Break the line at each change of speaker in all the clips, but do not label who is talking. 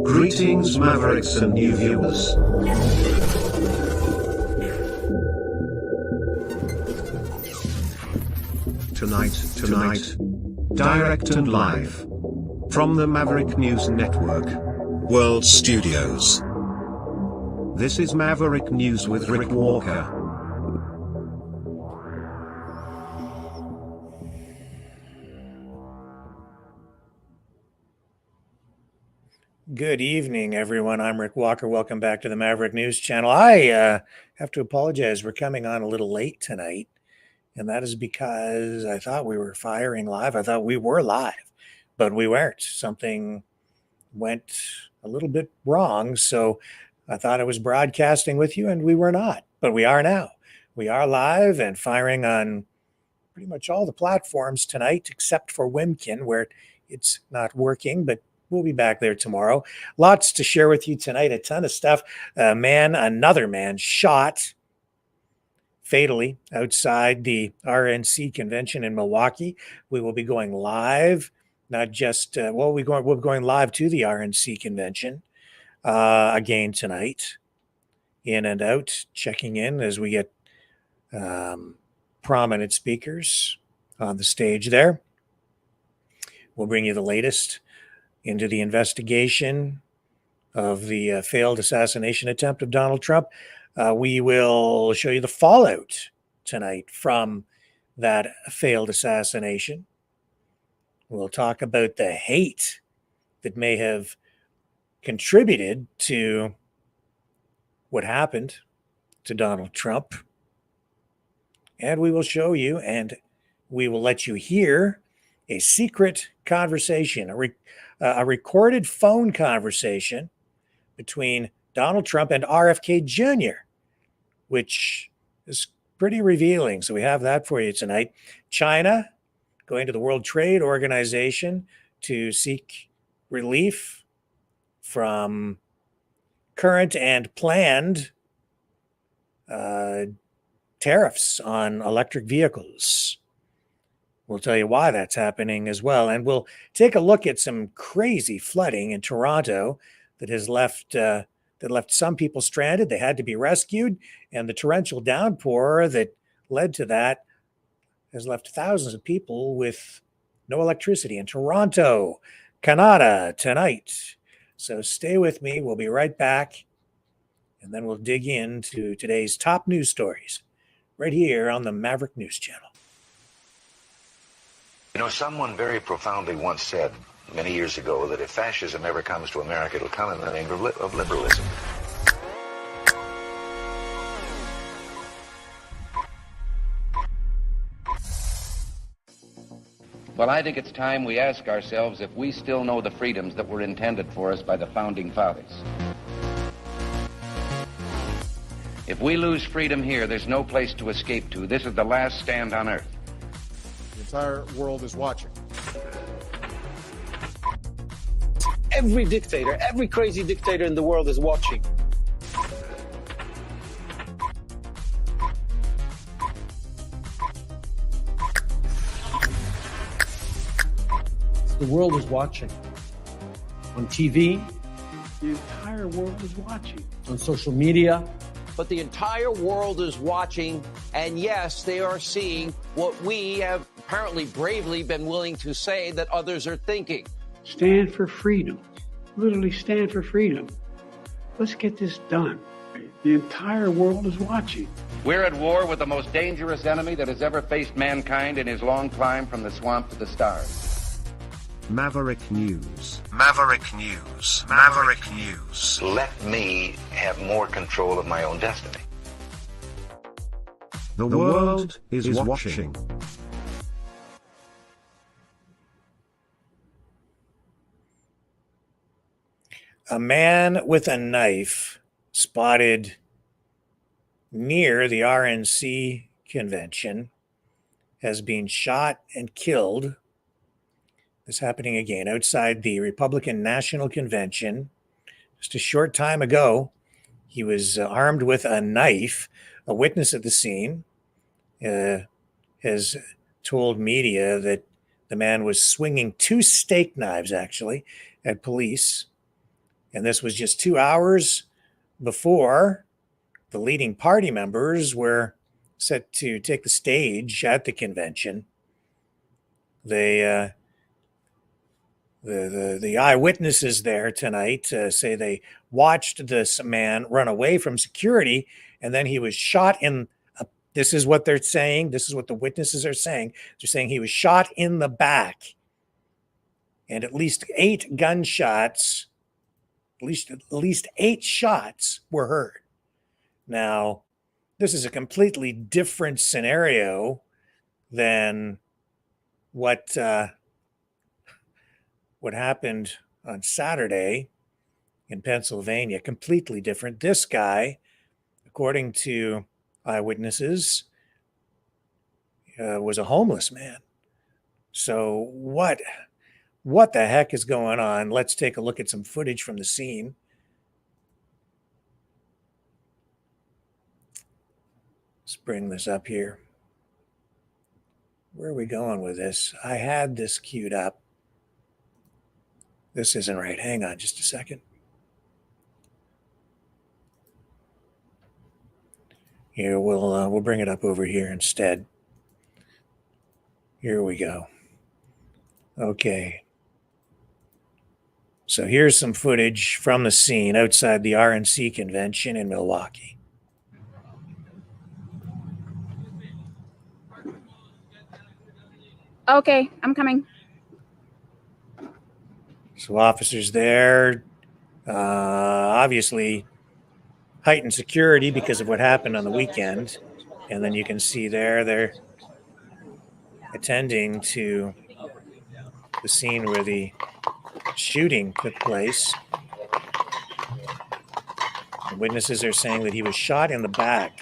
Greetings, Mavericks and new viewers. Tonight, direct and live from the Maverick News Network World Studios. This is Maverick News with Rick Walker.
Good evening, everyone. I'm Rick Walker. Welcome back to the Maverick News Channel. I have to apologize. We're coming on a little late tonight, and that is because I thought we were firing live. I thought we were live, but we weren't. Something went a little bit wrong, so I thought I was broadcasting with you, and we were not, but we are now. We are live and firing on pretty much all the platforms tonight, except for Wimkin, where it's not working, but we'll be back there tomorrow. Lots to share with you tonight, a ton of stuff. Another man shot fatally outside the RNC convention in Milwaukee. We will be going live, not just, we're going live to the RNC convention again tonight, in and out, checking in as we get prominent speakers on the stage there. We'll bring you the latest into the investigation of the failed assassination attempt of Donald Trump. We will show you the fallout tonight from that failed assassination. We'll talk about the hate that may have contributed to what happened to Donald Trump. And we will show you, and we will let you hear, a secret conversation, a recorded phone conversation between Donald Trump and RFK Jr., which is pretty revealing. So we have that for you tonight. China going to the World Trade Organization to seek relief from current and planned tariffs on electric vehicles. We'll tell you why that's happening as well. And we'll take a look at some crazy flooding in Toronto that has left some people stranded. They had to be rescued. And the torrential downpour that led to that has left thousands of people with no electricity in Toronto, Canada tonight. So stay with me. We'll be right back. And then we'll dig into today's top news stories right here on the Maverick News Channel.
You know, someone very profoundly once said many years ago that if fascism ever comes to America, it'll come in the name of liberalism.
Well, I think it's time we ask ourselves if we still know the freedoms that were intended for us by the Founding Fathers. If we lose freedom here, there's no place to escape to. This is the last stand on earth.
The entire world is watching.
Every dictator, every crazy dictator in the world is watching.
The world is watching. On TV, the entire world is watching. On social media.
But the entire world is watching, and yes, they are seeing what we have apparently bravely been willing to say that others are thinking.
Stand for freedom. Literally stand for freedom. Let's get this done. The entire world is watching.
We're at war with the most dangerous enemy that has ever faced mankind in his long climb from the swamp to the stars.
Maverick News. Maverick News. Maverick News.
Let me have more control of my own destiny.
The world is watching.
A man with a knife spotted near the RNC convention has been shot and killed. This happening again outside the Republican National Convention. Just a short time ago, he was armed with a knife. A witness at the scene has told media that The man was swinging 2 steak knives, actually, at police. And this was just 2 hours before the leading party members were set to take the stage at the convention. The eyewitnesses there tonight say they watched this man run away from security, and then he was shot in. This is what they're saying. This is what the witnesses are saying. They're saying he was shot in the back, and at least 8 gunshots, at least 8 shots were heard. Now, this is a completely different scenario than what happened on Saturday in Pennsylvania. Completely different. This guy, according to eyewitnesses, was a homeless man. So what the heck is going on? Let's take a look at some footage from the scene. Let's bring this up here. Where are we going with this? I had this queued up. This isn't right. Hang on just a second. Here, we'll bring it up over here instead. Here we go. Okay. So here's some footage from the scene outside the RNC convention in Milwaukee.
Okay, I'm coming.
So officers there, obviously heightened security because of what happened on the weekend. And then you can see there, they're attending to the scene where the shooting took place. The witnesses are saying that he was shot in the back.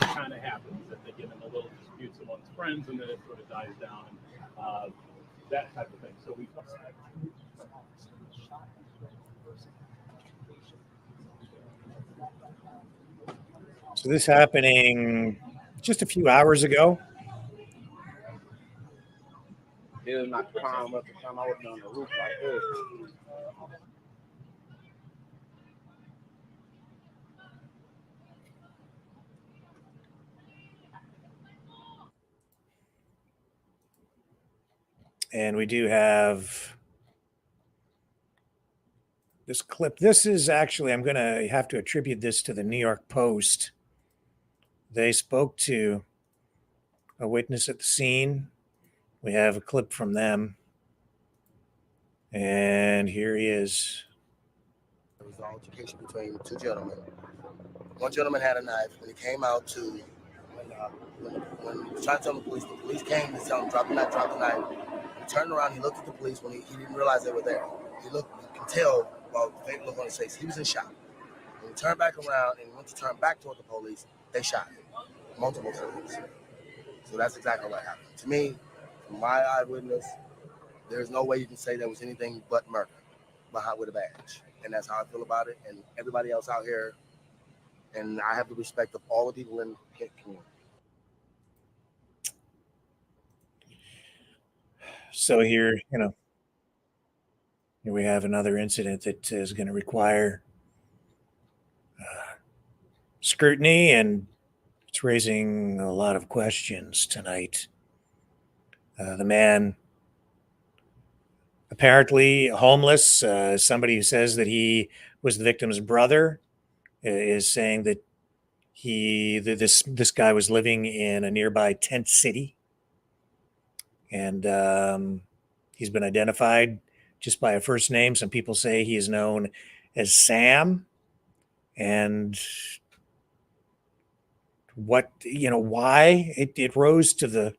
Kind of happens that they get in a little disputes amongst friends, and then it sort of dies down, that type of thing. So we.
So this happening just a few hours ago.
It was not calm at the time. I was on the roof like this.
And we do have this clip. This is actually, I'm going to have to attribute this to the New York Post. They spoke to a witness at the scene. We have a clip from them. And here he is.
There was an altercation between 2 gentlemen. One gentleman had a knife. When he came out to, when he was trying to tell the police came to tell him, drop the knife. He turned around, he looked at the police when he didn't realize they were there. He looked, you can tell by the faint look on his face, he was in shock. When he turned back around and went to turn back toward the police, they shot him multiple times. So that's exactly what happened. To me, from my eyewitness, there's no way you can say there was anything but murder behind with a badge. And that's how I feel about it. And everybody else out here, and I have the respect of all the people in the community.
So here, here we have another incident that is going to require scrutiny, and it's raising a lot of questions tonight. The man, apparently homeless, somebody who says that he was the victim's brother, is saying that this guy was living in a nearby tent city. And he's been identified just by a first name. Some people say he is known as Sam. And what, why it rose to the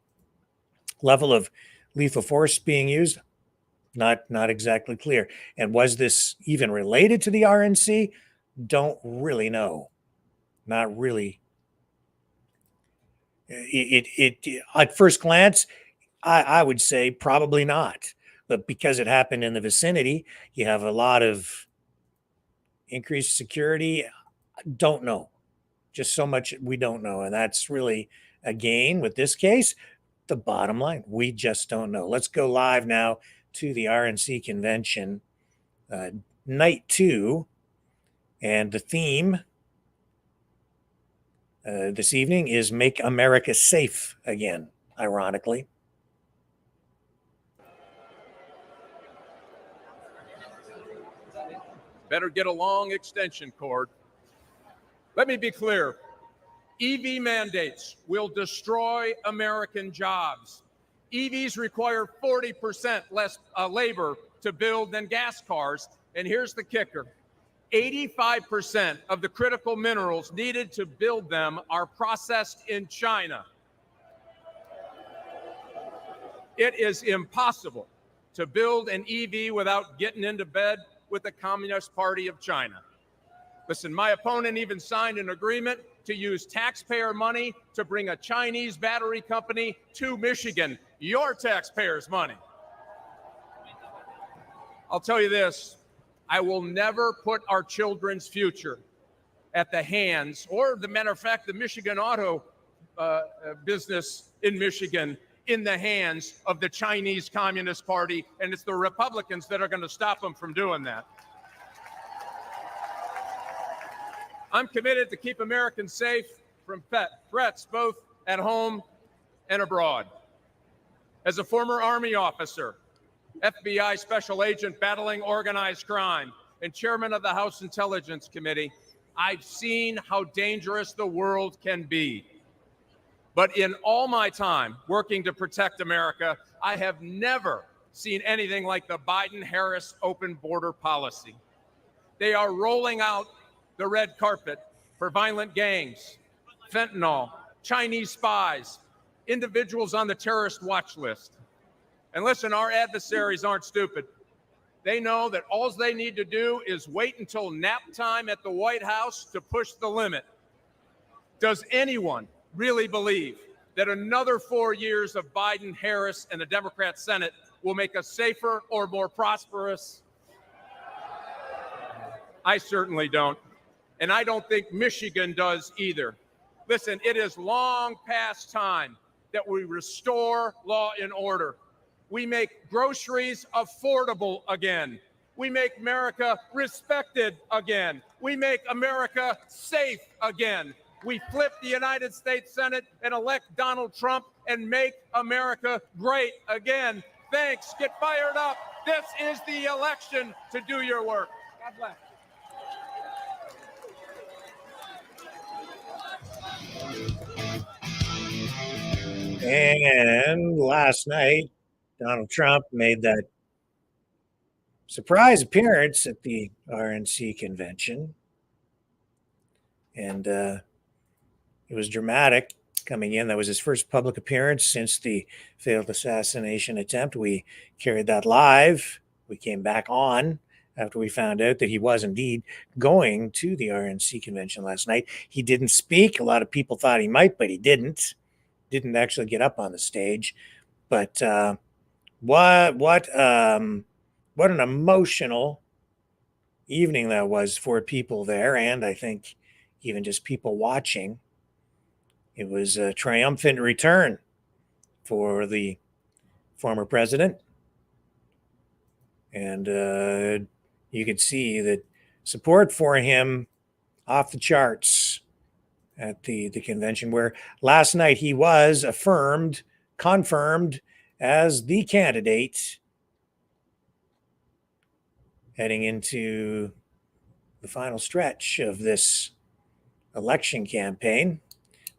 level of lethal force being used, not exactly clear. And was this even related to the RNC? Don't really know. Not really. It at first glance, I would say probably not. But because it happened in the vicinity, you have a lot of increased security. Don't know. Just so much we don't know. And that's really, again, with this case, the bottom line. We just don't know. Let's go live now to the RNC convention, night 2. And the theme this evening is Make America Safe Again, ironically.
Better get a long extension cord. Let me be clear. EV mandates will destroy American jobs. EVs require 40% less labor to build than gas cars. And here's the kicker. 85% of the critical minerals needed to build them are processed in China. It is impossible to build an EV without getting into bed with the Communist Party of China. Listen, my opponent even signed an agreement to use taxpayer money to bring a Chinese battery company to Michigan, your taxpayers' money. I'll tell you this. I will never put our children's future at the hands, or the matter of fact, the Michigan auto business in Michigan, in the hands of the Chinese Communist Party, and it's the Republicans that are going to stop them from doing that. I'm committed to keep Americans safe from threats both at home and abroad. As a former Army officer, FBI special agent battling organized crime, and chairman of the House Intelligence Committee, I've seen how dangerous the world can be. But in all my time working to protect America, I have never seen anything like the Biden-Harris open border policy. They are rolling out the red carpet for violent gangs, fentanyl, Chinese spies, individuals on the terrorist watch list. And listen, our adversaries aren't stupid. They know that all they need to do is wait until nap time at the White House to push the limit. Does anyone really believe that another 4 years of Biden, Harris, and the Democrat Senate will make us safer or more prosperous? I certainly don't. And I don't think Michigan does either. Listen, it is long past time that we restore law and order. We make groceries affordable again. We make America respected again. We make America safe again. We flip the United States Senate and elect Donald Trump and make America great again. Thanks. Get fired up. This is the election to do your work. God bless.
And last night, Donald Trump made that surprise appearance at the RNC convention. And it was dramatic coming in. That was his first public appearance since the failed assassination attempt. We carried that live. We came back on after we found out that he was indeed going to the RNC convention last night. He didn't speak. A lot of people thought he might, but he didn't. Didn't actually get up on the stage. But what an emotional evening that was for people there, and I think even just people watching. It was a triumphant return for the former president, and you could see that support for him off the charts at the convention, where last night he was confirmed as the candidate heading into the final stretch of this election campaign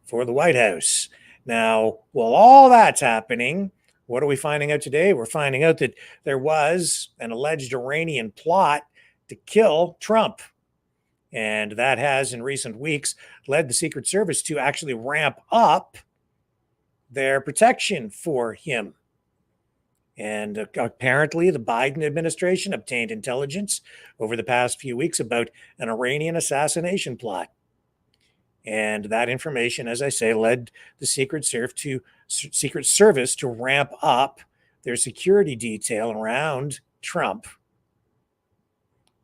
for the White House. Now, while all that's happening, what are we finding out today? We're finding out that there was an alleged Iranian plot to kill Trump. And that has, in recent weeks, led the Secret Service to actually ramp up their protection for him. And apparently, the Biden administration obtained intelligence over the past few weeks about an Iranian assassination plot. And that information, as I say, led the Secret Service to ramp up their security detail around Trump.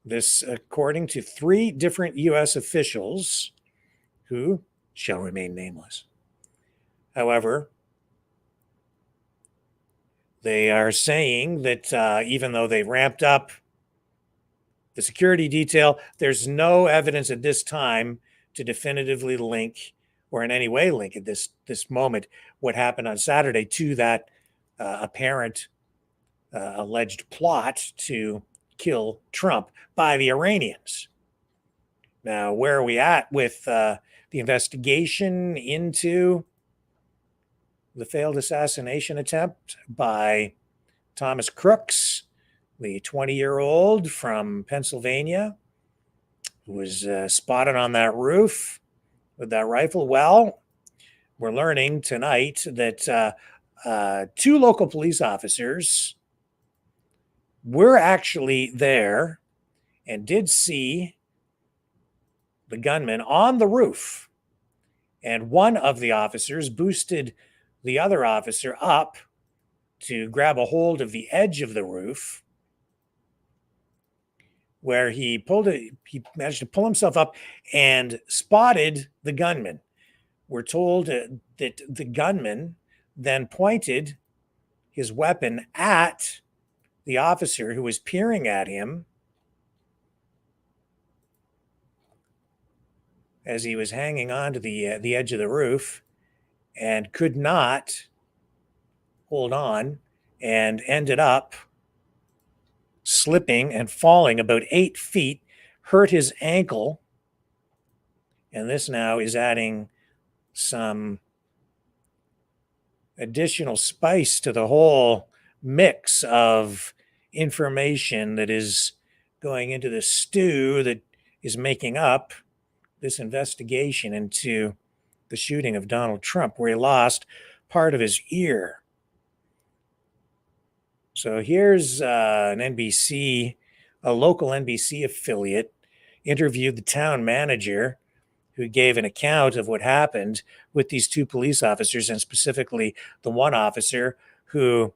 This, according to 3 different U.S. officials who shall remain nameless. However, they are saying that even though they ramped up the security detail, there's no evidence at this time to definitively link or in any way link at this moment what happened on Saturday to that apparent alleged plot to kill Trump by the Iranians. Now, where are we at with the investigation into the failed assassination attempt by Thomas Crooks, the 20-year-old from Pennsylvania, who was spotted on that roof with that rifle? Well, we're learning tonight that 2 local police officers were actually there and did see the gunman on the roof. And one of the officers boosted the other officer up to grab a hold of the edge of the roof, where he managed to pull himself up and spotted the gunman. We're told that the gunman then pointed his weapon at the officer who was peering at him as he was hanging on to the edge of the roof and could not hold on and ended up slipping and falling about 8 feet, hurt his ankle. And this now is adding some additional spice to the whole mix of information that is going into the stew that is making up this investigation into the shooting of Donald Trump, where he lost part of his ear. So here's a local NBC affiliate, interviewed the town manager who gave an account of what happened with these 2 police officers, and specifically the one officer who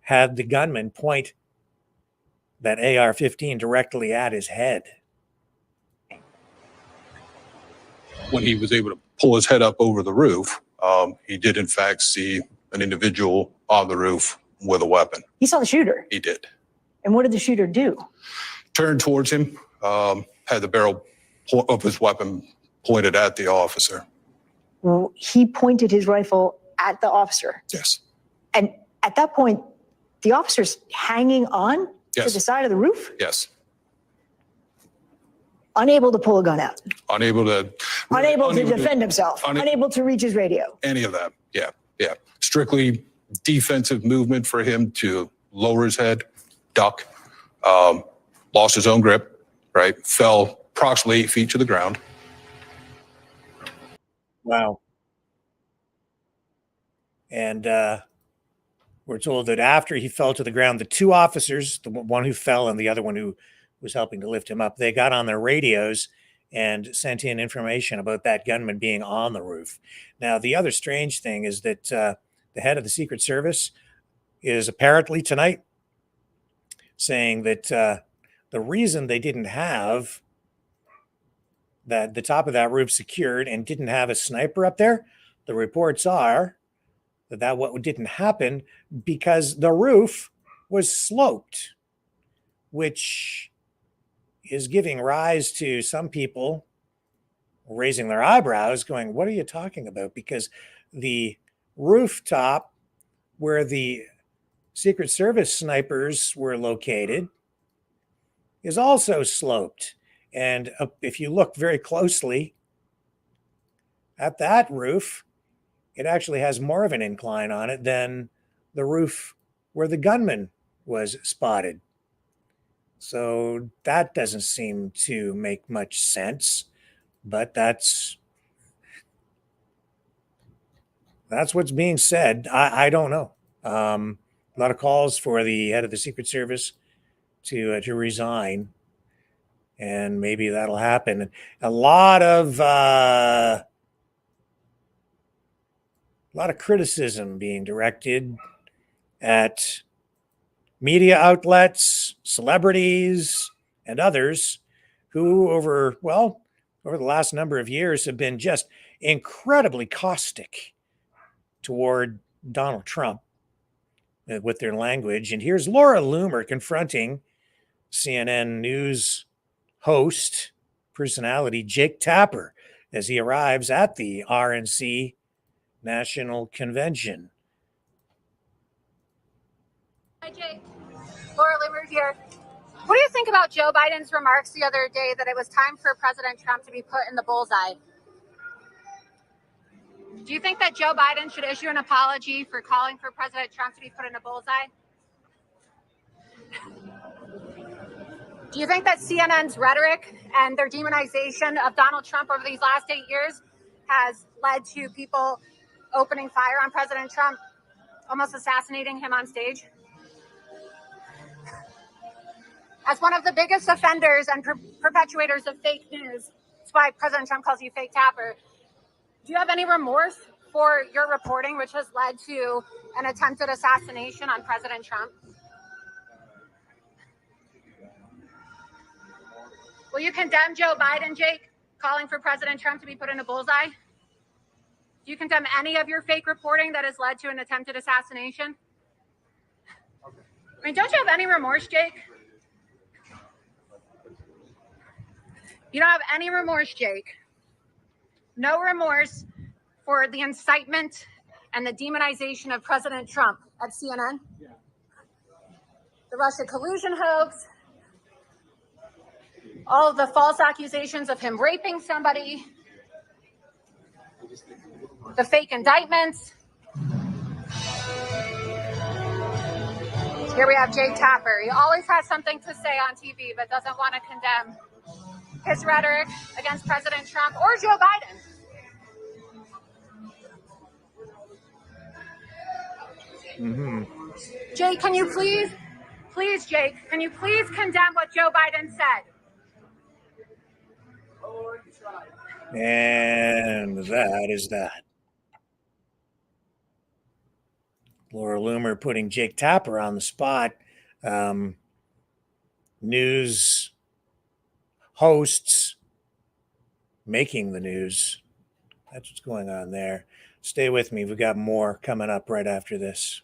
had the gunman point that AR-15 directly at his head.
When he was able to pull his head up over the roof, he did in fact see an individual on the roof with a weapon.
He saw the shooter?
He did.
And what did the shooter do?
Turned towards him, had the barrel of his weapon pointed at the officer.
Well, he pointed his rifle at the officer?
Yes.
And at that point, the officer's hanging on
Yes.
to the side of the roof?
Yes.
Unable to pull a gun out?
Unable to
defend himself? Unable to reach his radio?
Any of that. Yeah. Strictly defensive movement for him to lower his head, duck, lost his own grip, right? Fell approximately 8 feet to the ground.
Wow. And we're told that after he fell to the ground, the 2 officers, the one who fell and the other one who was helping to lift him up, they got on their radios and sent in information about that gunman being on the roof. Now, the other strange thing is that the head of the Secret Service is apparently tonight saying that the reason they didn't have the top of that roof secured and didn't have a sniper up there, the reports are that what didn't happen because the roof was sloped, which is giving rise to some people raising their eyebrows going, what are you talking about? Because the rooftop where the Secret Service snipers were located is also sloped. And if you look very closely at that roof, it actually has more of an incline on it than the roof where the gunman was spotted. So that doesn't seem to make much sense, but that's what's being said. I don't know. A lot of calls for the head of the Secret Service to resign, and maybe that'll happen. A lot of criticism being directed at media outlets, celebrities, and others who over the last number of years have been just incredibly caustic toward Donald Trump with their language. And here's Laura Loomer confronting CNN News host, personality Jake Tapper as he arrives at the RNC National Convention.
Hi, Jake. Laura Loomer here. What do you think about Joe Biden's remarks the other day that it was time for President Trump to be put in the bullseye? Do you think that Joe Biden should issue an apology for calling for President Trump to be put in a bullseye? Do you think that CNN's rhetoric and their demonization of Donald Trump over these last 8 years has led to people opening fire on President Trump, almost assassinating him on stage? As one of the biggest offenders and perpetuators of fake news, that's why President Trump calls you fake Tapper, do you have any remorse for your reporting, which has led to an attempted assassination on President Trump? Will you condemn Joe Biden, Jake, calling for President Trump to be put in a bullseye? Do you condemn any of your fake reporting that has led to an attempted assassination? I mean, don't you have any remorse, Jake? You don't have any remorse, Jake. No remorse for the incitement and the demonization of President Trump at CNN. The Russia collusion hoax, all of the false accusations of him raping somebody, the fake indictments. Here we have Jake Tapper. He always has something to say on TV, but doesn't want to condemn his rhetoric against President Trump or Joe Biden. Jake, can you please, Jake, can you please condemn what Joe Biden said?
And that is that. Laura Loomer putting Jake Tapper on the spot. News hosts making the news. That's what's going on there. Stay with me. We've got more coming up right after this.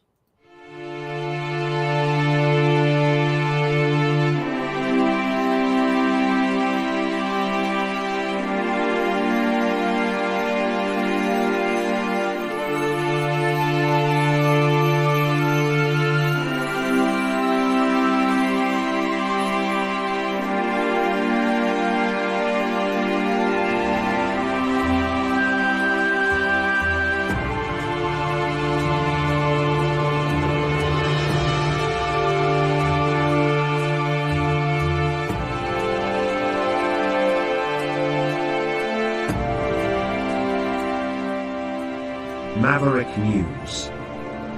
Maverick News.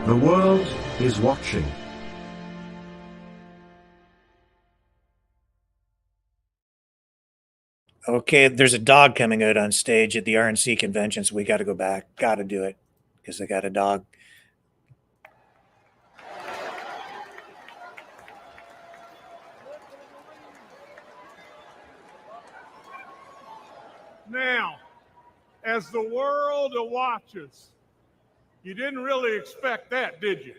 The world is watching.
Okay, there's a dog coming out on stage at the RNC convention, so we got to go back. Got to do it because they got a dog.
Now, as the world watches, you didn't really expect that, did you?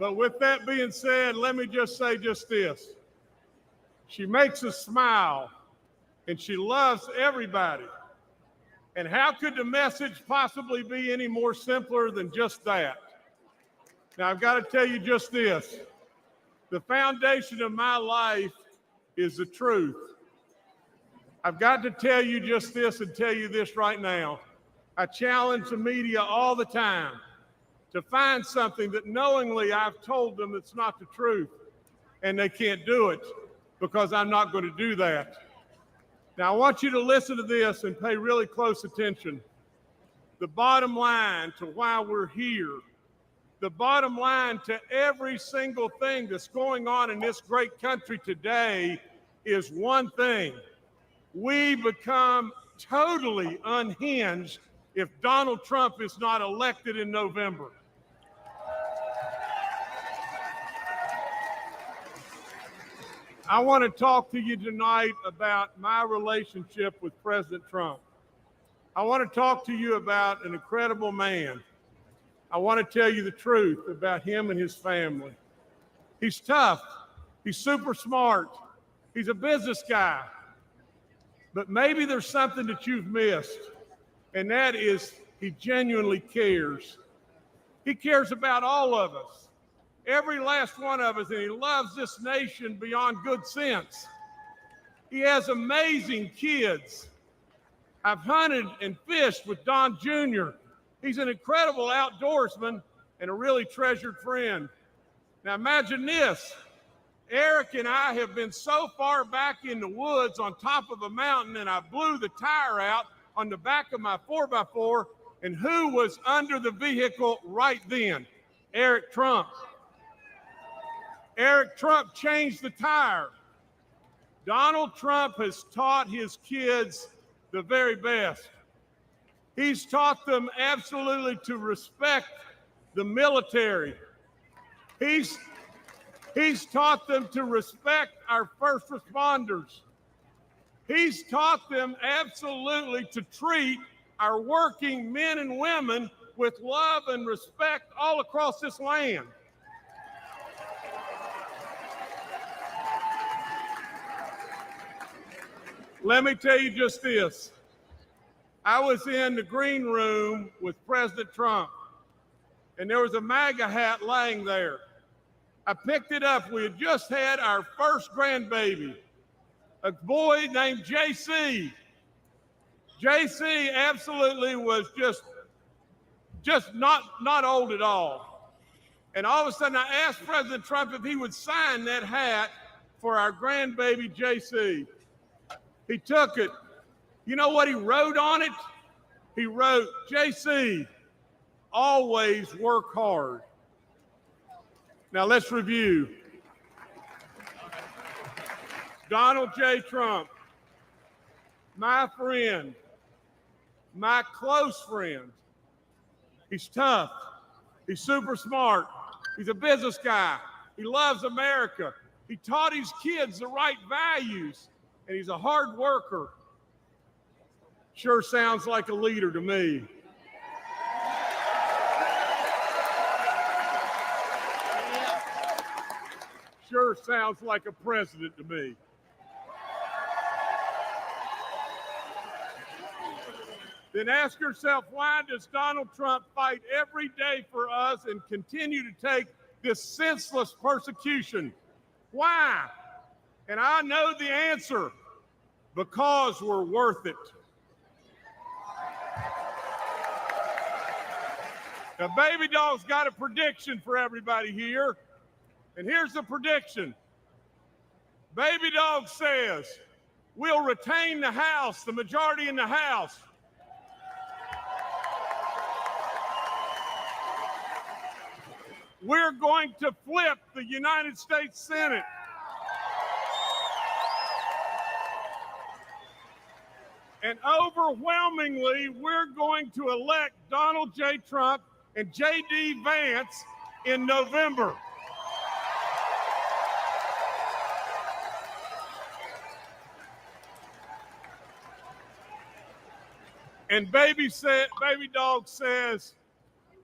But with that being said, let me just say just this. She makes us smile, and she loves everybody. And how could the message possibly be any more simpler than just that? Now, I've got to tell you just this. The foundation of my life is the truth. I've got to tell you just this and tell you this right now. I challenge the media all the time to find something that knowingly I've told them it's not the truth, and they can't do it because I'm not going to do that. Now, I want you to listen to this and pay really close attention. The bottom line to why we're here, the bottom line to every single thing that's going on in this great country today is one thing. We become totally unhinged if Donald Trump is not elected in November. I want to talk to you tonight about my relationship with President Trump. I want to talk to you about an incredible man. I want to tell you the truth about him and his family. He's tough. He's super smart. He's a business guy. But maybe there's something that you've missed, and that is he genuinely cares. He cares about all of us, every last one of us, and he loves this nation beyond good sense. He has amazing kids. I've hunted and fished with Don Jr. He's an incredible outdoorsman and a really treasured friend. Now imagine this. Eric and I have been so far back in the woods on top of a mountain, and I blew the tire out on the back of my 4x4, and who was under the vehicle right then? Eric Trump. Eric Trump changed the tire. Donald Trump has taught his kids the very best. He's taught them absolutely to respect the military. He's taught them to respect our first responders. He's taught them absolutely to treat our working men and women with love and respect all across this land. Let me tell you just this. I was in the green room with President Trump, and there was a MAGA hat laying there. I picked it up. We had just had our first grandbaby, a boy named JC. JC absolutely was just not old at all. And all of a sudden I asked President Trump if he would sign that hat for our grandbaby JC. He took it. You know what he wrote on it? He wrote, JC, always work hard. Now let's review. Donald J. Trump, my friend, my close friend. He's tough. He's super smart. He's a business guy. He loves America. He taught his kids the right values, and he's a hard worker. Sure sounds like a leader to me. Sure sounds like a president to me. Then ask yourself, why does Donald Trump fight every day for us and continue to take this senseless persecution? Why? And I know the answer. Because we're worth it. Now, Baby Doll's got a prediction for everybody here. And here's the prediction. Baby Dog says, we'll retain the House, the majority in the House. We're going to flip the United States Senate. And overwhelmingly, we're going to elect Donald J. Trump and J.D. Vance in November. And Baby Dog says,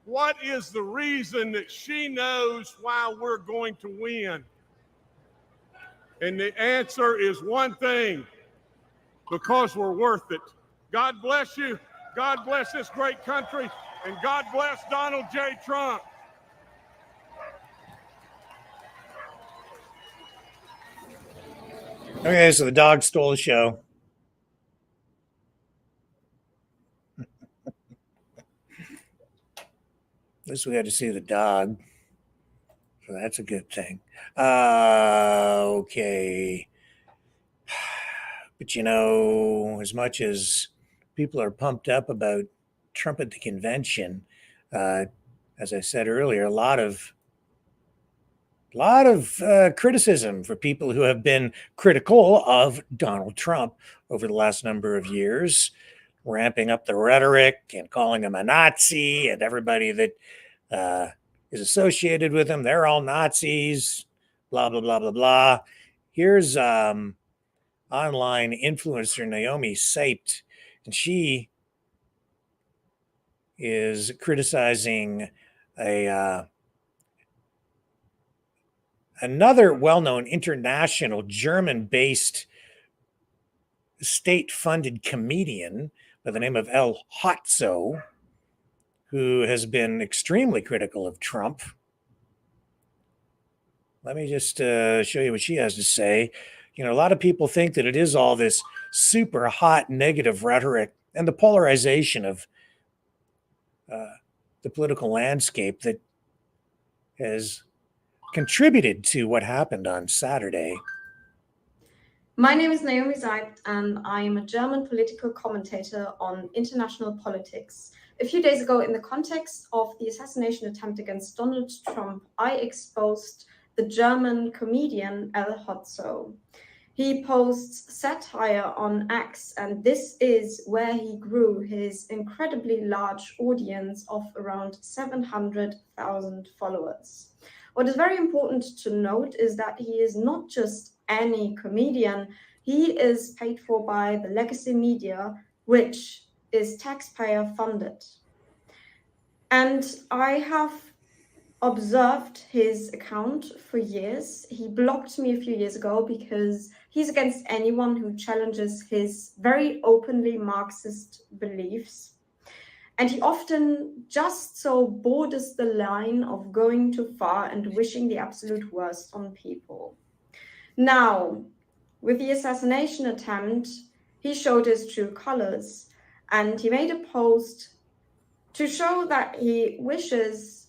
what is the reason that she knows why we're going to win? And the answer is one thing, because we're worth it. God bless you. God bless this great country. And God bless Donald J. Trump.
Okay, so the dog stole the show. At least we got to see the dog. So that's a good thing. Okay. But, you know, as much as people are pumped up about Trump at the convention, as I said earlier, a lot of criticism for people who have been critical of Donald Trump over the last number of years, ramping up the rhetoric and calling him a Nazi, and everybody that is associated with him, they're all Nazis, blah, blah, blah, blah, blah. Here's online influencer Naomi Saped, and she is criticizing another well-known international German-based state-funded comedian by the name of El Hotzo, who has been extremely critical of Trump. Let me just show you what she has to say. You know, a lot of people think that it is all this super hot negative rhetoric and the polarization of the political landscape that has contributed to what happened on Saturday.
My name is Naomi Seibt, and I am a German political commentator on international politics. A few days ago, in the context of the assassination attempt against Donald Trump, I exposed the German comedian El Hotzo. He posts satire on X, and this is where he grew his incredibly large audience of around 700,000 followers. What is very important to note is that he is not just any comedian. He is paid for by the legacy media, which is taxpayer funded. And I have observed his account for years. He blocked me a few years ago because he's against anyone who challenges his very openly Marxist beliefs. And he often just so borders the line of going too far and wishing the absolute worst on people. Now, with the assassination attempt, he showed his true colors, and he made a post to show that he wishes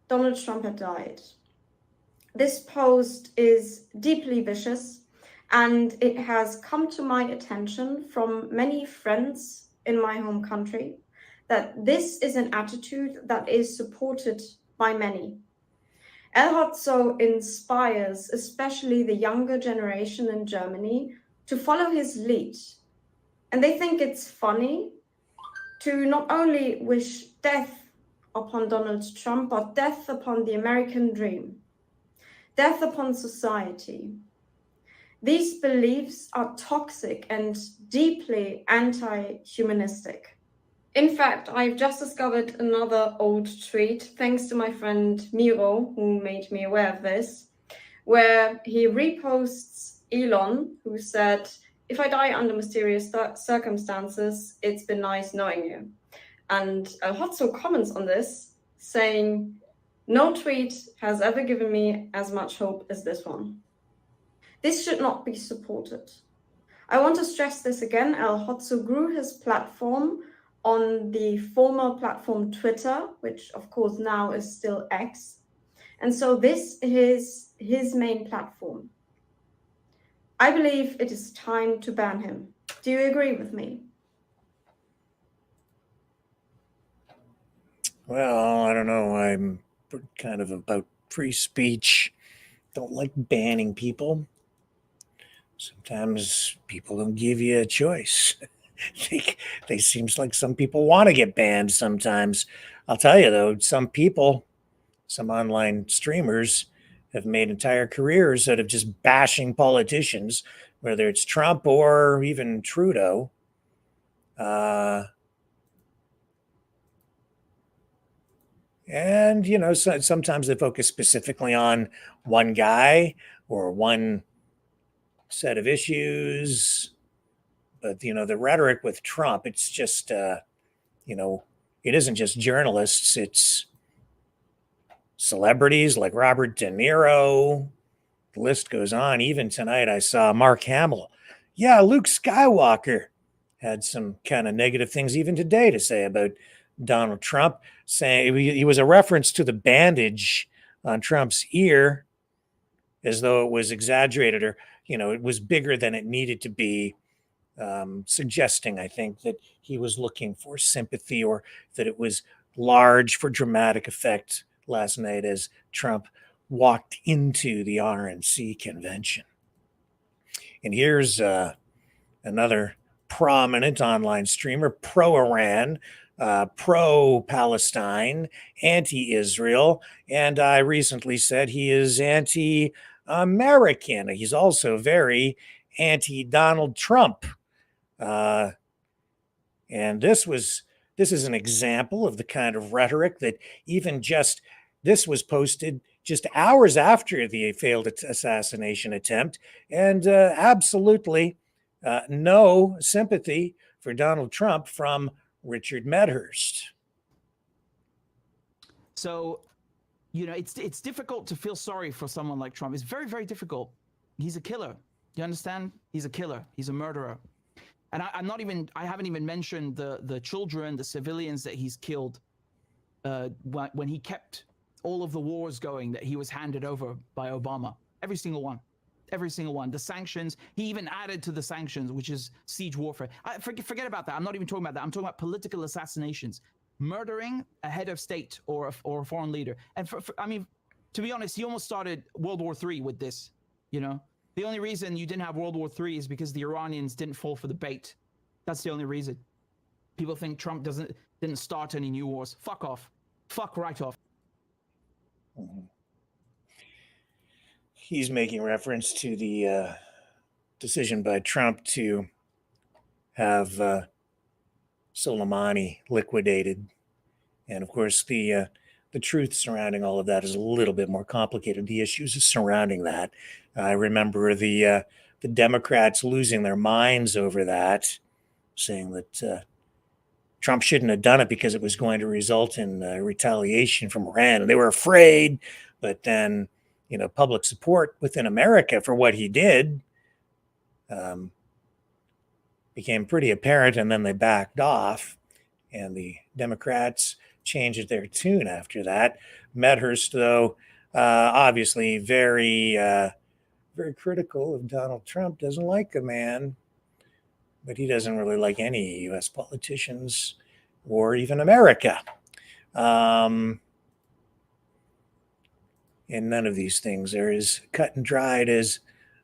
Donald Trump had died. This post is deeply vicious, and it has come to my attention from many friends in my home country that this is an attitude that is supported by many. El Hotzo inspires especially the younger generation in Germany to follow his lead. And they think it's funny to not only wish death upon Donald Trump, but death upon the American dream, death upon society. These beliefs are toxic and deeply anti-humanistic. In fact, I've just discovered another old tweet, thanks to my friend Miro, who made me aware of this, where he reposts Elon, who said, "If I die under mysterious circumstances, it's been nice knowing you." And El Hotzo comments on this, saying, "No tweet has ever given me as much hope as this one." This should not be supported. I want to stress this again. El Hotzo grew his platform on the former platform Twitter, which of course now is still X. And so this is his main platform. I believe it is time to ban him. Do you agree with me?
Well, I don't know. I'm kind of about free speech. Don't like banning people. Sometimes people don't give you a choice. They seems like some people want to get banned sometimes. I'll tell you though, some people, some online streamers have made entire careers out of just bashing politicians, whether it's Trump or even Trudeau. And, you know, sometimes they focus specifically on one guy or one set of issues. But, you know, the rhetoric with Trump, it's just, you know, it isn't just journalists. It's celebrities like Robert De Niro. The list goes on. Even tonight, I saw Mark Hamill. Yeah, Luke Skywalker had some kind of negative things even today to say about Donald Trump, saying he was a reference to the bandage on Trump's ear as though it was exaggerated or, you know, it was bigger than it needed to be. Suggesting, I think, that he was looking for sympathy or that it was large for dramatic effect last night as Trump walked into the RNC convention. And here's another prominent online streamer, pro-Iran, pro-Palestine, anti-Israel, and I recently said he is anti American. He's also very anti-Donald Trump. And this is an example of the kind of rhetoric that this was posted just hours after the failed assassination attempt, and absolutely no sympathy for Donald Trump from Richard Medhurst.
So, it's difficult to feel sorry for someone like Trump. It's very, very difficult. He's a killer. You understand? He's a killer. He's a murderer. And I haven't even mentioned the children, the civilians that he's killed when he kept all of the wars going that he was handed over by Obama. Every single one. The sanctions, he even added to the sanctions, which is siege warfare. Forget about that. I'm not even talking about that. I'm talking about political assassinations, murdering a head of state or a foreign leader. And to be honest, he almost started World War III with this. The only reason you didn't have World War III is because the Iranians didn't fall for the bait. That's the only reason. People think Trump didn't start any new wars. Fuck off. Fuck right off.
Mm-hmm. He's making reference to the decision by Trump to have Soleimani liquidated. And of course, the truth surrounding all of that is a little bit more complicated. The issues surrounding that. I remember the Democrats losing their minds over that, saying that Trump shouldn't have done it because it was going to result in retaliation from Moren. And they were afraid, but then public support within America for what he did became pretty apparent, and then they backed off, and the Democrats changed their tune after that. Medhurst, though, obviously very, very critical of Donald Trump, doesn't like the man, but he doesn't really like any U.S. politicians or even America. And none of these things are as cut and dried as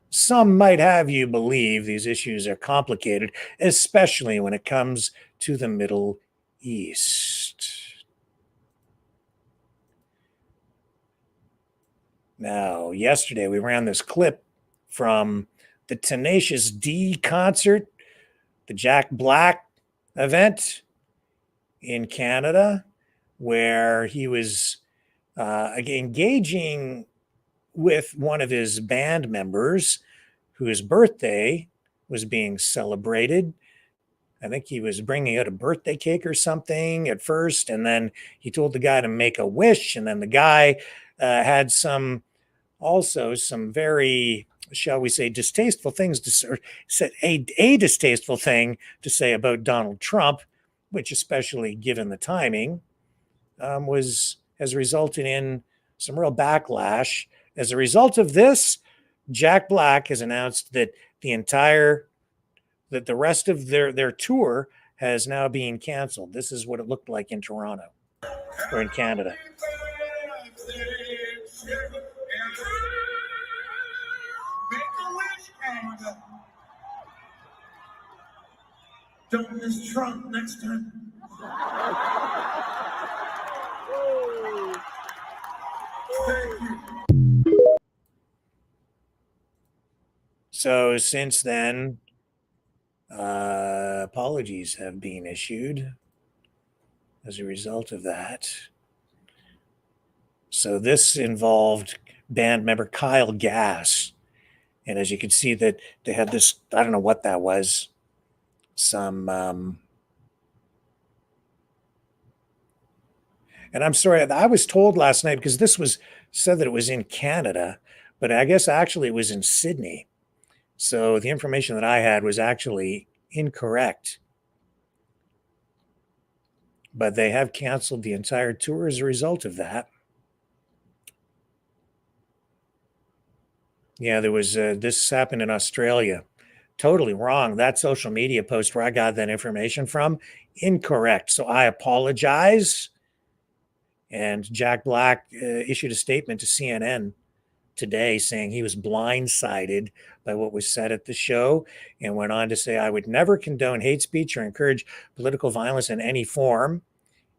some might have you believe. These issues are complicated, especially when it comes to the Middle East. Now, yesterday we ran this clip from the Tenacious D concert, the Jack Black event in Canada, where he was engaging with one of his band members whose birthday was being celebrated. I think he was bringing out a birthday cake or something at first, and then he told the guy to make a wish, and then the guy had some very, shall we say, distasteful things to say, or said a distasteful thing to say about Donald Trump, which, especially given the timing, has resulted in some real backlash. As a result of this, Jack Black has announced that the rest of their tour has now been canceled. This is what it looked like in Toronto or in Canada.
Don't miss Trump next time. Thank you.
So since then, apologies have been issued as a result of that. So this involved band member Kyle Gass. And as you can see that they had this, I don't know what that was, some, and I'm sorry, I was told last night, because this was said that it was in Canada, but I guess actually it was in Sydney. So the information that I had was actually incorrect. But they have canceled the entire tour as a result of that. Yeah, there was, this happened in Australia. Totally wrong. That social media post where I got that information from, incorrect. So I apologize. And Jack Black issued a statement to CNN today saying he was blindsided by what was said at the show, and went on to say, I would never condone hate speech or encourage political violence in any form.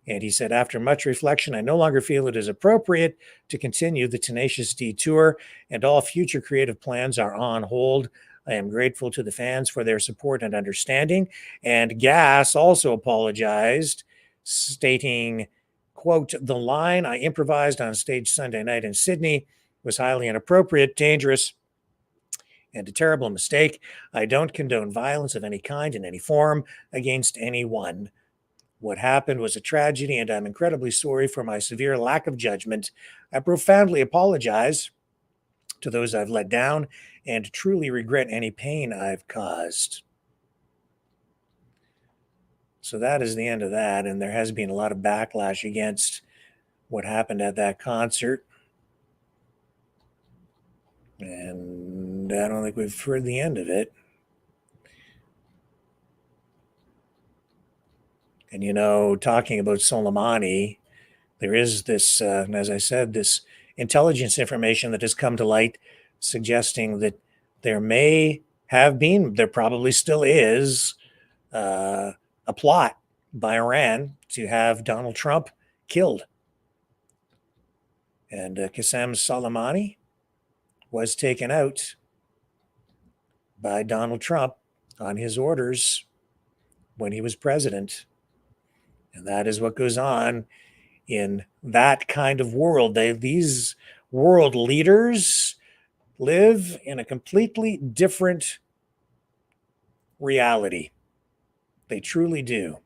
And he said, after much reflection, I no longer feel it is appropriate to continue the Tenacious D tour, and all future creative plans are on hold. I am grateful to the fans for their support and understanding. And Gas also apologized, stating, quote, the line I improvised on stage Sunday night in Sydney was highly inappropriate, dangerous, and a terrible mistake. I don't condone violence of any kind in any form against anyone. What happened was a tragedy, and I'm incredibly sorry for my severe lack of judgment. I profoundly apologize to those I've let down and truly regret any pain I've caused. So that is the end of that, and there has been a lot of backlash against what happened at that concert. And I don't think we've heard the end of it. And, you know, talking about Soleimani, there is this, and as I said, this intelligence information that has come to light suggesting that there may have been, there probably still is, a plot by Iran to have Donald Trump killed. And Qasem Soleimani was taken out by Donald Trump on his orders when he was president. And that is what goes on in that kind of world. These world leaders live in a completely different reality. They truly do.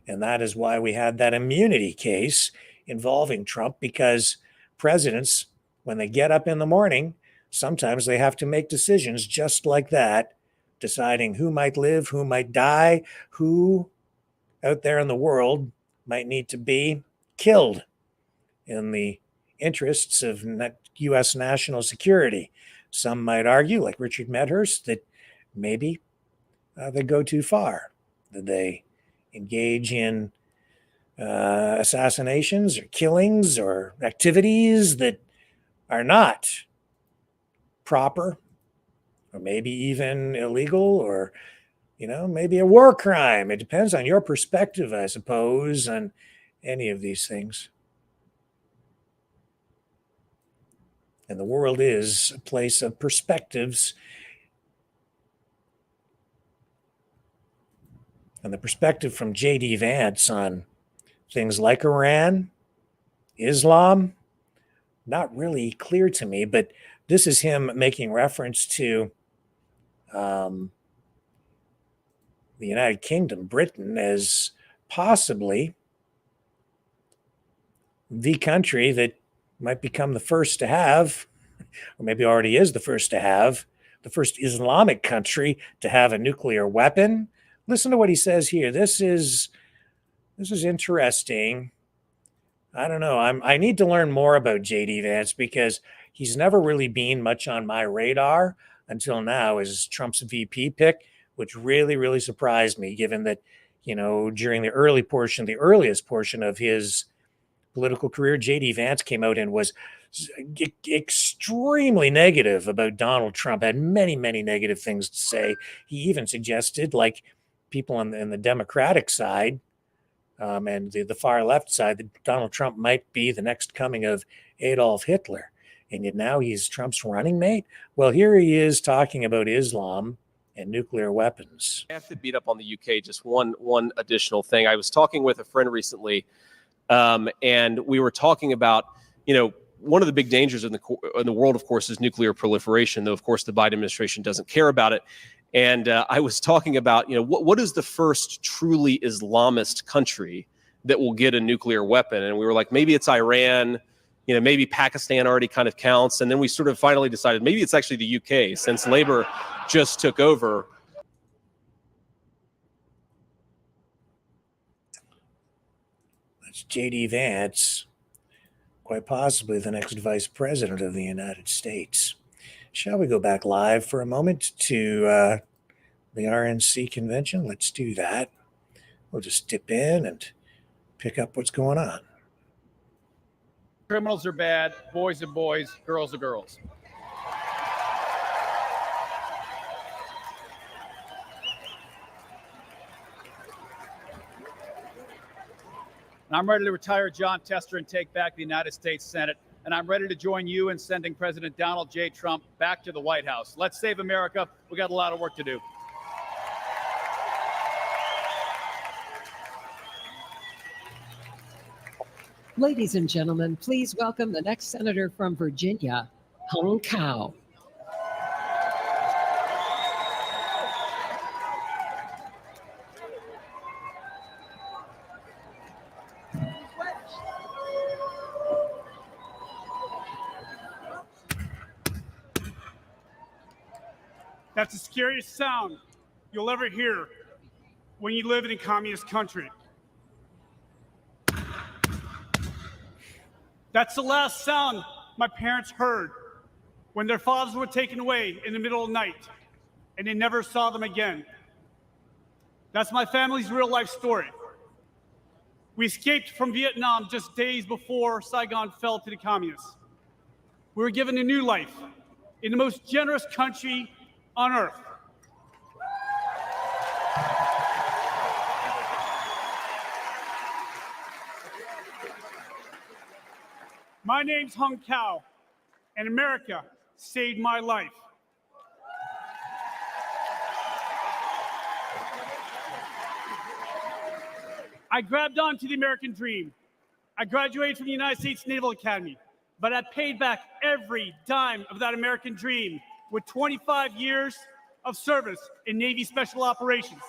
And that is why we had that immunity case involving Trump, because presidents, when they get up in the morning, sometimes they have to make decisions just like that, deciding who might live, who might die, who out there in the world might need to be killed in the interests of U.S. national security. Some might argue, like Richard Medhurst, that maybe they go too far, that they engage in assassinations or killings or activities that are not proper, or maybe even illegal, or, you know, maybe a war crime. It depends on your perspective, I suppose, on any of these things. And the world is a place of perspectives. And the perspective from J.D. Vance on things like Iran, Islam, not really clear to me, but this is him making reference to the United Kingdom, Britain, as possibly the country that might become the first to have, or maybe already is the first to have, the first Islamic country to have a nuclear weapon. Listen to what he says here. This is interesting. I don't know. I need to learn more about J.D. Vance, because he's never really been much on my radar until now as Trump's VP pick, which really, really surprised me, given that, you know, during the earliest portion of his political career, J.D. Vance came out and was extremely negative about Donald Trump, had many, many negative things to say. He even suggested, like people on the Democratic side and the far left side, that Donald Trump might be the next coming of Adolf Hitler. And yet now he's Trump's running mate. Well, here he is talking about Islam and nuclear weapons.
I have to beat up on the UK. Just one additional thing. I was talking with a friend recently, and we were talking about, you know, one of the big dangers in the world, of course, is nuclear proliferation, though, of course, the Biden administration doesn't care about it. And I was talking about, you know, what is the first truly Islamist country that will get a nuclear weapon? And we were like, maybe it's Iran, you know, maybe Pakistan already kind of counts. And then we sort of finally decided maybe it's actually the UK, since Labour just took over.
That's J.D. Vance, quite possibly the next vice president of the United States. Shall we go back live for a moment to the RNC convention? Let's do that. We'll just dip in and pick up what's going on.
Criminals are bad, boys are boys, girls are girls.
And I'm ready to retire John Tester and take back the United States Senate. And I'm ready to join you in sending President Donald J. Trump back to the White House. Let's save America. We got a lot of work to do.
Ladies and gentlemen, please welcome the next senator from Virginia, Hung Cao.
That's the scariest sound you'll ever hear when you live in a communist country. That's the last sound my parents heard when their fathers were taken away in the middle of the night, and they never saw them again. That's my family's real life story. We escaped from Vietnam just days before Saigon fell to the communists. We were given a new life in the most generous country on earth. My name's Hung Cao, and America saved my life. I grabbed onto the American dream. I graduated from the United States Naval Academy, but I paid back every dime of that American dream with 25 years of service in Navy Special Operations.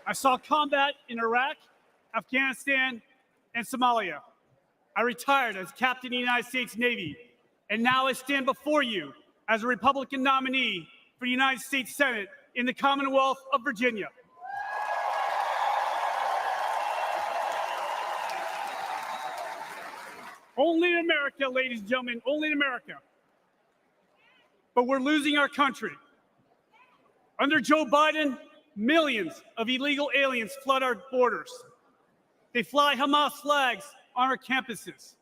I saw combat in Iraq, Afghanistan, and Somalia. I retired as captain of the United States Navy, and now I stand before you as a Republican nominee for the United States Senate in the Commonwealth of Virginia. Only in America, ladies and gentlemen, only in America. But we're losing our country. Under Joe Biden, millions of illegal aliens flood our borders. They fly Hamas flags on our campuses,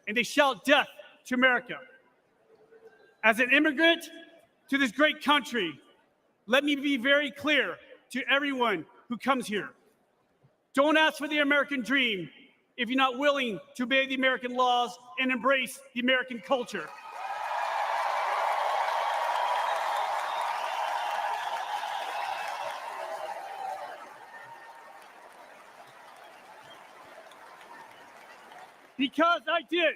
and they shout death to America. As an immigrant to this great country, let me be very clear to everyone who comes here. Don't ask for the American dream if you're not willing to obey the American laws and embrace the American culture. Because I did.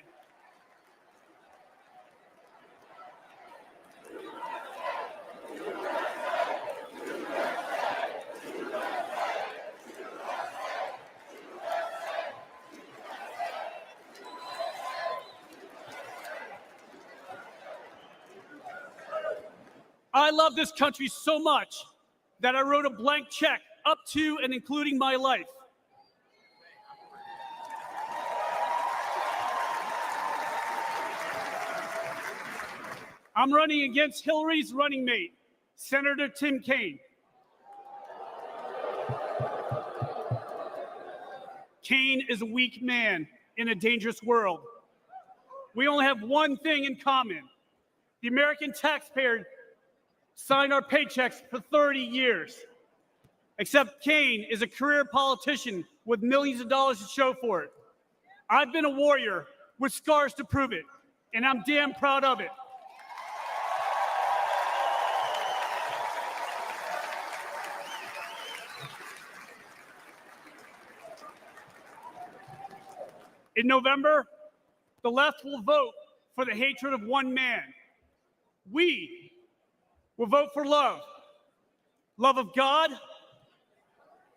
I love this country so much that I wrote a blank check up to and including my life. I'm running against Hillary's running mate, Senator Tim Kaine. Kaine is a weak man in a dangerous world. We only have one thing in common. The American taxpayer signed our paychecks for 30 years. Except Kaine is a career politician with millions of dollars to show for it. I've been a warrior with scars to prove it, and I'm damn proud of it. In November, the left will vote for the hatred of one man. We will vote for love. Love of God,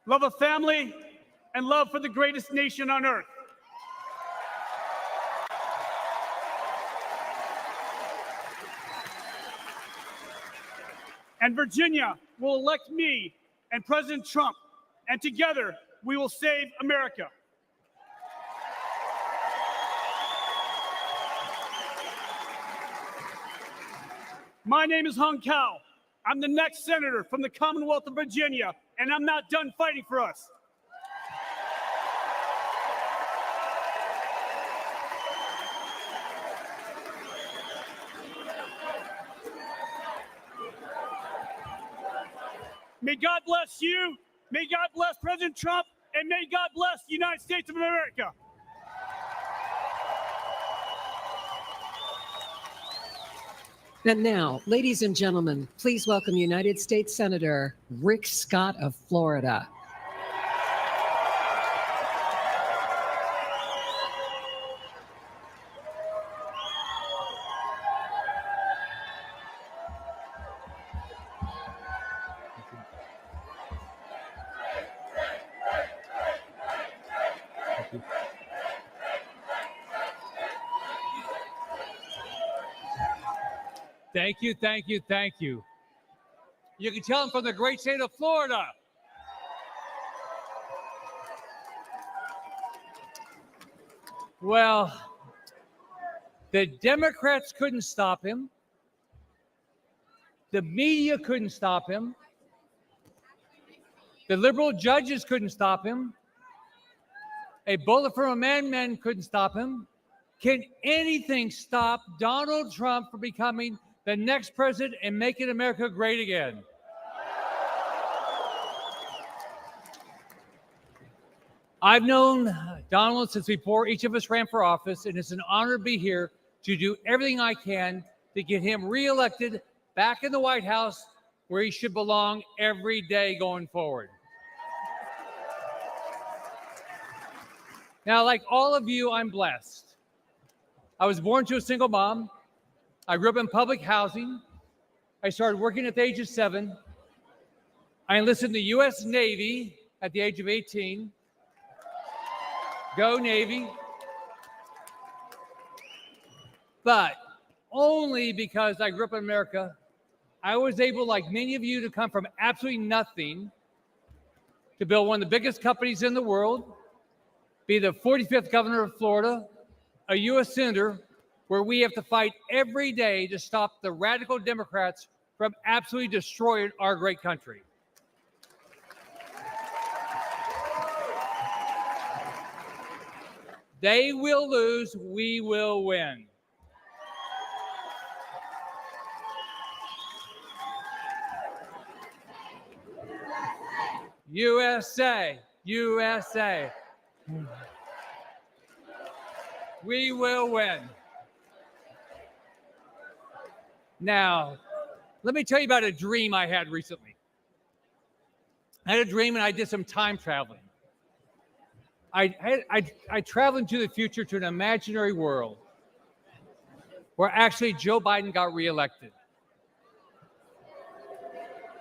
love of family, and love for the greatest nation on earth. And Virginia will elect me and President Trump, and together we will save America. My name is Hung Cao. I'm the next senator from the Commonwealth of Virginia, and I'm not done fighting for us. May God bless you. May God bless President Trump. And may God bless the United States of America.
And now, ladies and gentlemen, please welcome United States Senator Rick Scott of Florida.
Thank you, thank you, thank you. You can tell I'm from the great state of Florida. Well, the Democrats couldn't stop him. The media couldn't stop him. The liberal judges couldn't stop him. A bullet from a madman couldn't stop him. Can anything stop Donald Trump from becoming the next president and making America great again? I've known Donald since before each of us ran for office, and it's an honor to be here to do everything I can to get him reelected back in the White House where he should belong every day going forward. Now, like all of you, I'm blessed. I was born to a single mom. I grew up in public housing. I started working at the age of 7. I enlisted in the U.S. Navy at the age of 18. Go Navy. But only because I grew up in America, I was able, like many of you, to come from absolutely nothing to build one of the biggest companies in the world, be the 45th governor of Florida, a U.S. senator, where we have to fight every day to stop the radical Democrats from absolutely destroying our great country. They will lose, we will win. USA, USA. We will win. Now, let me tell you about a dream I had recently. I had a dream and I did some time traveling. I traveled into the future to an imaginary world where actually Joe Biden got reelected.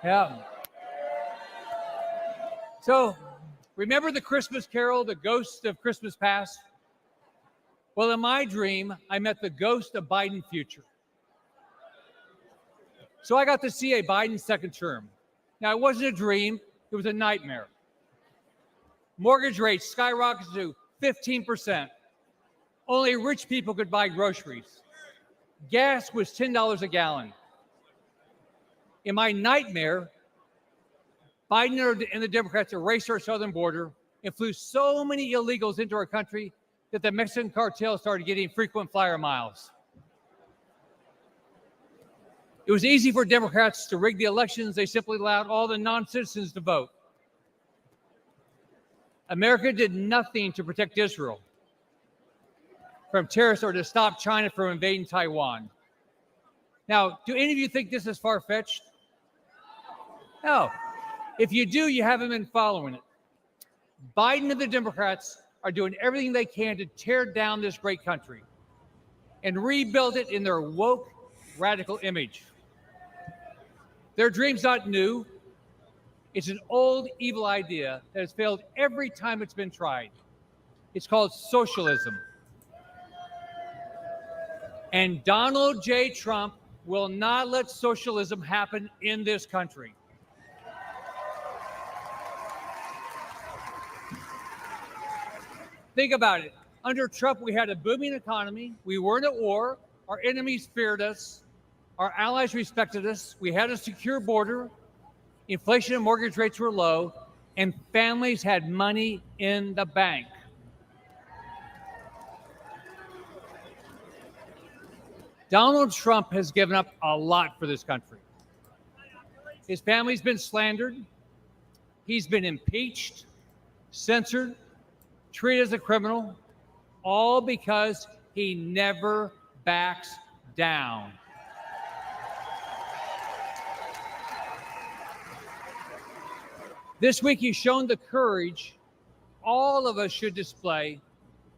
Yeah. So, remember the Christmas Carol, the ghost of Christmas past? Well, in my dream, I met the ghost of Biden's future. So I got to see a Biden second term. Now, it wasn't a dream, it was a nightmare. Mortgage rates skyrocketed to 15%. Only rich people could buy groceries. Gas was $10 a gallon. In my nightmare, Biden and the Democrats erased our southern border and flew so many illegals into our country that the Mexican cartel started getting frequent flyer miles. It was easy for Democrats to rig the elections. They simply allowed all the non-citizens to vote. America did nothing to protect Israel from terrorists or to stop China from invading Taiwan. Now, do any of you think this is far-fetched? No. If you do, you haven't been following it. Biden and the Democrats are doing everything they can to tear down this great country and rebuild it in their woke, radical image. Their dream's not new. It's an old, evil idea that has failed every time it's been tried. It's called socialism. And Donald J. Trump will not let socialism happen in this country. Think about it. Under Trump, we had a booming economy. We weren't at war. Our enemies feared us. Our allies respected us. We had a secure border. Inflation and mortgage rates were low, and families had money in the bank. Donald Trump has given up a lot for this country. His family's been slandered. He's been impeached, censored, treated as a criminal, all because he never backs down. This week, he's shown the courage all of us should display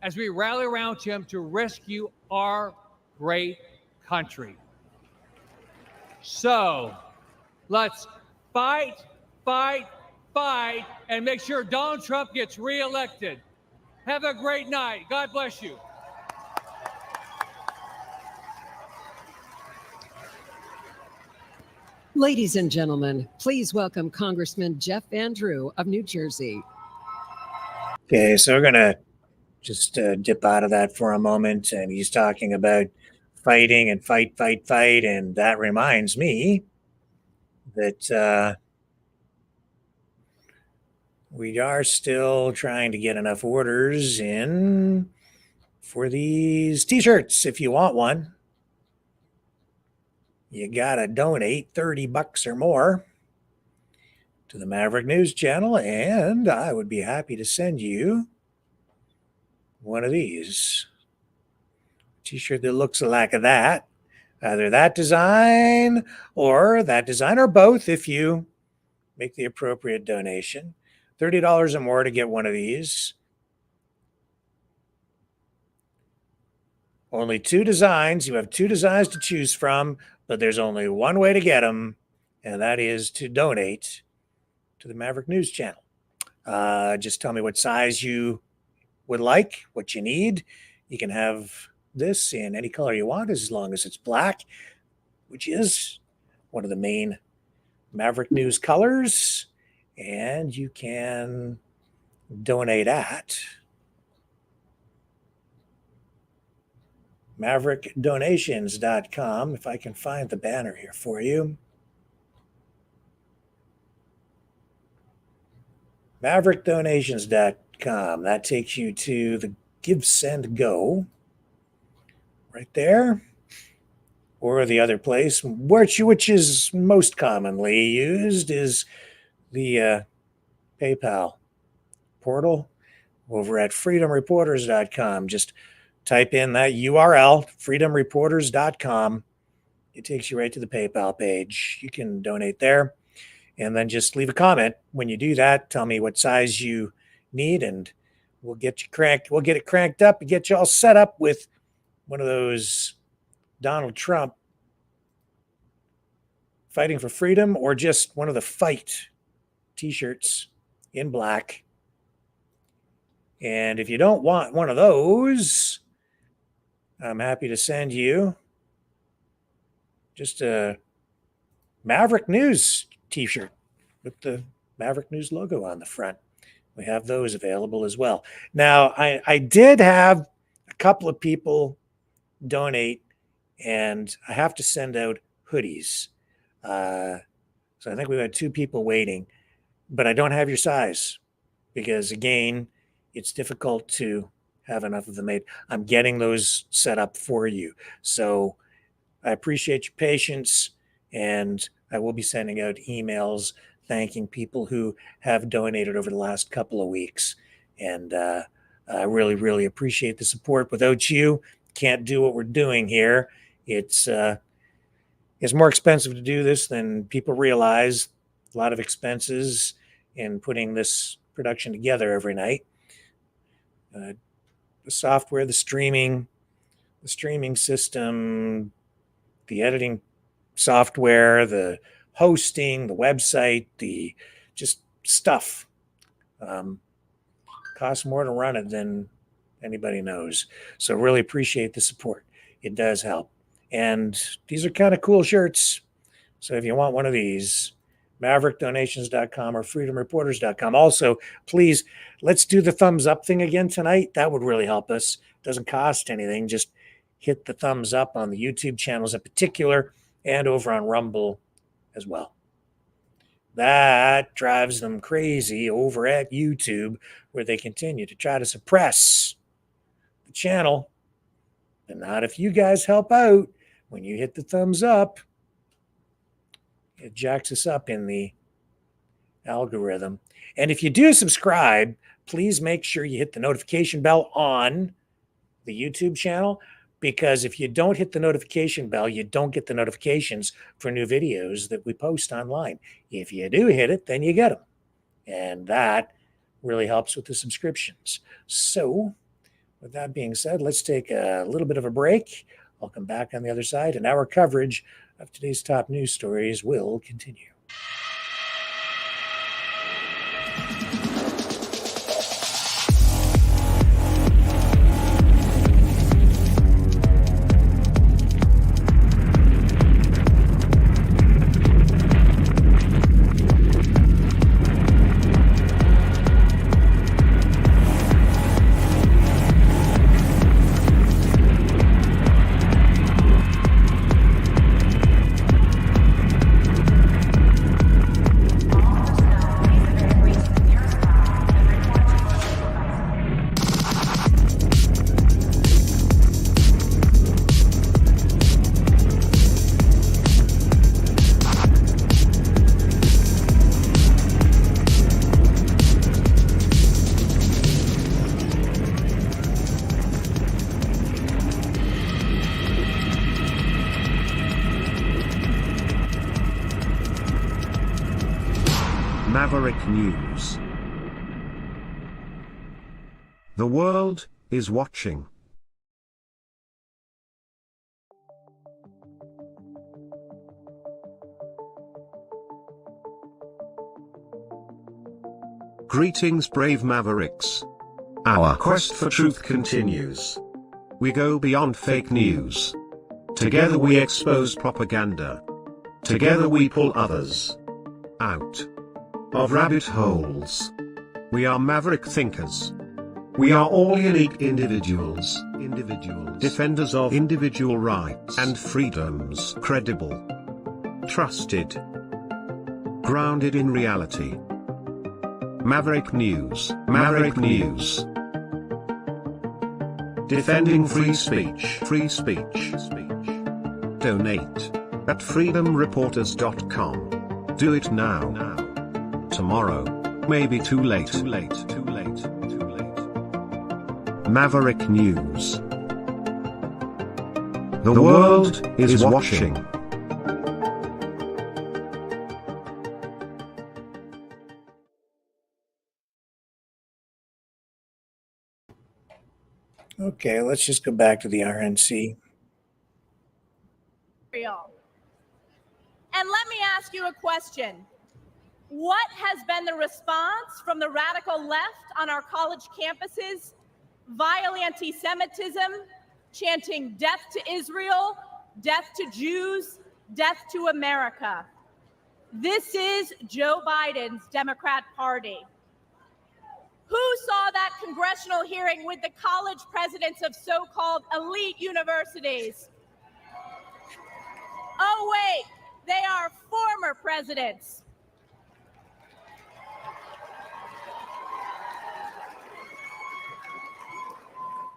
as we rally around him to rescue our great country. So let's fight, fight, fight, and make sure Donald Trump gets reelected. Have a great night. God bless you.
Ladies and gentlemen, please welcome Congressman Jeff Van Drew of New Jersey.
Okay, so we're going to just dip out of that for a moment. And he's talking about fighting and fight. And that reminds me that we are still trying to get enough orders in for these t-shirts. If you want one, you got to donate $30 or more to the Maverick News Channel, and I would be happy to send you one of these. T-shirt that looks like that. Either that design or both if you make the appropriate donation. $30 or more to get one of these. Only two designs. You have two designs to choose from, but there's only one way to get them, and that is to donate to the Maverick News Channel. Just tell me what size you would like, what you need. You can have this in any color you want as long as it's black, which is one of the main Maverick News colors. And you can donate at maverickdonations.com. If I can find the banner here for you. maverickdonations.com. That takes you to the Give, Send, Go right there. Or the other place, which is most commonly used, is the PayPal portal over at freedomreporters.com. Just type in that URL, freedomreporters.com. It takes you right to the PayPal page. You can donate there. And then just leave a comment. When you do that, tell me what size you need, and we'll get you cranked. We'll get it cranked up and get you all set up with one of those Donald Trump Fighting for Freedom, or just one of the Fight t-shirts in black. And if you don't want one of those, I'm happy to send you just a Maverick News t-shirt with the Maverick News logo on the front. We have those available as well. Now, I did have a couple of people donate, and I have to send out hoodies. So I think we've had two people waiting, but I don't have your size because, again, it's difficult to have enough of them made. I'm getting those set up for you. So I appreciate your patience, and I will be sending out emails thanking people who have donated over the last couple of weeks. And I really, really appreciate the support. Without you, can't do what we're doing here. It's more expensive to do this than people realize. A lot of expenses in putting this production together every night. The software, the streaming system, the editing software, the hosting, the website, the just stuff costs more to run it than anybody knows. So really appreciate the support. It does help. And these are kind of cool shirts. So if you want one of these, maverickdonations.com or freedomreporters.com. Also, please, let's do the thumbs up thing again tonight. That would really help us. It doesn't cost anything. Just hit the thumbs up on the YouTube channels in particular and over on Rumble as well. That drives them crazy over at YouTube, where they continue to try to suppress the channel. But not if you guys help out. When you hit the thumbs up It jacks us up in the algorithm. And if you do subscribe, please make sure you hit the notification bell on the YouTube channel, because if you don't hit the notification bell, you don't get the notifications for new videos that we post online. If you do hit it, then you get them. And that really helps with the subscriptions. So with that being said, let's take a little bit of a break. I'll come back on the other side, and our coverage of today's top news stories will continue.
Maverick News. The world is watching. Greetings, brave Mavericks. Our quest for truth continues. We go beyond fake news. Together we expose propaganda. Together we pull others out of rabbit holes. We are maverick thinkers. We are all unique individuals, defenders of individual rights and freedoms, credible, trusted, grounded in reality. Maverick News, Maverick News. Defending free speech, Donate at freedomreporters.com. Do it now. Tomorrow may be too late. Maverick News. The world is watching.
Okay, let's just go back to the RNC.
And let me ask you a question. What has been the response from the radical left on our college campuses? Vile anti-Semitism, chanting death to Israel, death to Jews, death to America. This is Joe Biden's Democrat Party. Who saw that congressional hearing with the college presidents of so-called elite universities? Oh, wait, they are former presidents.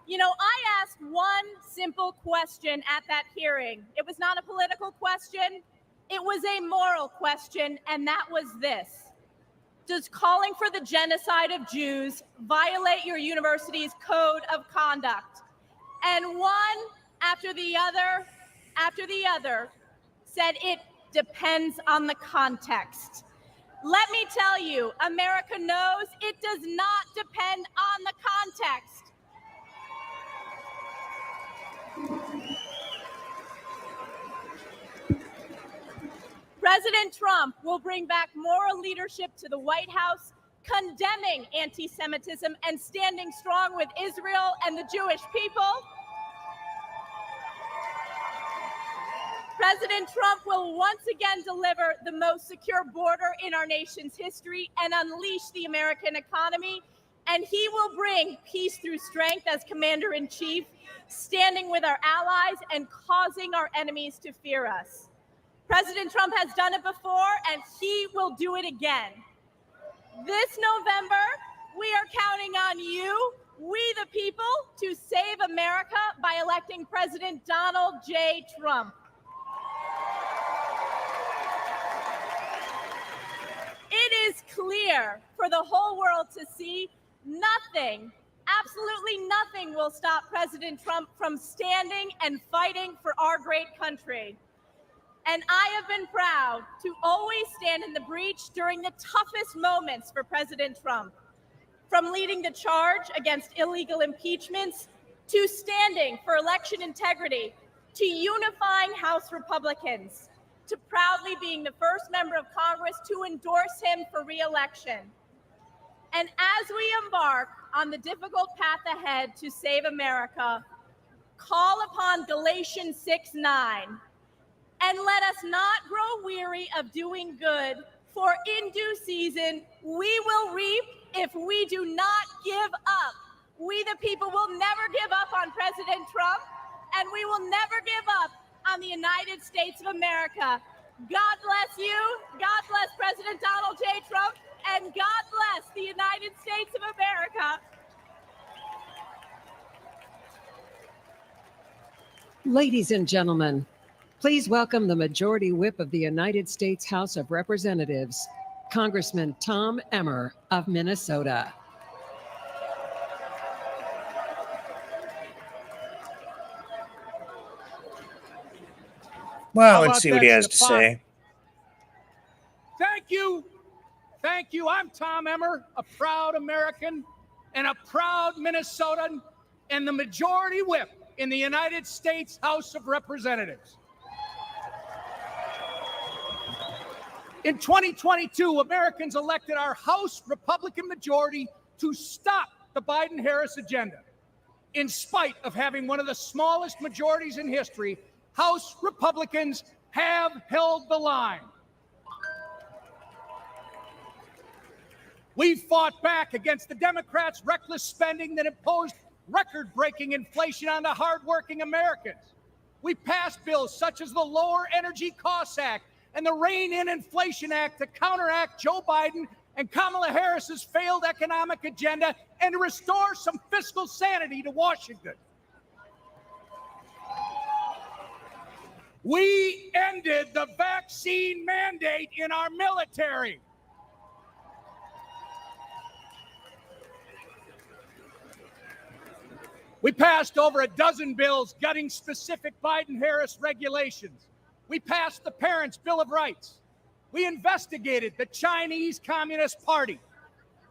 You know, I asked one simple question at that hearing. It was not a political question. It was a moral question, and that was this. Does calling for the genocide of Jews violate your university's code of conduct? And one after the other said it depends on the context. Let me tell you, America knows it does not depend on the context. President Trump will bring back moral leadership to the White House, condemning anti-Semitism and standing strong with Israel and the Jewish people. President Trump will once again deliver the most secure border in our nation's history and unleash the American economy. And he will bring peace through strength as commander-in-chief, standing with our allies and causing our enemies to fear us. President Trump has done it before, and he will do it again. This November, we are counting on you, we the people, to save America by electing President Donald J. Trump. clear for the whole world to see, nothing, absolutely nothing will stop President Trump from standing and fighting for our great country. And I have been proud to always stand in the breach during the toughest moments for President Trump, from leading the charge against illegal impeachments to standing for election integrity, to unifying House Republicans, to proudly being the first member of Congress to endorse him for re-election. And as we embark on the difficult path ahead to save America, call upon Galatians 6:9, and let us not grow weary of doing good, for in due season we will reap if we do not give up. We the people will never give up on President Trump, and we will never give up on the United States of America. God bless you, God bless President Donald J. Trump, and God bless the United States of America.
Ladies and gentlemen, please welcome the Majority Whip of the United States House of Representatives, Congressman Tom Emmer of Minnesota.
Well, let's see what he has to say.
Thank you. Thank you. I'm Tom Emmer, a proud American and a proud Minnesotan and the Majority Whip in the United States House of Representatives. In 2022, Americans elected our House Republican majority to stop the Biden-Harris agenda. In spite of having one of the smallest majorities in history, House Republicans have held the line. We fought back against the Democrats' reckless spending that imposed record-breaking inflation on the hardworking Americans. We passed bills such as the Lower Energy Costs Act and the Rein in Inflation Act to counteract Joe Biden and Kamala Harris's failed economic agenda and to restore some fiscal sanity to Washington. We ended the vaccine mandate in our military. We passed over a dozen bills gutting specific Biden-Harris regulations. We passed the Parents' Bill of Rights. We investigated the Chinese Communist Party.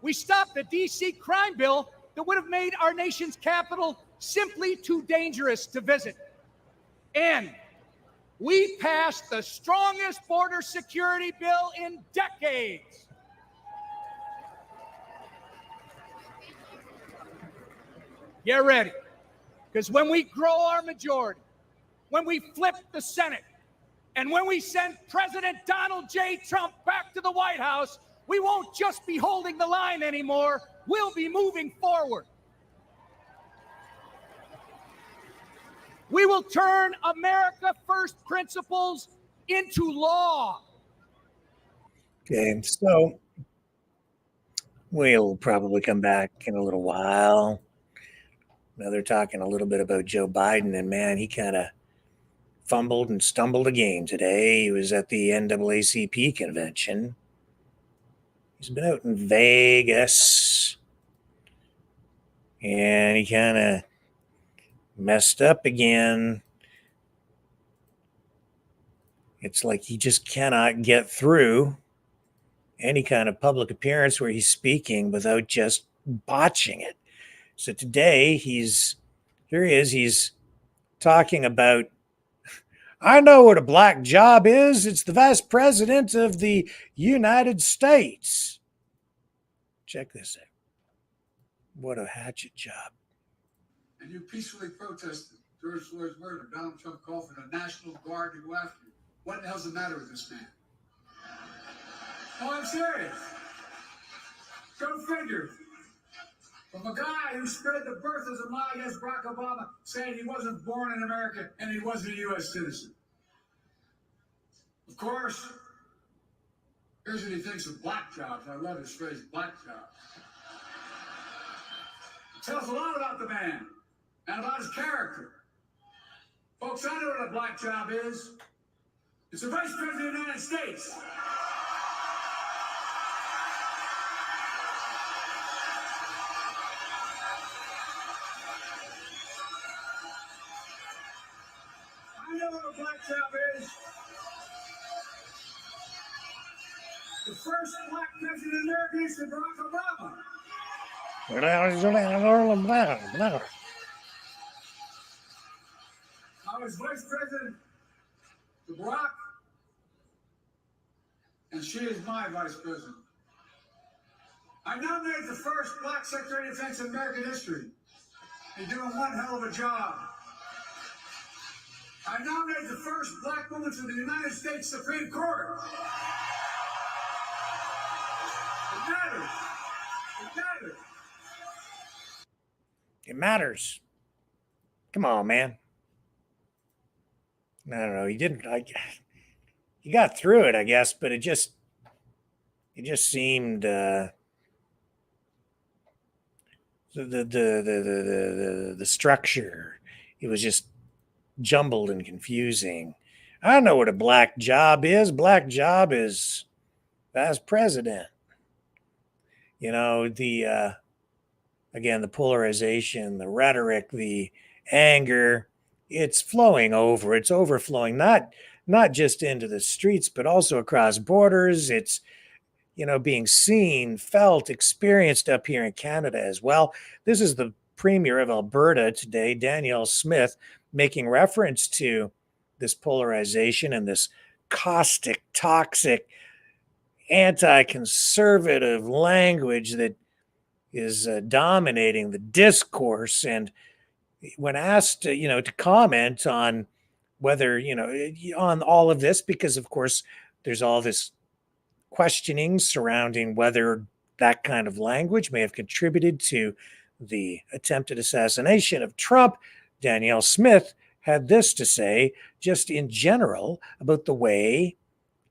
We stopped the D.C. crime bill that would have made our nation's capital simply too dangerous to visit. And we passed the strongest border security bill in decades. Get ready, because when we grow our majority, when we flip the Senate, and when we send President Donald J. Trump back to the White House, we won't just be holding the line anymore, we'll be moving forward. We will turn America First principles into law.
Okay, so we'll probably come back in a little while. Now they're talking a little bit about Joe Biden, and man, he kind of fumbled and stumbled again today. He was at the NAACP convention. He's been out in Vegas, and he kind of messed up again. It's like he just cannot get through any kind of public appearance where he's speaking without just botching it. So today he's talking about, I know what a black job is. It's the vice president of the United States. Check this out. What a hatchet job.
And you peacefully protested George Floyd's murder. Donald Trump called for the National Guard to go after you. What the hell's the matter with this man? Oh, I'm serious. Go figure. From a guy who spread the birth of the lie against Barack Obama, saying he wasn't born in America and he wasn't a U.S. citizen. Of course, here's what he thinks of black jobs. I love his phrase, black jobs. It tells a lot about the man and about his character. Folks, I know what a black job is. It's the Vice President of the United States. black job is the first black president in American history, Barack Obama. I was vice president to Barack, and she is my vice president. I nominated the first black Secretary of Defense in American history. You're doing one hell of a job. I nominated the first black woman to the United States Supreme Court. It matters. It matters.
It matters. Come on, man. I don't know. He didn't. He got through it, I guess, but it just seemed the structure. It was just jumbled and confusing. I don't know what a black job is. Black job is as president. You know, the again, the polarization, the rhetoric, the anger, it's flowing over. It's overflowing, not just into the streets, but also across borders. It's, you know, being seen, felt, experienced up here in Canada as well. This is the Premier of Alberta today, Danielle Smith, making reference to this polarization and this caustic, toxic, anti-conservative language that is dominating the discourse. And when asked, to comment on whether, on all of this, because of course there's all this questioning surrounding whether that kind of language may have contributed to the attempted assassination of Trump, Danielle Smith had this to say, just in general, about the way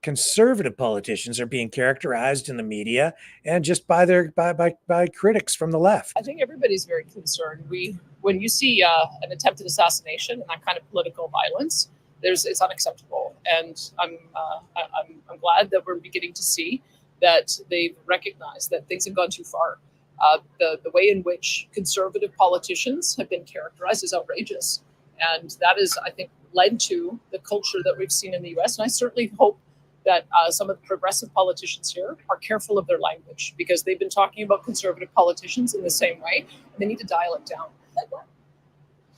conservative politicians are being characterized in the media and just by critics from the left.
I think everybody's very concerned. When you see an attempted assassination and that kind of political violence, it's unacceptable. And I'm glad that we're beginning to see that they've recognized that things have gone too far. The way in which conservative politicians have been characterized is outrageous. And that is, I think, led to the culture that we've seen in the US. And I certainly hope that some of the progressive politicians here are careful of their language, because they've been talking about conservative politicians in the same way. And they need to dial it down.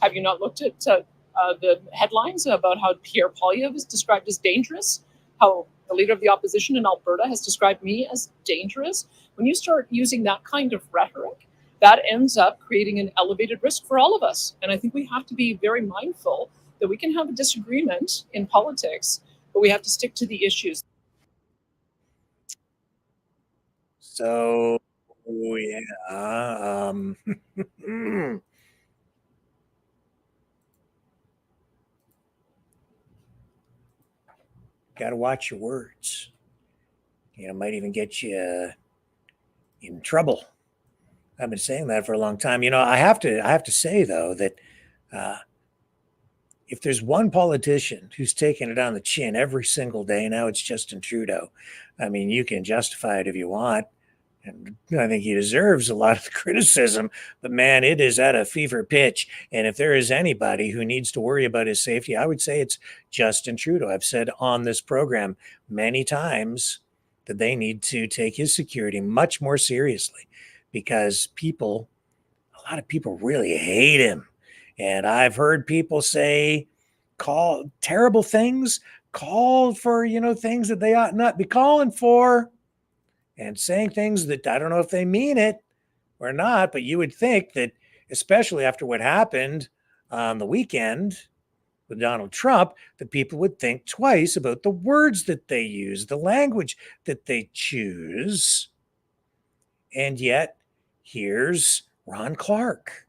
Have you not looked at the headlines about how Pierre Poilievre is described as dangerous? How the leader of the opposition in Alberta has described me as dangerous? When you start using that kind of rhetoric, that ends up creating an elevated risk for all of us. And I think we have to be very mindful that we can have a disagreement in politics, but we have to stick to the issues.
So, yeah. Got to watch your words. Might even get you in trouble. I've been saying that for a long time. I have to say though that if there's one politician who's taking it on the chin every single day now, it's Justin Trudeau. I mean, you can justify it if you want, and I think he deserves a lot of the criticism. But man, it is at a fever pitch. And if there is anybody who needs to worry about his safety, I would say it's Justin Trudeau. I've said on this program many times that they need to take his security much more seriously, because a lot of people really hate him. And I've heard people call terrible things, call for, things that they ought not be calling for, and saying things that I don't know if they mean it or not, but you would think that, especially after what happened on the weekend with Donald Trump, that people would think twice about the words that they use, the language that they choose. And yet, here's Ron Clark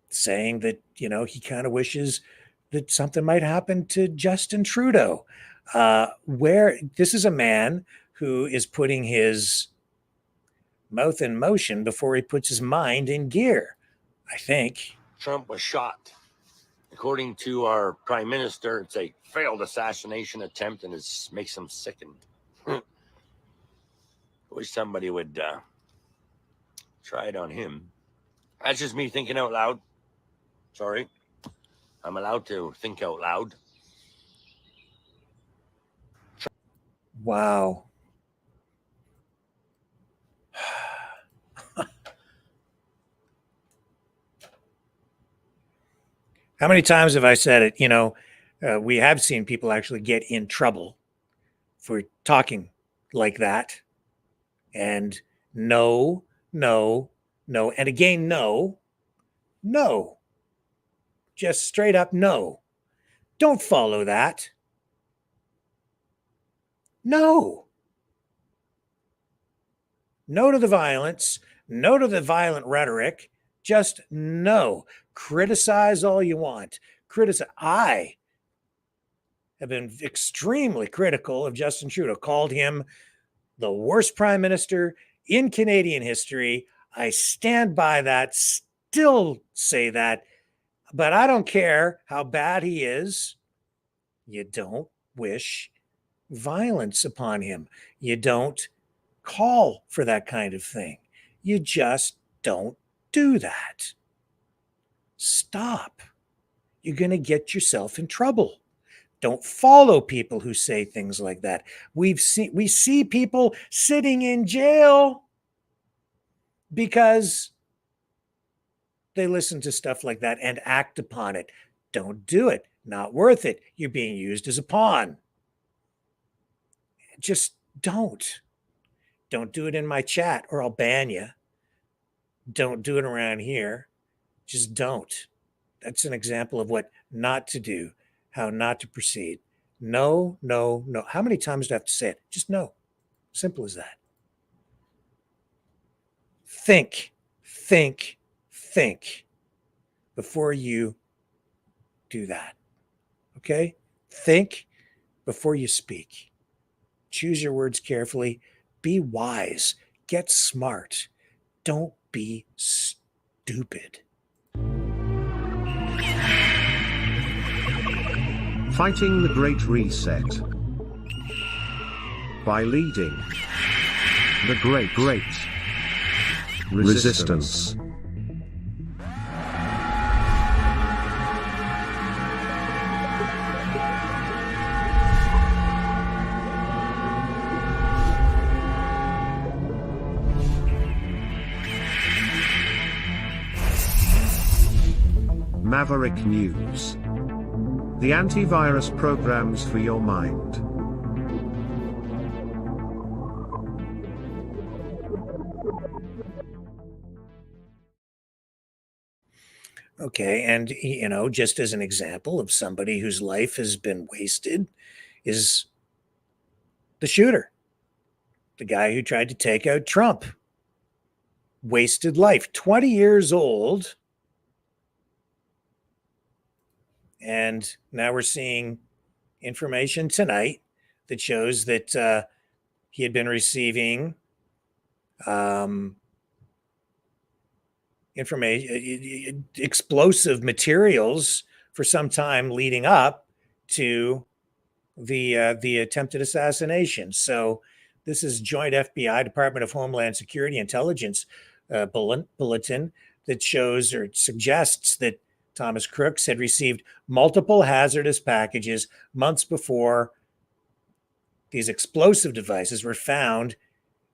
saying that, he kind of wishes that something might happen to Justin Trudeau. Where this is a man who is putting his mouth in motion before he puts his mind in gear, I think.
Trump was shot. According to our prime minister, it's a failed assassination attempt, and it makes him sickened. I wish somebody would try it on him. That's just me thinking out loud. Sorry. I'm allowed to think out loud.
Wow. How many times have I said it? We have seen people actually get in trouble for talking like that. And no, no, no. And again, no, no. Just straight up no. Don't follow that. No. No to the violence. No to the violent rhetoric. Just no. Criticize all you want. I have been extremely critical of Justin Trudeau, called him the worst prime minister in Canadian history. I stand by that, still say that, but I don't care how bad he is. You don't wish violence upon him. You don't call for that kind of thing. You just don't do that. Stop. You're going to get yourself in trouble. Don't follow people who say things like that. We see people sitting in jail because they listen to stuff like that and act upon it. Don't do it. Not worth it. You're being used as a pawn. Just don't. Don't do it in my chat or I'll ban you. Don't do it around here. Just don't. That's an example of what not to do, how not to proceed. No, no, no. How many times do I have to say it? Just no. Simple as that. Think before you do that. Okay? Think before you speak. Choose your words carefully. Be wise. Get smart. Don't be stupid.
Fighting the Great Reset by leading the Great Resistance. Maverick News. The antivirus programs for your mind.
Okay, and just as an example of somebody whose life has been wasted is the shooter, the guy who tried to take out Trump. Wasted life, 20 years old. And now we're seeing information tonight that shows that he had been receiving explosive materials for some time leading up to the attempted assassination. So this is joint FBI, Department of Homeland Security Intelligence bulletin that shows or suggests that Thomas Crooks had received multiple hazardous packages months before these explosive devices were found,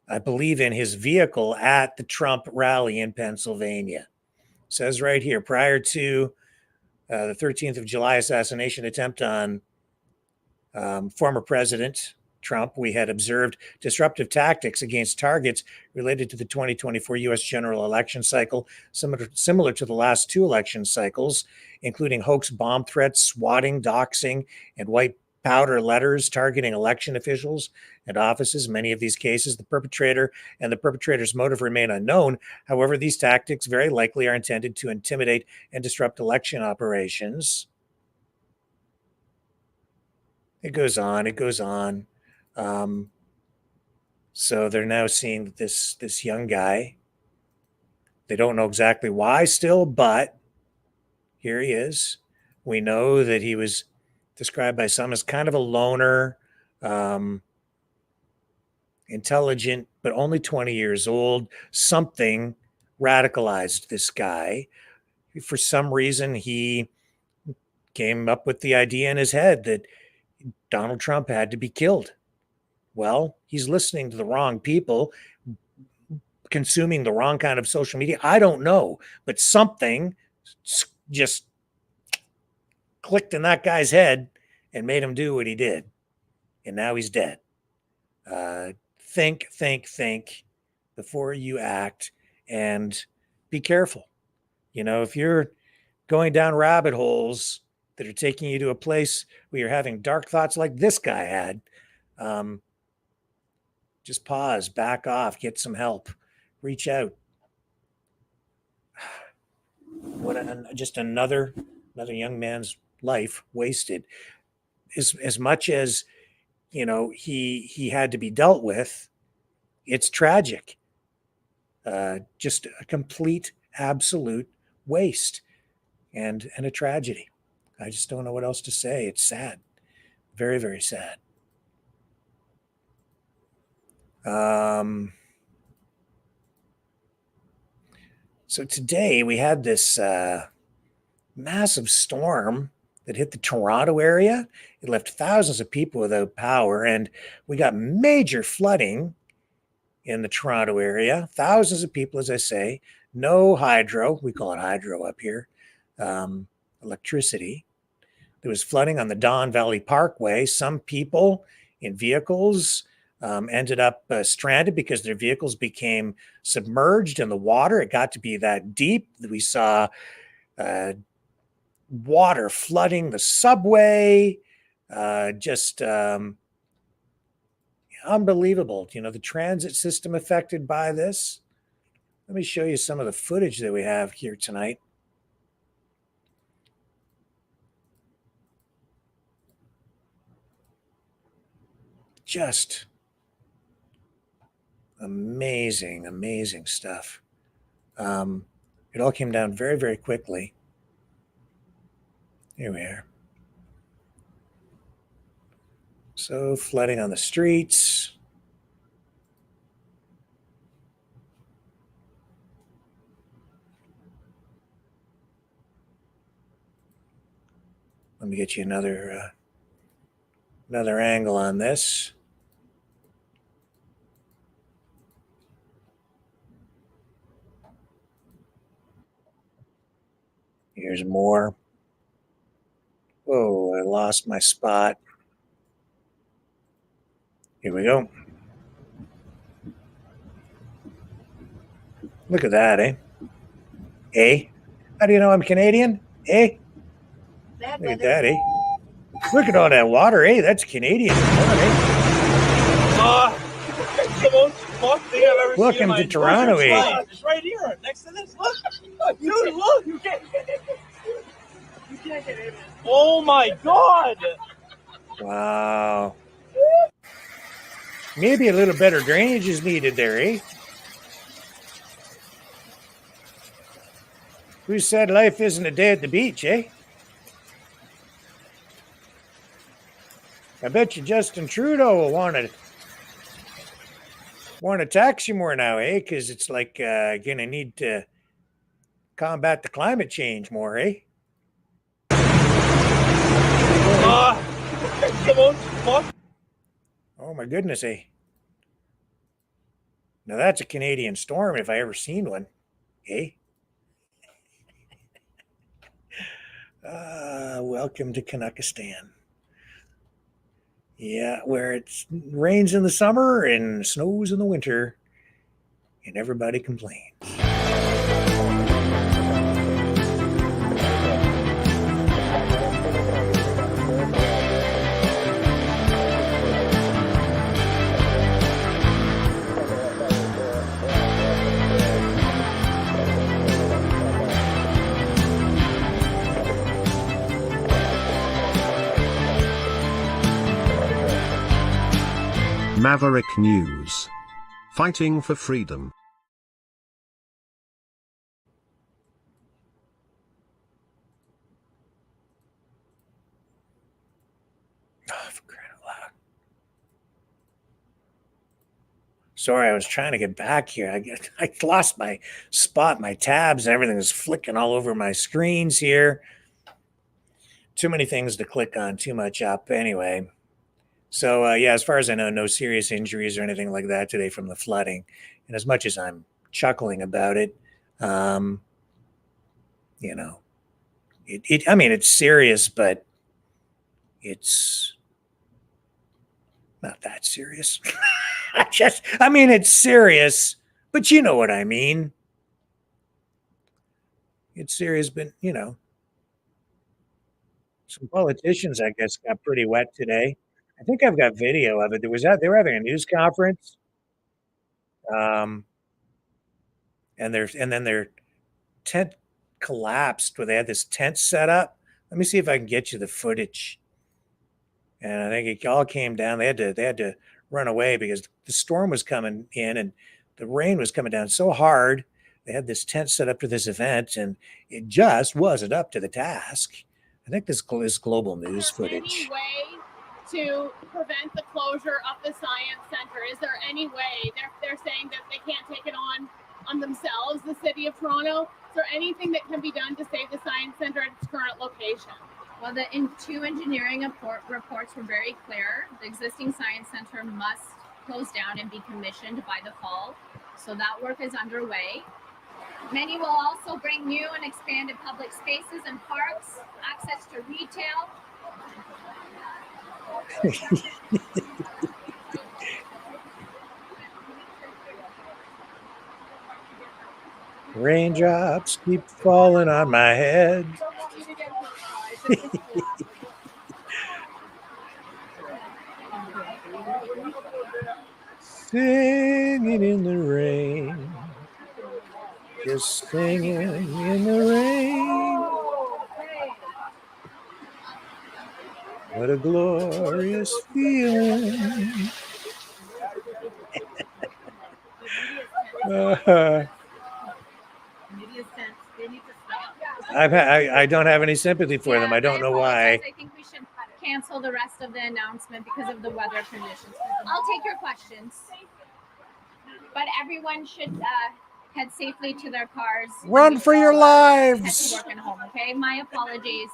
I believe, in his vehicle at the Trump rally in Pennsylvania. It says right here, prior to the 13th of July assassination attempt on former President Trump, we had observed disruptive tactics against targets related to the 2024 U.S. general election cycle, similar to the last two election cycles, including hoax bomb threats, swatting, doxing, and white powder letters targeting election officials and offices. Many of these cases, the perpetrator and the perpetrator's motive remain unknown. However, these tactics very likely are intended to intimidate and disrupt election operations. It goes on. So they're now seeing this young guy. They don't know exactly why still, but here he is. We know that he was described by some as kind of a loner, intelligent, but only 20 years old. Something radicalized this guy. For some reason, he came up with the idea in his head that Donald Trump had to be killed. Well, he's listening to the wrong people, consuming the wrong kind of social media. I don't know, but something just clicked in that guy's head and made him do what he did. And now he's dead. Think before you act, and be careful. If you're going down rabbit holes that are taking you to a place where you're having dark thoughts like this guy had, just pause, back off, get some help, reach out. Just another young man's life wasted. As much as he had to be dealt with, it's tragic. Just a complete, absolute waste and a tragedy. I just don't know what else to say. It's sad. Very, very sad. So today we had this massive storm that hit the Toronto area. It left thousands of people without power, and we got major flooding in the Toronto area. Thousands of people, as I say, no hydro. We call it hydro up here. Electricity. There was flooding on the Don Valley Parkway. Some people in vehicles ended up stranded because their vehicles became submerged in the water. It got to be that deep that we saw water flooding the subway. Just unbelievable. The transit system affected by this. Let me show you some of the footage that we have here tonight. Just amazing, amazing stuff. It all came down very, very quickly. Here we are. So flooding on the streets. Let me get you another angle on this. Here's more. Oh, I lost my spot. Here we go. Look at that, eh? Eh? How do you know I'm Canadian? Eh? Look at that, eh? Look at all that water, eh? That's Canadian water, eh?
The most fucked thing I've ever
Welcome
seen in my
to Toronto, eh?
life. It's right here, next to this. Look, dude, look. You can't get in. You can't get in. Oh my god!
Wow. Maybe a little better drainage is needed there, eh? Who said life isn't a day at the beach, eh? I bet you Justin Trudeau will want to tax you more now, eh? Because it's like gonna need to combat the climate change more, eh? Oh my goodness, eh? Now that's a Canadian storm if I ever seen one, eh? Welcome to Canuckistan. Yeah, where it rains in the summer and snows in the winter, and everybody complains.
Maverick News. Fighting for freedom.
Oh, for crying out loud. Sorry, I was trying to get back here. I lost my spot, my tabs, and everything was flicking all over my screens here. too many things to click on, too much up. Anyway, so yeah, as far as I know, no serious injuries or anything like that today from the flooding. And as much as I'm chuckling about it, you know, I mean, it's serious, but it's not that serious. I mean, it's serious, but you know what I mean. It's serious, but you know, some politicians, I guess, got pretty wet today. I think I've got video of it. They were having a news conference, um, and then their tent collapsed where they had this tent set up. Let me see if I can get you the footage. And I think it all came down. They had to run away because the storm was coming in and the rain was coming down so hard. They had this tent set up for this event, and it just wasn't up to the task. I think this is global news footage.
Any way to prevent the closure of the Science Center? Is there any way? They're saying that they can't take it on themselves, the city of Toronto. Is there anything that can be done to save the Science Center at its current location?
Well, the two engineering reports were very clear. The existing Science Center must close down and be commissioned by the fall. So that work is underway. Many will also bring new and expanded public spaces and parks, access to retail.
Raindrops keep falling on my head. Singing in the rain. Just singing in the rain. What a glorious feeling. I don't have any sympathy for them. I don't know why.
I think we should cancel the rest of the announcement because of the weather conditions. I'll take your questions. But everyone should head safely to their cars.
Run for your lives.
Head to work and home, okay? My apologies.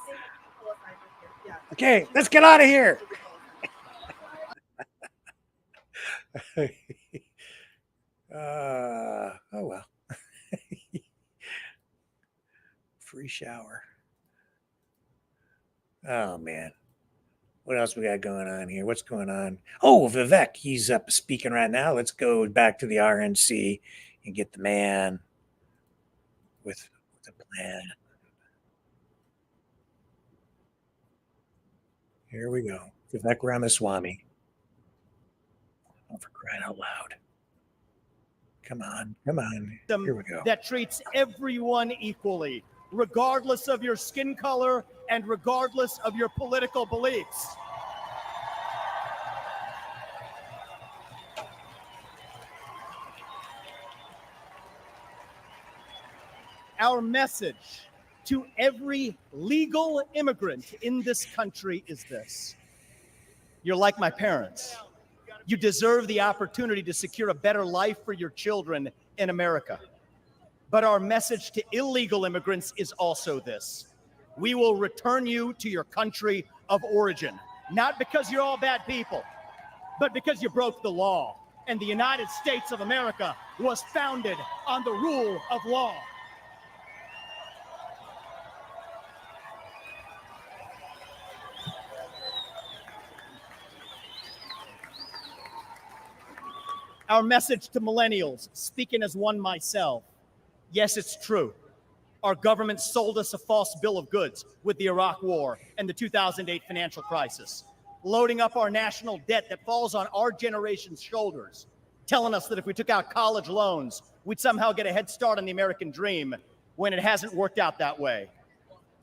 Okay, let's get out of here. Oh well. Free shower. Oh man. What else we got going on here? What's going on? Oh, Vivek, he's up speaking right now. Let's go back to the RNC and get the man with the plan. Here we go. Vivek Ramaswamy. Oh, for crying out loud. Come on. Here we go.
That treats everyone equally, regardless of your skin color and regardless of your political beliefs. Our message to every legal immigrant in this country is this: you're like my parents. You deserve the opportunity to secure a better life for your children in America. But our message to illegal immigrants is also this: we will return you to your country of origin, not because you're all bad people, but because you broke the law. And the United States of America was founded on the rule of law. Our message to millennials, speaking as one myself: yes, it's true. Our government sold us a false bill of goods with the Iraq War and the 2008 financial crisis, loading up our national debt that falls on our generation's shoulders, telling us that if we took out college loans, we'd somehow get a head start on the American dream, when it hasn't worked out that way.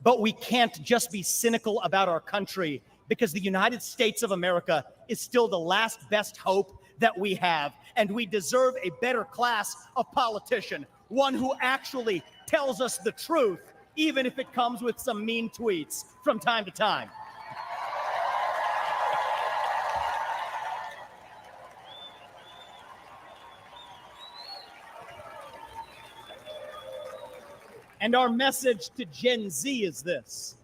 But we can't just be cynical about our country, because the United States of America is still the last best hope that we have, and we deserve a better class of politician, one who actually tells us the truth, even if it comes with some mean tweets from time to time. And our message to Gen Z is this: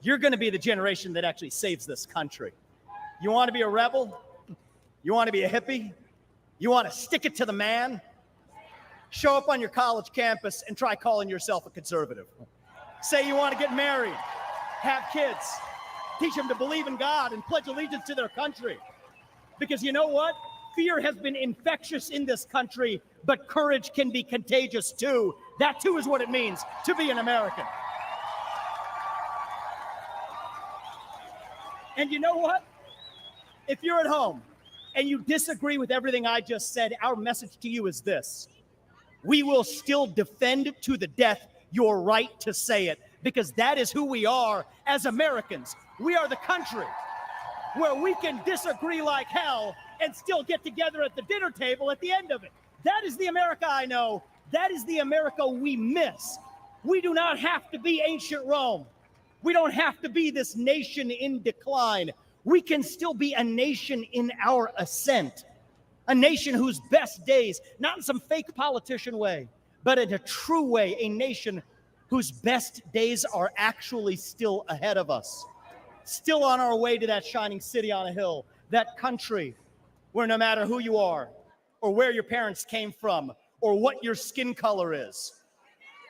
you're going to be the generation that actually saves this country. You want to be a rebel? You want to be a hippie? You want to stick it to the man? Show up on your college campus and try calling yourself a conservative. Say you want to get married, have kids, teach them to believe in God and pledge allegiance to their country. Because you know what? Fear has been infectious in this country, but courage can be contagious too. That too is what it means to be an American. And you know what? If you're at home and you disagree with everything I just said, our message to you is this. We will still defend to the death your right to say it, because that is who we are as Americans. We are the country where we can disagree like hell and still get together at the dinner table at the end of it. That is the America I know. That is the America we miss. We do not have to be ancient Rome. We don't have to be this nation in decline. We can still be a nation in our ascent. A nation whose best days, not in some fake politician way, but in a true way, a nation whose best days are actually still ahead of us. Still on our way to that shining city on a hill, that country where no matter who you are, or where your parents came from, or what your skin color is,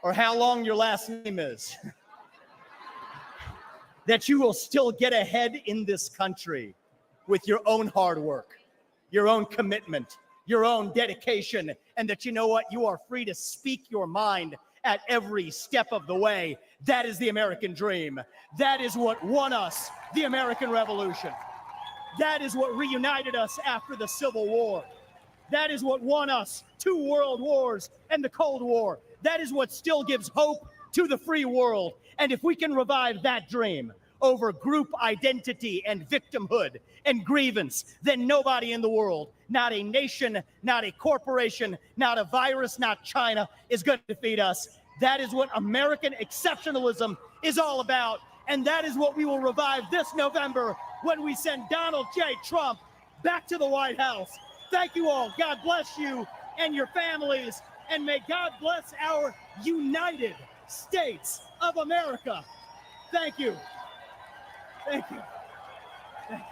or how long your last name is, that you will still get ahead in this country with your own hard work, your own commitment, your own dedication, and that you know what? You are free to speak your mind at every step of the way. That is the American dream. That is what won us the American Revolution. That is what reunited us after the Civil War. That is what won us 2 world wars and the Cold War. That is what still gives hope to the free world. And if we can revive that dream over group identity and victimhood and grievance, then nobody in the world, not a nation, not a corporation, not a virus, not China, is going to defeat us. That is what American exceptionalism is all about. And that is what we will revive this November when we send Donald J. Trump back to the White House. Thank you all. God bless you and your families. And may God bless our United States of America. Thank you. Thank you. Thank you.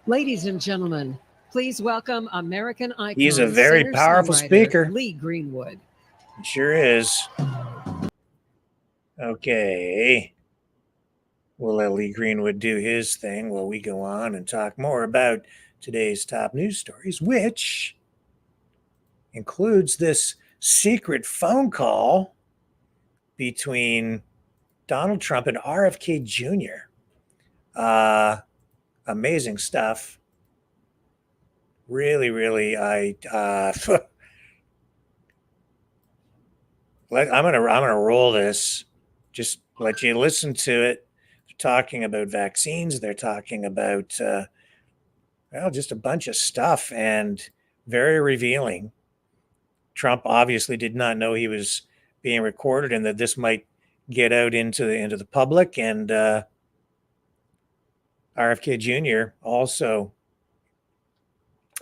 Ladies and gentlemen, please welcome American icon.
He's a very powerful speaker.
Lee Greenwood.
It sure is. Okay. We'll let Lee Greenwood do his thing while we go on and talk more about today's top news stories, which includes this secret phone call between Donald Trump and RFK Jr. Amazing stuff. Really, I'm gonna roll this. Just let you listen to it. They're talking about vaccines. They're talking about just a bunch of stuff, and very revealing. Trump obviously did not know he was being recorded, and that this might get out into the public. And RFK Jr. also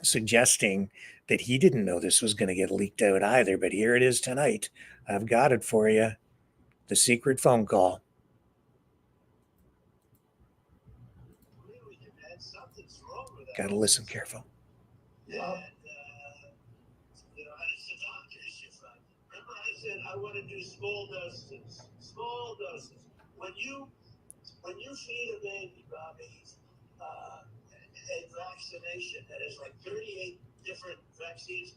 suggesting that he didn't know this was going to get leaked out either. But here it is tonight. I've got it for you. The secret phone call. Got to listen careful.
I said I want to do small doses. Small doses. When you feed a baby, Bobby, a vaccination that has like 38 different vaccines,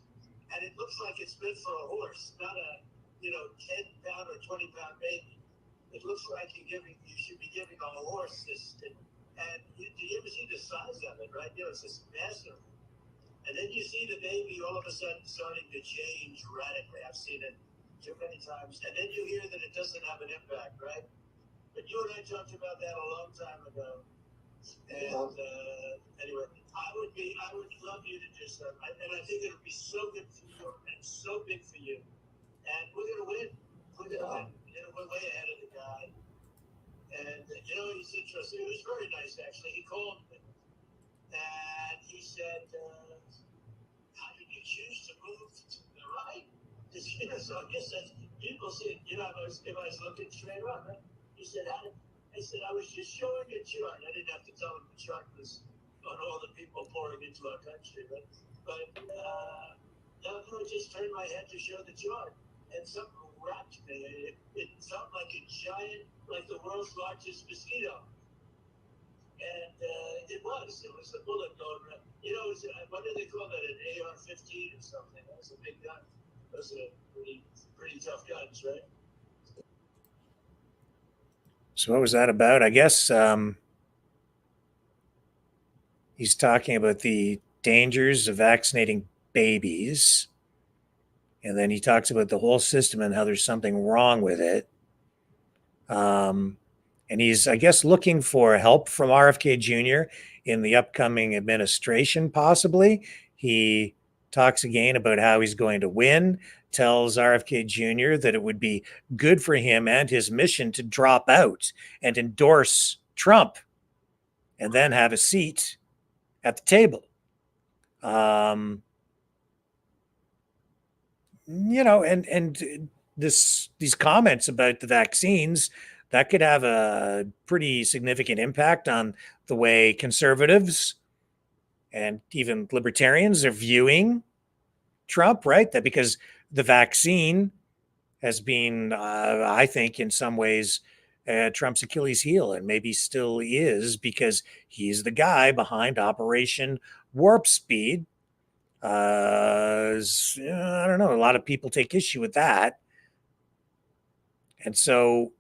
and it looks like it's meant for a horse, not a 10-pound or 20-pound baby. It looks like you should be giving a horse this. And do you ever see the size of it? Right? It's just massive. And then you see the baby all of a sudden starting to change radically. I've seen it too many times. And then you hear that it doesn't have an impact, right? But you and I talked about that a long time ago. And anyway, I would love you to do so. And I think it would be so good for you and so big for you. And we're going to win. We're going to win. We're way ahead of the guy. And, he's interesting. He was very nice, actually. He called me. And he said, how did you choose to move to the right. So I guess that's, people said, I was looking straight on. Right? He said, I said, I was just showing a chart. I didn't have to tell him the chart was on all the people pouring into our country. But I just turned my head to show the chart. And something wrapped me. It felt like a giant, like the world's largest mosquito. And it was a bullet going around. What do they call that, an AR-15 or something? That was a big gun. Those are pretty tough guns, right?
So what was that about? I guess he's talking about the dangers of vaccinating babies. And then he talks about the whole system and how there's something wrong with it. And he's, I guess, looking for help from RFK Jr. in the upcoming administration, possibly. He talks again about how he's going to win, tells RFK Jr. that it would be good for him and his mission to drop out and endorse Trump and then have a seat at the table. And these comments about the vaccines, that could have a pretty significant impact on the way conservatives and even libertarians are viewing Trump, right? That because the vaccine has been, I think, in some ways, Trump's Achilles heel, and maybe still is, because he's the guy behind Operation Warp Speed. I don't know. A lot of people take issue with that. And so,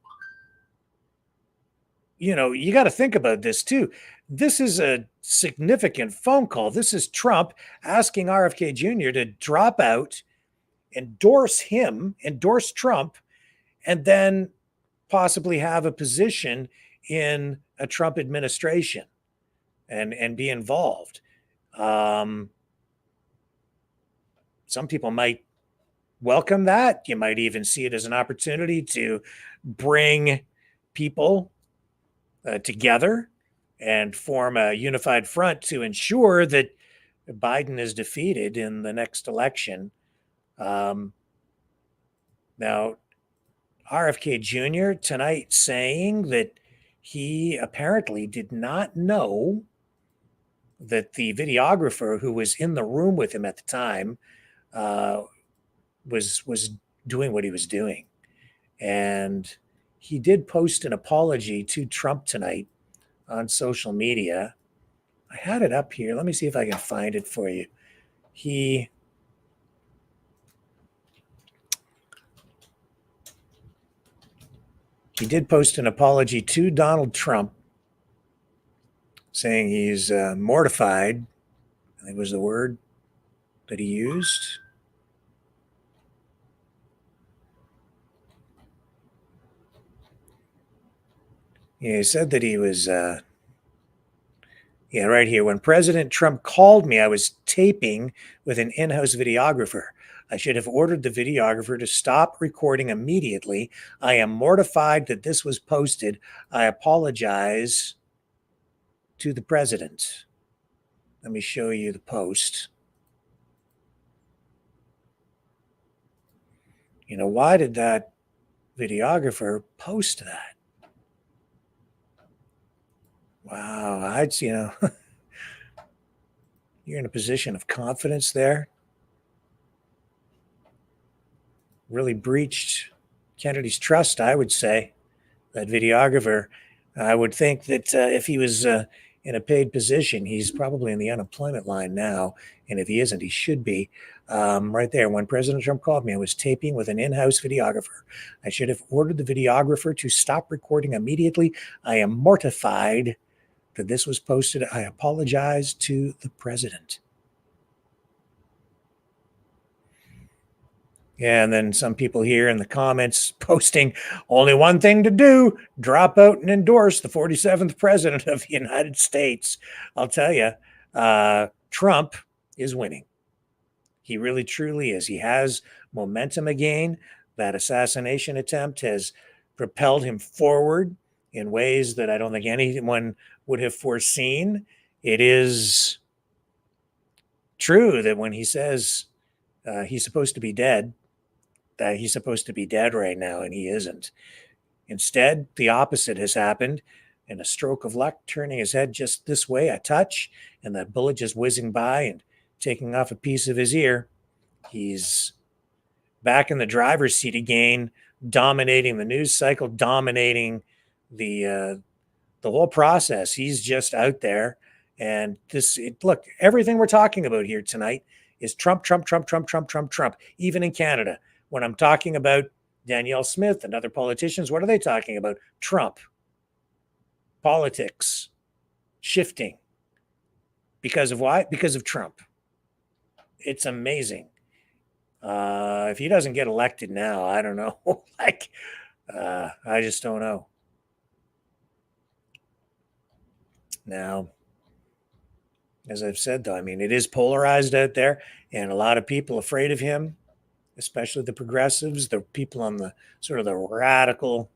you got to think about this too. This is a significant phone call. This is Trump asking RFK Jr. to drop out, endorse Trump, and then possibly have a position in a Trump administration and be involved. Some people might welcome that. You might even see it as an opportunity to bring people together and form a unified front to ensure that Biden is defeated in the next election. Now, RFK Jr. tonight saying that he apparently did not know that the videographer who was in the room with him at the time was doing what he was doing. And he did post an apology to Trump tonight on social media. I had it up here. Let me see if I can find it for you. He did post an apology to Donald Trump, saying he's mortified, I think was the word that he used. Yeah, he said that he was, right here. When President Trump called me, I was taping with an in-house videographer. I should have ordered the videographer to stop recording immediately. I am mortified that this was posted. I apologize to the president. Let me show you the post. Why did that videographer post that? Wow, you're in a position of confidence there. Really breached Kennedy's trust, I would say. That videographer, I would think that if he was in a paid position, he's probably in the unemployment line now. And if he isn't, he should be. Right there, when President Trump called me, I was taping with an in-house videographer. I should have ordered the videographer to stop recording immediately. I am mortified that this was posted. I apologize to the president. Yeah, and then some people here in the comments posting, only one thing to do, drop out and endorse the 47th president of the United States. I'll tell you, Trump is winning. He really, truly is. He has momentum again. That assassination attempt has propelled him forward in ways that I don't think anyone would have foreseen. It is true that when he says He's supposed to be dead. He's supposed to be dead right now, and he isn't. Instead, the opposite has happened. In a stroke of luck, turning his head just this way, a touch, and that bullet just whizzing by and taking off a piece of his ear. He's back in the driver's seat again, dominating the news cycle, dominating the whole process. He's just out there. And look, everything we're talking about here tonight is Trump, Trump, Trump, Trump, Trump, Trump, Trump, even in Canada. When I'm talking about Danielle Smith and other politicians, what are they talking about? Trump. Politics. Shifting. Because of why? Because of Trump. It's amazing. If he doesn't get elected now, I don't know. I just don't know. Now, as I've said, though, I mean, it is polarized out there, and a lot of people afraid of him, especially the progressives, the people on the sort of the radical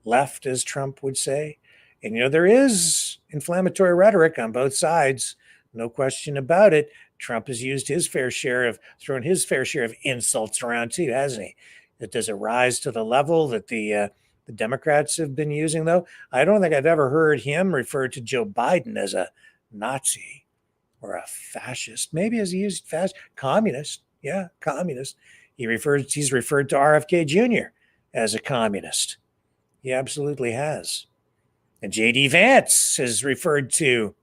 left, as Trump would say. And, there is inflammatory rhetoric on both sides. No question about it. Trump has used his fair share of, thrown his fair share of insults around too, hasn't he? Does it rise to the level that the Democrats have been using, though? I don't think I've ever heard him refer to Joe Biden as a Nazi or a fascist. Maybe as he used communist. Yeah, communist. He's referred to RFK Jr. as a communist. He absolutely has. And J.D. Vance has referred to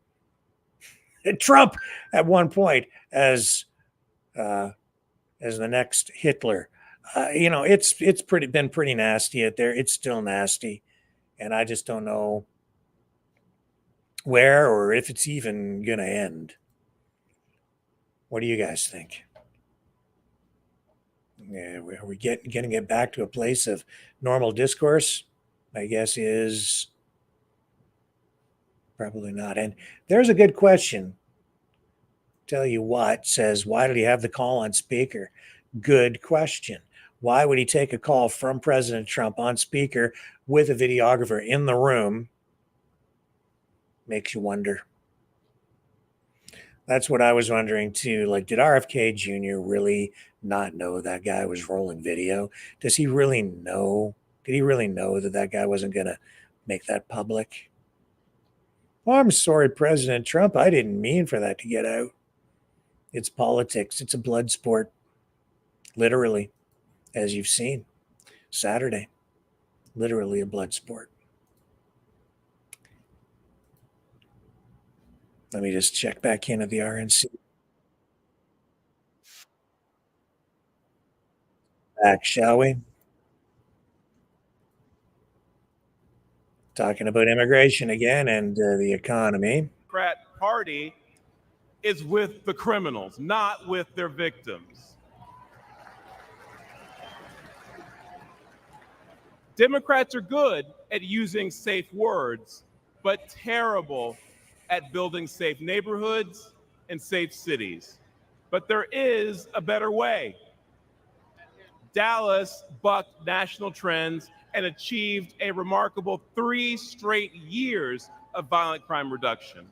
Trump at one point as the next Hitler. It's been pretty nasty out there. It's still nasty, and I just don't know where or if it's even gonna end. What do you guys think? Yeah, are we getting to get back to a place of normal discourse? My guess is probably not. And there's a good question. Tell you what, says, why did he have the call on speaker? Good question. Why would he take a call from President Trump on speaker with a videographer in the room? Makes you wonder. That's what I was wondering too. Like, did RFK Jr. really not know that guy was rolling video? Does he really know? Did he really know that guy wasn't going to make that public? Oh, I'm sorry, President Trump. I didn't mean for that to get out. It's politics. It's a blood sport. Literally, as you've seen Saturday. Literally a blood sport. Let me just check back in at the RNC. Back, shall we? Talking about immigration again and the economy.
Democrat Party is with the criminals, not with their victims. Democrats are good at using safe words, but terrible at building safe neighborhoods and safe cities. But there is a better way. Dallas bucked national trends and achieved a remarkable 3 straight years of violent crime reduction.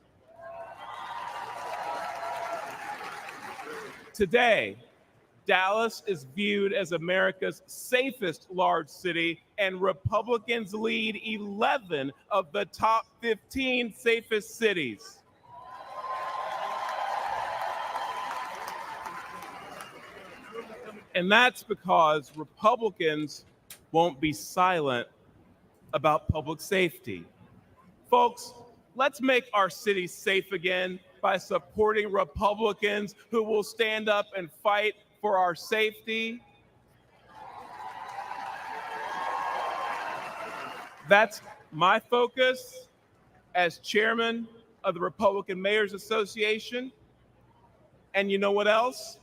Today, Dallas is viewed as America's safest large city, and Republicans lead 11 of the top 15 safest cities. And that's because Republicans won't be silent about public safety. Folks, let's make our city safe again by supporting Republicans who will stand up and fight for our safety. That's my focus as chairman of the Republican Mayors Association. And you know what else?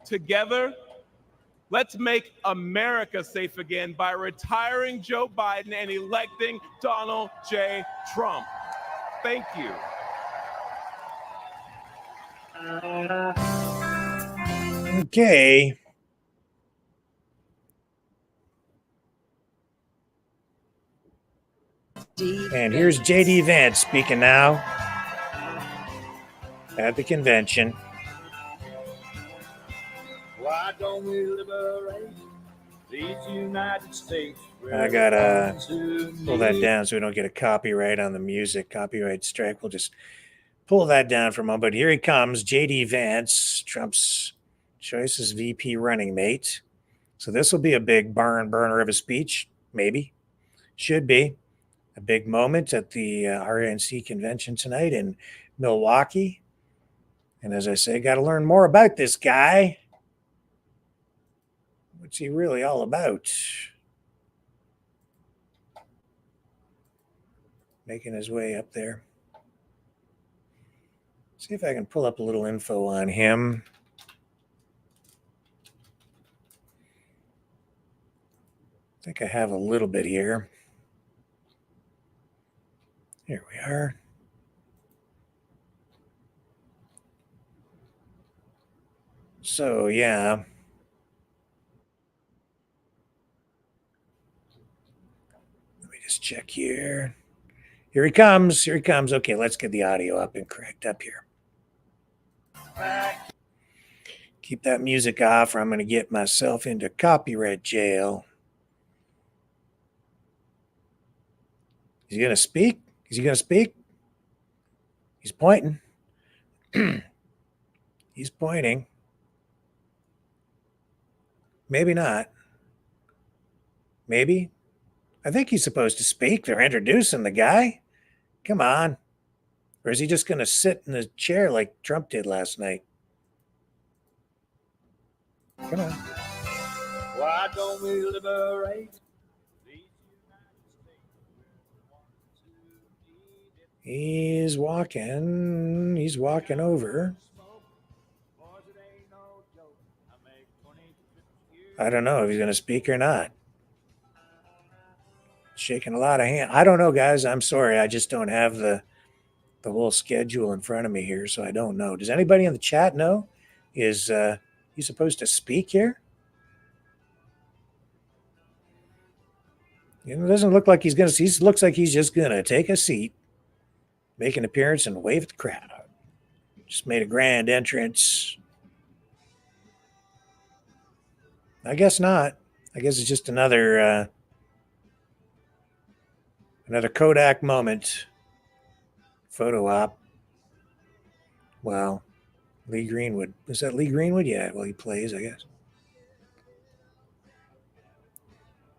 Together, let's make America safe again by retiring Joe Biden and electing Donald J. Trump. Thank you.
Okay. And here's J.D. Vance speaking now at the convention.
Why don't we liberate these United States?
I gotta pull that down so we don't get a copyright on the music, copyright strike. We'll just pull that down for a moment. But here he comes, J.D. Vance, Trump's choice as VP running mate. So this will be a big barn burner of a speech, maybe. Should be a big moment at the RNC convention tonight in Milwaukee. And as I say, got to learn more about this guy. What's he really all about? Making his way up there. See if I can pull up a little info on him. I think I have a little bit here. Here we are. So, yeah. Let me just check here. Here he comes. Here he comes. Okay, let's get the audio up and cranked up here. Keep that music off or I'm going to get myself into copyright jail. Is he going to speak? Is he going to speak? He's pointing. He's pointing. Maybe not. Maybe. I think he's supposed to speak. They're introducing the guy. Come on. Or is he just going to sit in the chair like Trump did last night? Come on.
Why don't we liberate?
He's walking. He's walking over. I don't know if he's going to speak or not. Shaking a lot of hands. I don't know, guys. I'm sorry. I just don't have the whole schedule in front of me here, so I don't know. Does anybody in the chat know? Is he supposed to speak here? It doesn't look like he's going to. He looks like he's just going to take a seat, make an appearance, and wave at the crowd. Just made a grand entrance. I guess not. I guess it's just another Kodak moment. Photo op. Well, Lee Greenwood. Is that Lee Greenwood? Yeah, well, he plays, I guess.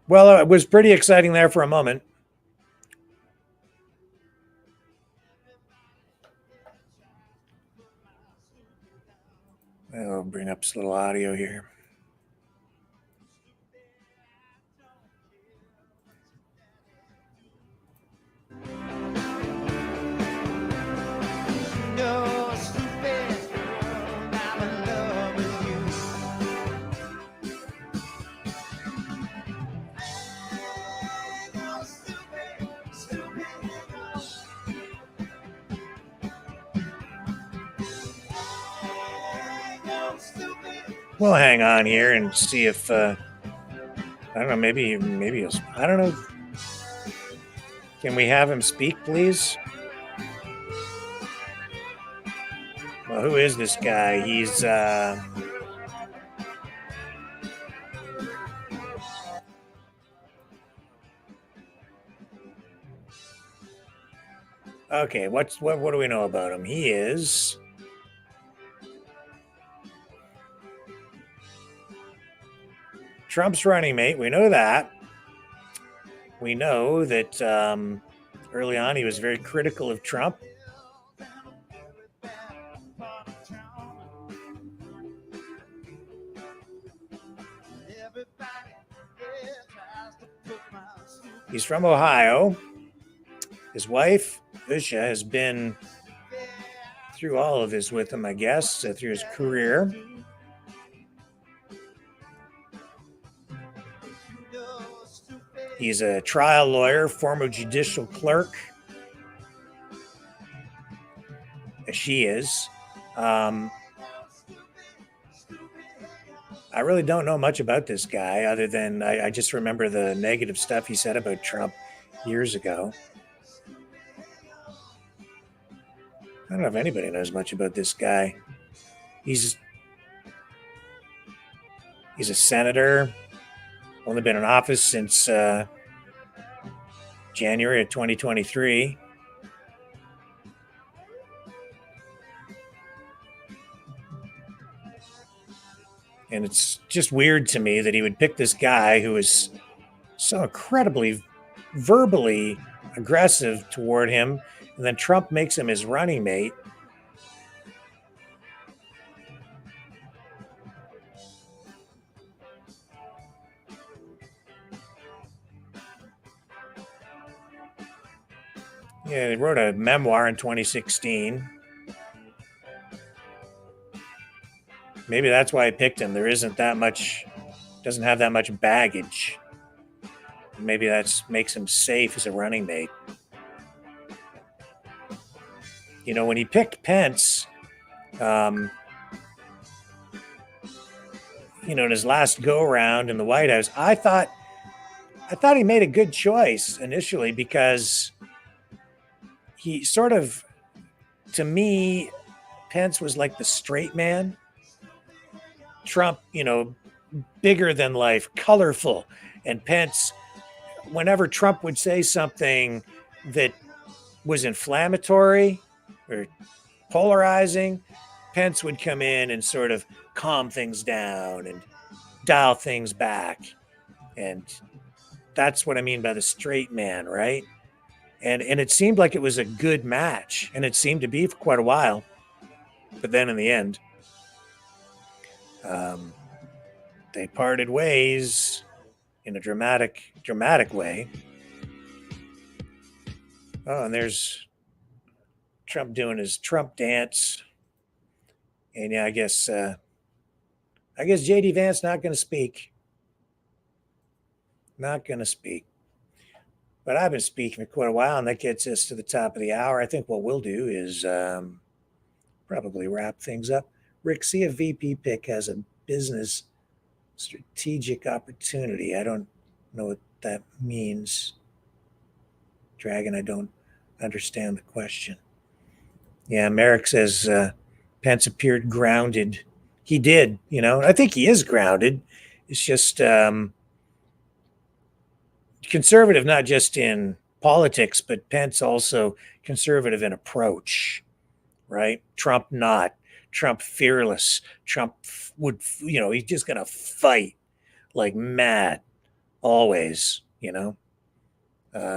Well, it was pretty exciting there for a moment. I'll bring up this little audio here. We'll hang on here and see if I don't know. Maybe he'll. I don't know. Can we have him speak, please? Well, who is this guy? He's okay. What do we know about him? He is Trump's running mate. We know that. We know that early on he was very critical of Trump. He's from Ohio. His wife, Usha, has been through all of this with him, I guess, through his career. He's a trial lawyer, former judicial clerk. She is. I really don't know much about this guy other than I just remember the negative stuff he said about Trump years ago. I don't know if anybody knows much about this guy. He's He's a senator, only been in office since January of 2023. And it's just weird to me that he would pick this guy who is so incredibly verbally aggressive toward him, and then Trump makes him his running mate. Yeah, he wrote a memoir in 2016. Maybe that's why I picked him. There isn't that much, doesn't have that much baggage. Maybe that makes him safe as a running mate. You know, when he picked Pence, in his last go-around in the White House, I thought he made a good choice initially because he sort of, to me, Pence was like the straight man. Trump, bigger than life, colorful. And Pence, whenever Trump would say something that was inflammatory or polarizing, Pence would come in and sort of calm things down and dial things back. And that's what I mean by the straight man, right? And it seemed like it was a good match, and it seemed to be for quite a while. But then in the end, they parted ways in a dramatic way. Oh, and there's Trump doing his Trump dance. And yeah, I guess JD Vance not going to speak. Not going to speak. But I've been speaking for quite a while, and that gets us to the top of the hour. I think what we'll do is probably wrap things up. Rick, see if VP Pick has a business strategic opportunity. I don't know what that means. Dragon, I don't understand the question. Yeah, Merrick says Pence appeared grounded. He did, I think he is grounded. It's just conservative, not just in politics, but Pence also conservative in approach, right? Trump not. Trump fearless. Trump would, he's just going to fight like mad always,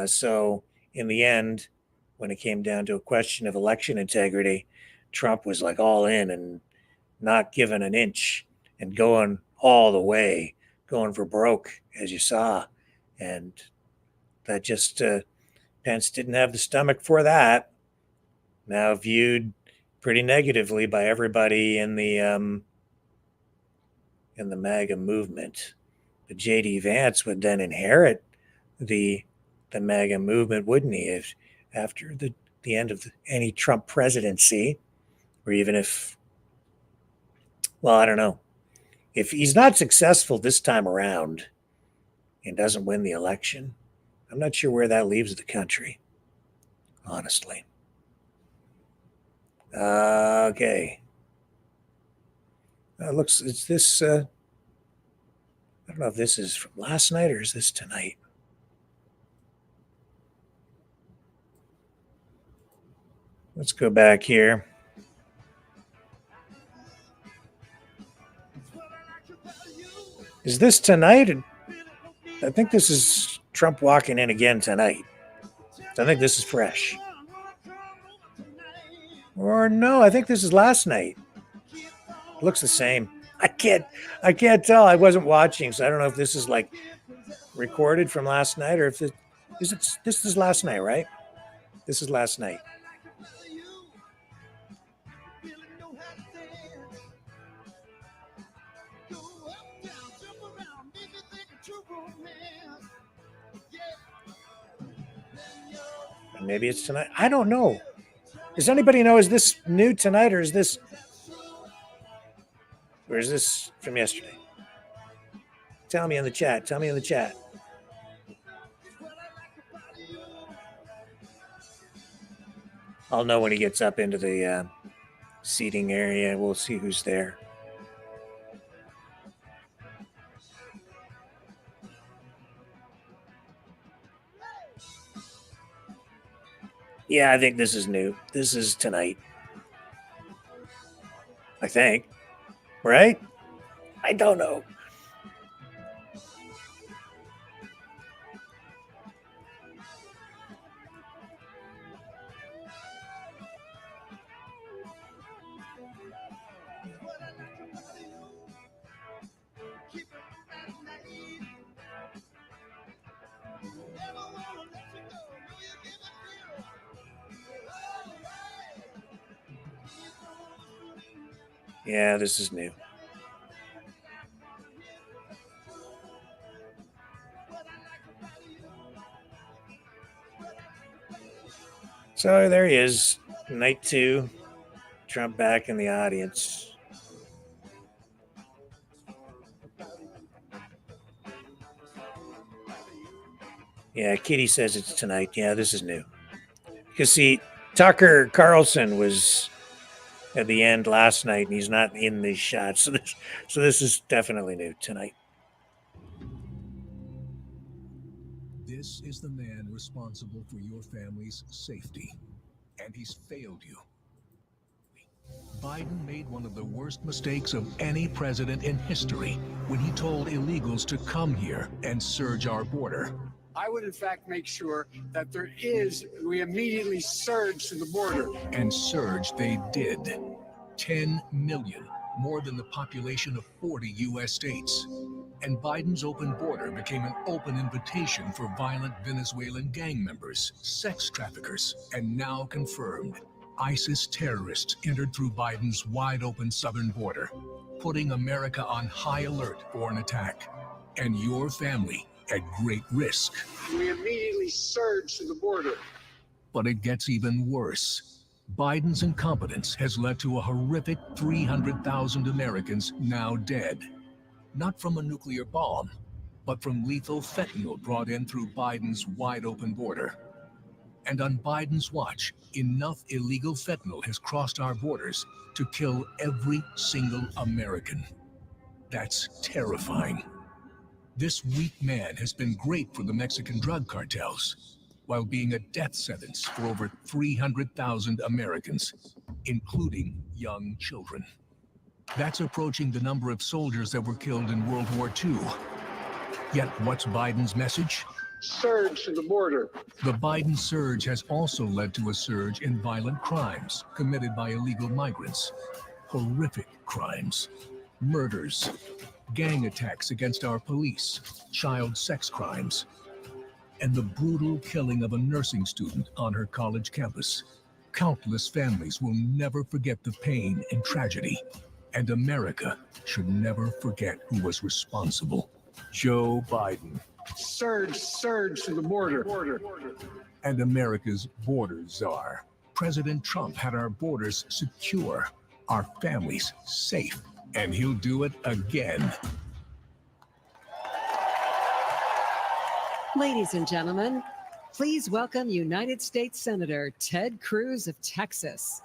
So in the end, when it came down to a question of election integrity, Trump was like all in and not giving an inch and going all the way, going for broke, as you saw. And that just, Pence didn't have the stomach for that. Now viewed pretty negatively by everybody in the MAGA movement. But J.D. Vance would then inherit the MAGA movement, wouldn't he? If after the end of any Trump presidency, or even if, well, I don't know. If he's not successful this time around and doesn't win the election, I'm not sure where that leaves the country, honestly. Okay. It's this, I don't know if this is from last night or is this tonight? Let's go back here. Is this tonight? I think this is Trump walking in again tonight. I think this is fresh. Or no, I think this is last night. It looks the same. I can't tell. I wasn't watching, so I don't know if this is like recorded from last night or if this is last night, right? This is last night. Maybe it's tonight. I don't know. Does anybody know? Is this new tonight or is this from yesterday? Tell me in the chat. I'll know when he gets up into the seating area. We'll see who's there. Yeah, I think this is new. This is tonight. I think. Right? I don't know. Yeah, this is new. So there he is, night 2. Trump back in the audience. Yeah, Kitty says it's tonight. Yeah, this is new. Because see, Tucker Carlson was at the end last night, and he's not in these shots. So this is definitely new tonight.
This is the man responsible for your family's safety, and he's failed you. Biden made one of the worst mistakes of any president in history when he told illegals to come here and surge our border.
I would, in fact, make sure that we immediately surge to the border.
And surge they did. 10 million, more than the population of 40 U.S. states. And Biden's open border became an open invitation for violent Venezuelan gang members, sex traffickers, and now confirmed, ISIS terrorists entered through Biden's wide-open southern border, putting America on high alert for an attack, and your family at great risk.
We immediately surge to the border.
But it gets even worse. Biden's incompetence has led to a horrific 300,000 Americans now dead. Not from a nuclear bomb, but from lethal fentanyl brought in through Biden's wide-open border. And on Biden's watch, enough illegal fentanyl has crossed our borders to kill every single American. That's terrifying. This weak man has been great for the Mexican drug cartels, while being a death sentence for over 300,000 Americans, including young children. That's approaching the number of soldiers that were killed in World War II. Yet what's Biden's message?
Surge to the border.
The Biden surge has also led to a surge in violent crimes committed by illegal migrants. Horrific crimes. Murders, gang attacks against our police, child sex crimes, and the brutal killing of a nursing student on her college campus. Countless families will never forget the pain and tragedy, and America should never forget who was responsible. Joe Biden.
Surge to the border.
And America's border czar. President Trump had our borders secure, our families safe, and he'll do it again.
Ladies and gentlemen, please welcome United States Senator Ted Cruz of Texas.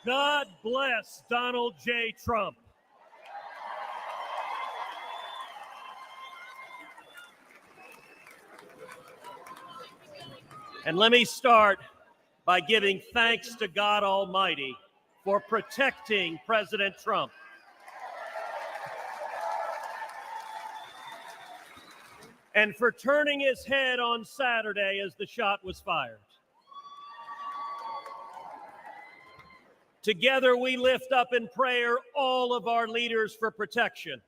God bless Donald J. Trump. And let me start by giving thanks to God Almighty for protecting President Trump. And for turning his head on Saturday as the shot was fired. Together, we lift up in prayer all of our leaders for protection.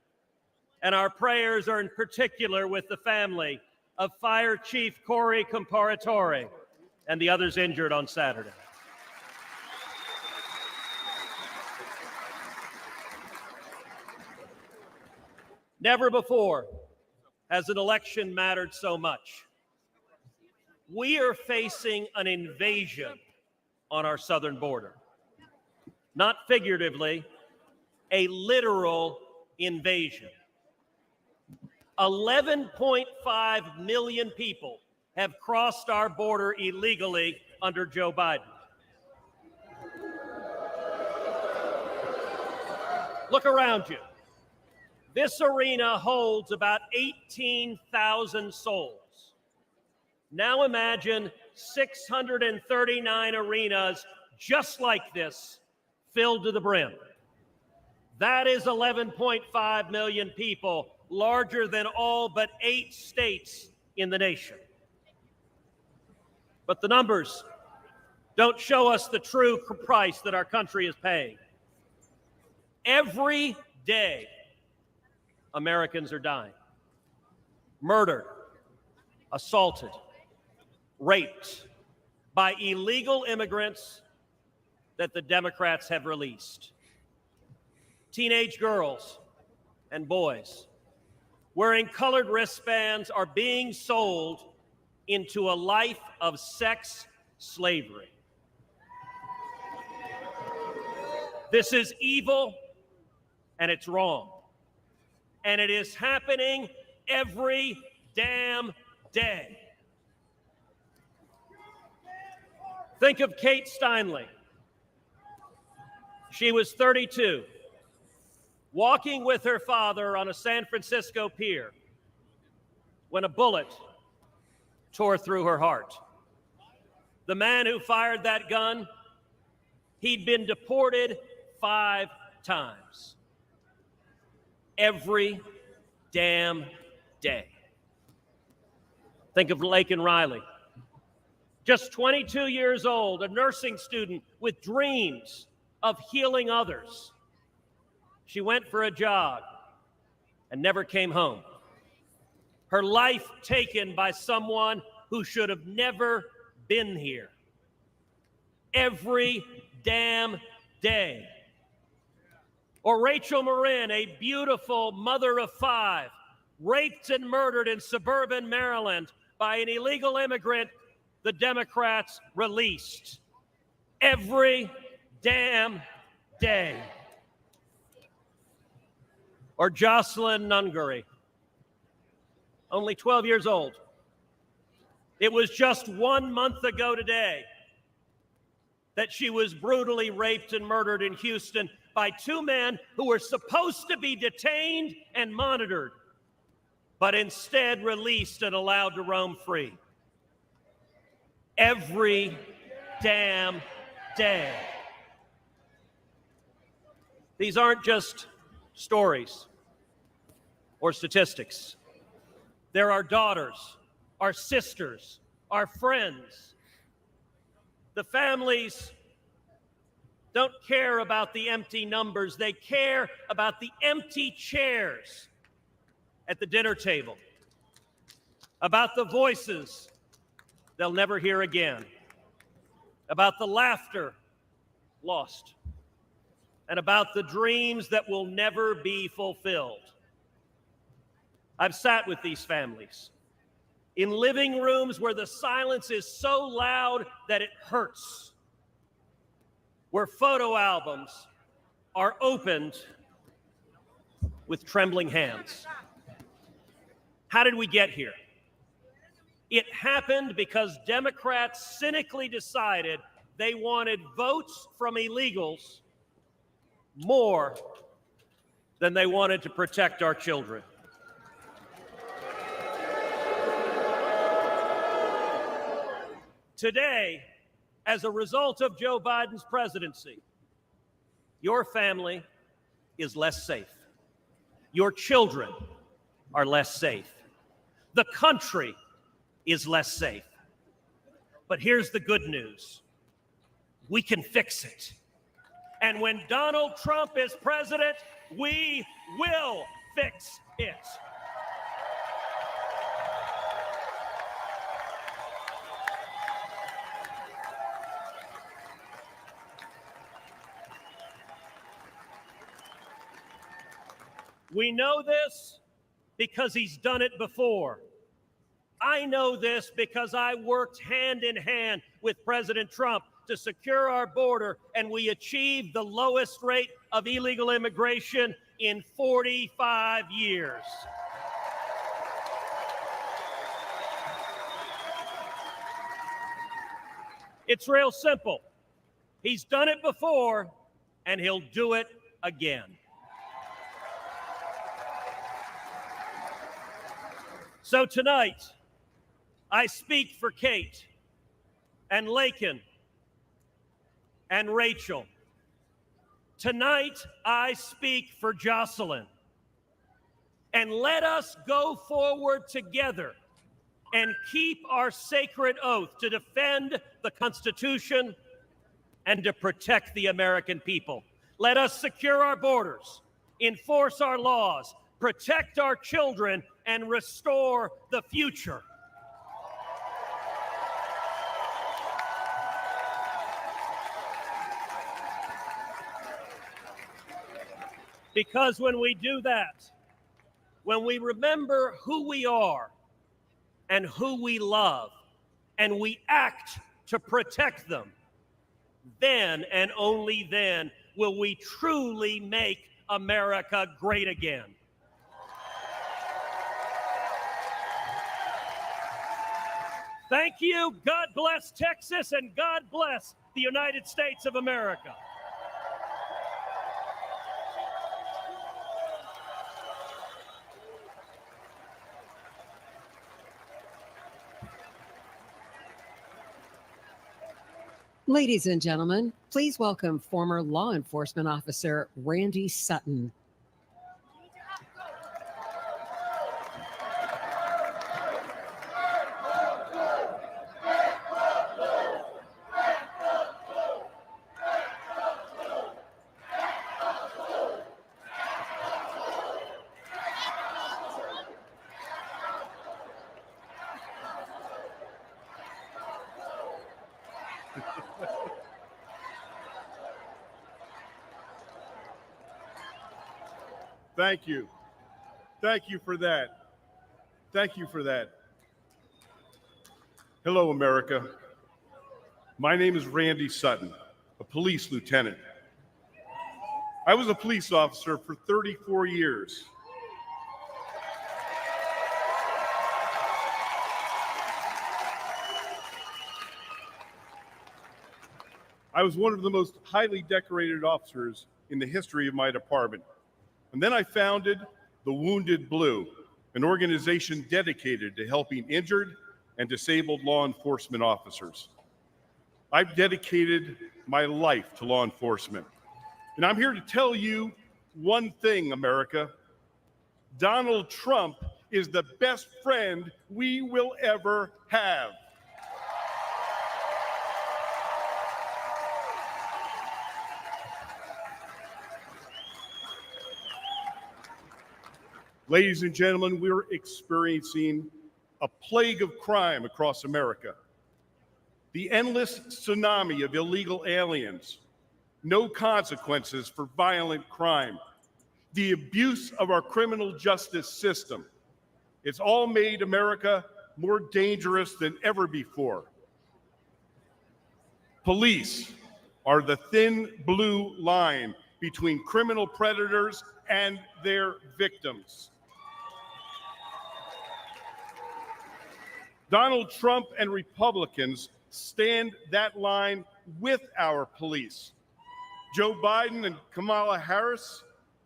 And our prayers are in particular with the family of Fire Chief Corey Comparatore and the others injured on Saturday. Never before has an election mattered so much. We are facing an invasion on our southern border. Not figuratively, a literal invasion. 11.5 million people have crossed our border illegally under Joe Biden. Look around you. This arena holds about 18,000 souls. Now imagine 639 arenas just like this, filled to the brim. That is 11.5 million people, larger than all but 8 states in the nation. But the numbers don't show us the true price that our country is paying. Every day, Americans are dying. Murdered, assaulted, raped by illegal immigrants that the Democrats have released. Teenage girls and boys wearing colored wristbands are being sold into a life of sex slavery. This is evil and it's wrong. And it is happening every damn day. Think of Kate Steinle. She was 32, walking with her father on a San Francisco pier when a bullet tore through her heart. The man who fired that gun, he'd been deported 5 times. Every damn day. Think of Laken Riley. Just 22 years old, a nursing student with dreams of healing others. She went for a jog and never came home. Her life taken by someone who should have never been here. Every damn day. Or Rachel Moren, a beautiful mother of 5, raped and murdered in suburban Maryland by an illegal immigrant the Democrats released. Every damn day. Or Jocelyn Nungary, only 12 years old. It was just 1 month ago today that she was brutally raped and murdered in Houston by 2 men who were supposed to be detained and monitored, but instead released and allowed to roam free. Every damn day. These aren't just stories or statistics. They're our daughters, our sisters, our friends. The families don't care about the empty numbers. They care about the empty chairs at the dinner table, about the voices they'll never hear again, about the laughter lost, and about the dreams that will never be fulfilled. I've sat with these families in living rooms where the silence is so loud that it hurts, where photo albums are opened with trembling hands. How did we get here? It happened because Democrats cynically decided they wanted votes from illegals more than they wanted to protect our children. Today, as a result of Joe Biden's presidency, your family is less safe. Your children are less safe. The country is less safe. But here's the good news. We can fix it. And when Donald Trump is president, we will fix it. We know this because he's done it before. I know this because I worked hand in hand with President Trump to secure our border, and we achieved the lowest rate of illegal immigration in 45 years. It's real simple. He's done it before, and he'll do it again. So tonight, I speak for Kate and Lakin and Rachel. Tonight, I speak for Jocelyn. And let us go forward together and keep our sacred oath to defend the Constitution and to protect the American people. Let us secure our borders, enforce our laws, protect our children, and restore the future. Because when we do that, when we remember who we are and who we love, and we act to protect them, then and only then will we truly make America great again. Thank you. God bless Texas, and God bless the United States of America.
Ladies and gentlemen, please welcome former law enforcement officer Randy Sutton.
Thank you. Thank you for that. Thank you for that. Hello, America. My name is Randy Sutton, a police lieutenant. I was a police officer for 34 years. I was one of the most highly decorated officers in the history of my department. And then I founded the Wounded Blue, an organization dedicated to helping injured and disabled law enforcement officers. I've dedicated my life to law enforcement. And I'm here to tell you one thing, America. Donald Trump is the best friend we will ever have. Ladies and gentlemen, we're experiencing a plague of crime across America. The endless tsunami of illegal aliens, no consequences for violent crime, the abuse of our criminal justice system. It's all made America more dangerous than ever before. Police are the thin blue line between criminal predators and their victims. Donald Trump and Republicans stand that line with our police. Joe Biden and Kamala Harris,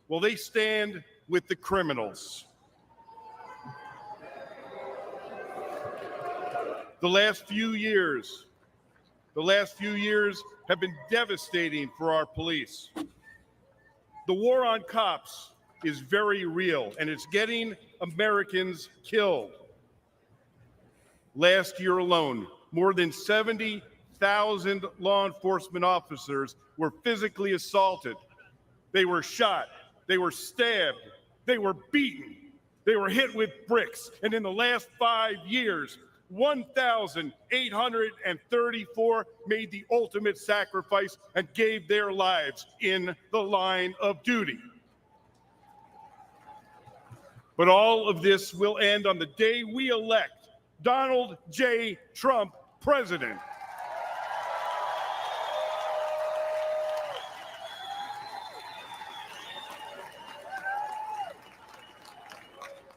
well, they stand with the criminals. The last few years have been devastating for our police. The war on cops is very real, and it's getting Americans killed. Last year alone, more than 70,000 law enforcement officers were physically assaulted. They were shot, they were stabbed, they were beaten, they were hit with bricks. And in the last 5 years, 1,834 made the ultimate sacrifice and gave their lives in the line of duty. But all of this will end on the day we elect Donald J. Trump president.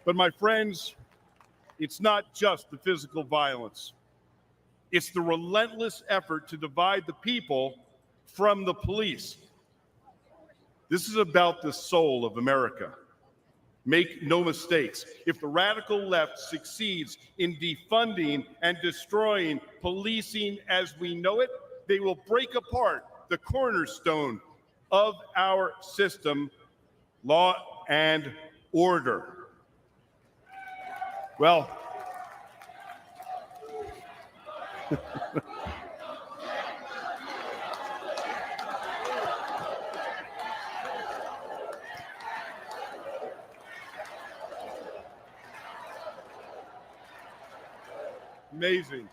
But my friends, it's not just the physical violence. It's the relentless effort to divide the people from the police. This is about the soul of America. Make no mistakes. If the radical left succeeds in defunding and destroying policing as we know it, they will break apart the cornerstone of our system, law and order. Well, amazing.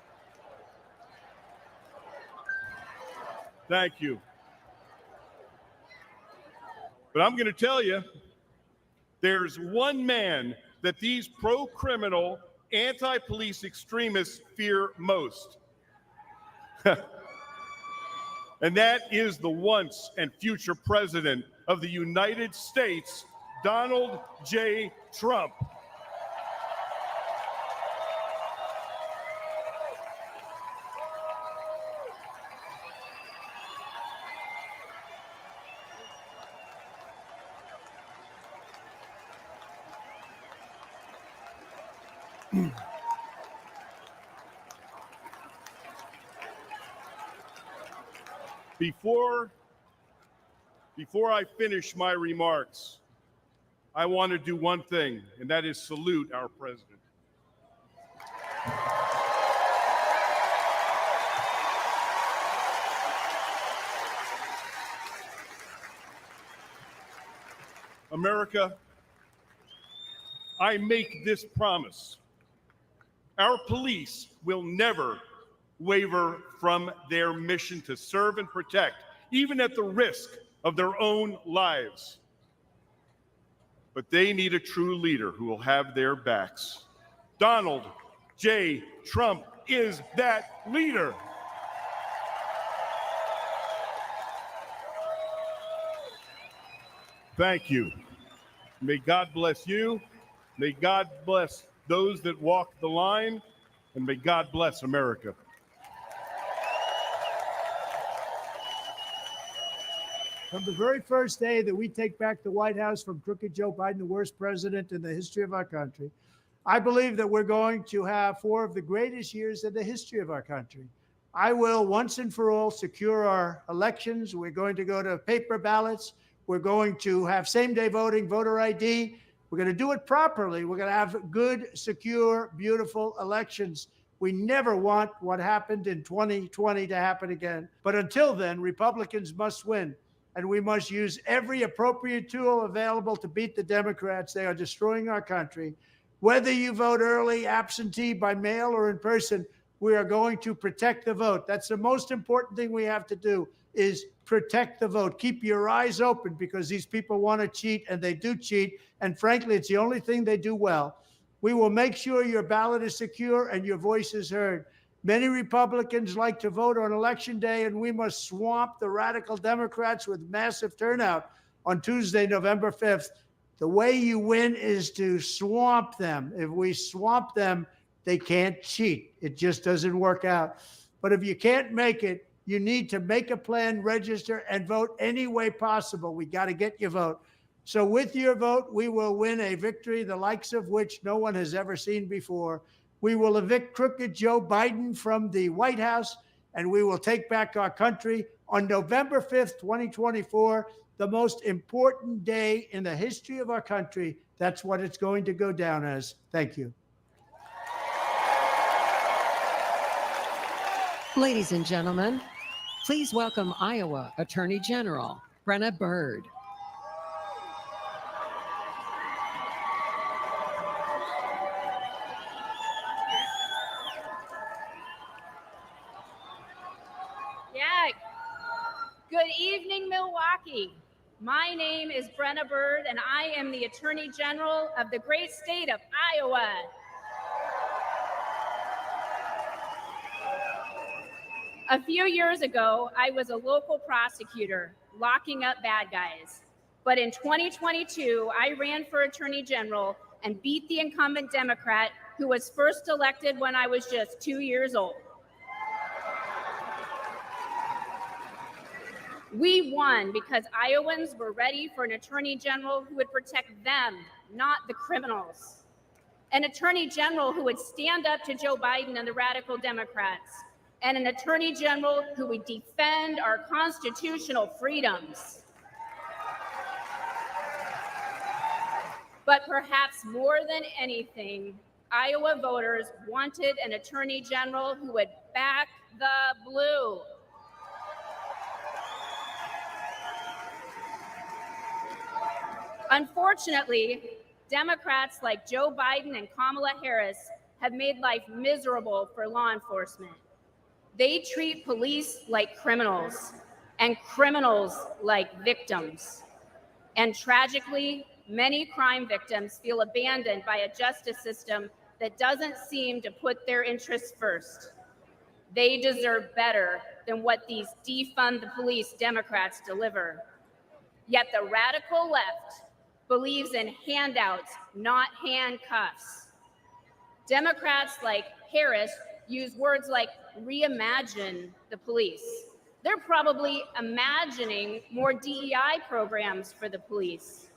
Thank you. But I'm going to tell you, there's one man that these pro-criminal, anti-police extremists fear most. And that is the once and future president of the United States, Donald J. Trump. Before I finish my remarks, I want to do one thing, and that is salute our president. America, I make this promise. Our police will never waver from their mission to serve and protect, even at the risk of their own lives. But they need a true leader who will have their backs. Donald J. Trump is that leader. Thank you. May God bless you. May God bless those that walk the line, and may God bless America.
From the very first day that we take back the White House from crooked Joe Biden, the worst president in the history of our country, I believe that we're going to have 4 of the greatest years in the history of our country. I will once and for all secure our elections. We're going to go to paper ballots. We're going to have same-day voting, voter ID. We're going to do it properly. We're going to have good, secure, beautiful elections. We never want what happened in 2020 to happen again. But until then, Republicans must win. And we must use every appropriate tool available to beat the Democrats. They are destroying our country. Whether you vote early, absentee, by mail, or in person, we are going to protect the vote. That's the most important thing we have to do, is protect the vote. Keep your eyes open, because these people want to cheat, and they do cheat. And frankly, it's the only thing they do well. We will make sure your ballot is secure and your voice is heard. Many Republicans like to vote on Election Day, and we must swamp the radical Democrats with massive turnout on Tuesday, November 5th. The way you win is to swamp them. If we swamp them, they can't cheat. It just doesn't work out. But if you can't make it, you need to make a plan, register, and vote any way possible. We got to get your vote. So with your vote, we will win a victory the likes of which no one has ever seen before. We will evict crooked Joe Biden from the White House, and we will take back our country on November 5th, 2024, the most important day in the history of our country. That's what it's going to go down as. Thank you.
Ladies and gentlemen, please welcome Iowa Attorney General Brena Bird.
Good evening, Milwaukee. My name is Brena Bird, and I am the Attorney General of the great state of Iowa. A few years ago, I was a local prosecutor locking up bad guys. But in 2022, I ran for Attorney General and beat the incumbent Democrat who was first elected when I was just 2 years old. We won because Iowans were ready for an attorney general who would protect them, not the criminals. An attorney general who would stand up to Joe Biden and the radical Democrats, and an attorney general who would defend our constitutional freedoms. But perhaps more than anything, Iowa voters wanted an attorney general who would back the blue. Unfortunately, Democrats like Joe Biden and Kamala Harris have made life miserable for law enforcement. They treat police like criminals and criminals like victims. And tragically, many crime victims feel abandoned by a justice system that doesn't seem to put their interests first. They deserve better than what these defund the police Democrats deliver. Yet the radical left believes in handouts, not handcuffs. Democrats like Harris use words like reimagine the police. They're probably imagining more DEI programs for the police.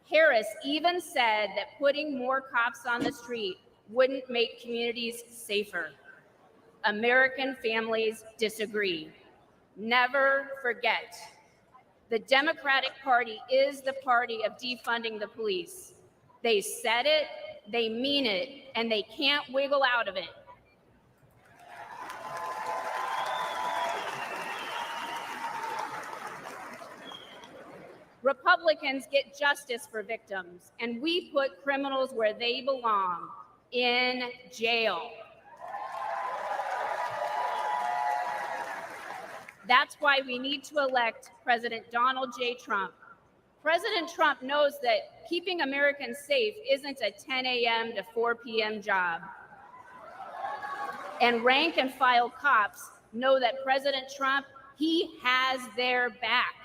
Harris even said that putting more cops on the street wouldn't make communities safer. American families disagree. Never forget, the Democratic Party is the party of defunding the police. They said it, they mean it, and they can't wiggle out of it. Republicans get justice for victims, and we put criminals where they belong, in jail. That's why we need to elect President Donald J. Trump. President Trump knows that keeping Americans safe isn't a 10 a.m. to 4 p.m. job. And rank and file cops know that President Trump, he has their back.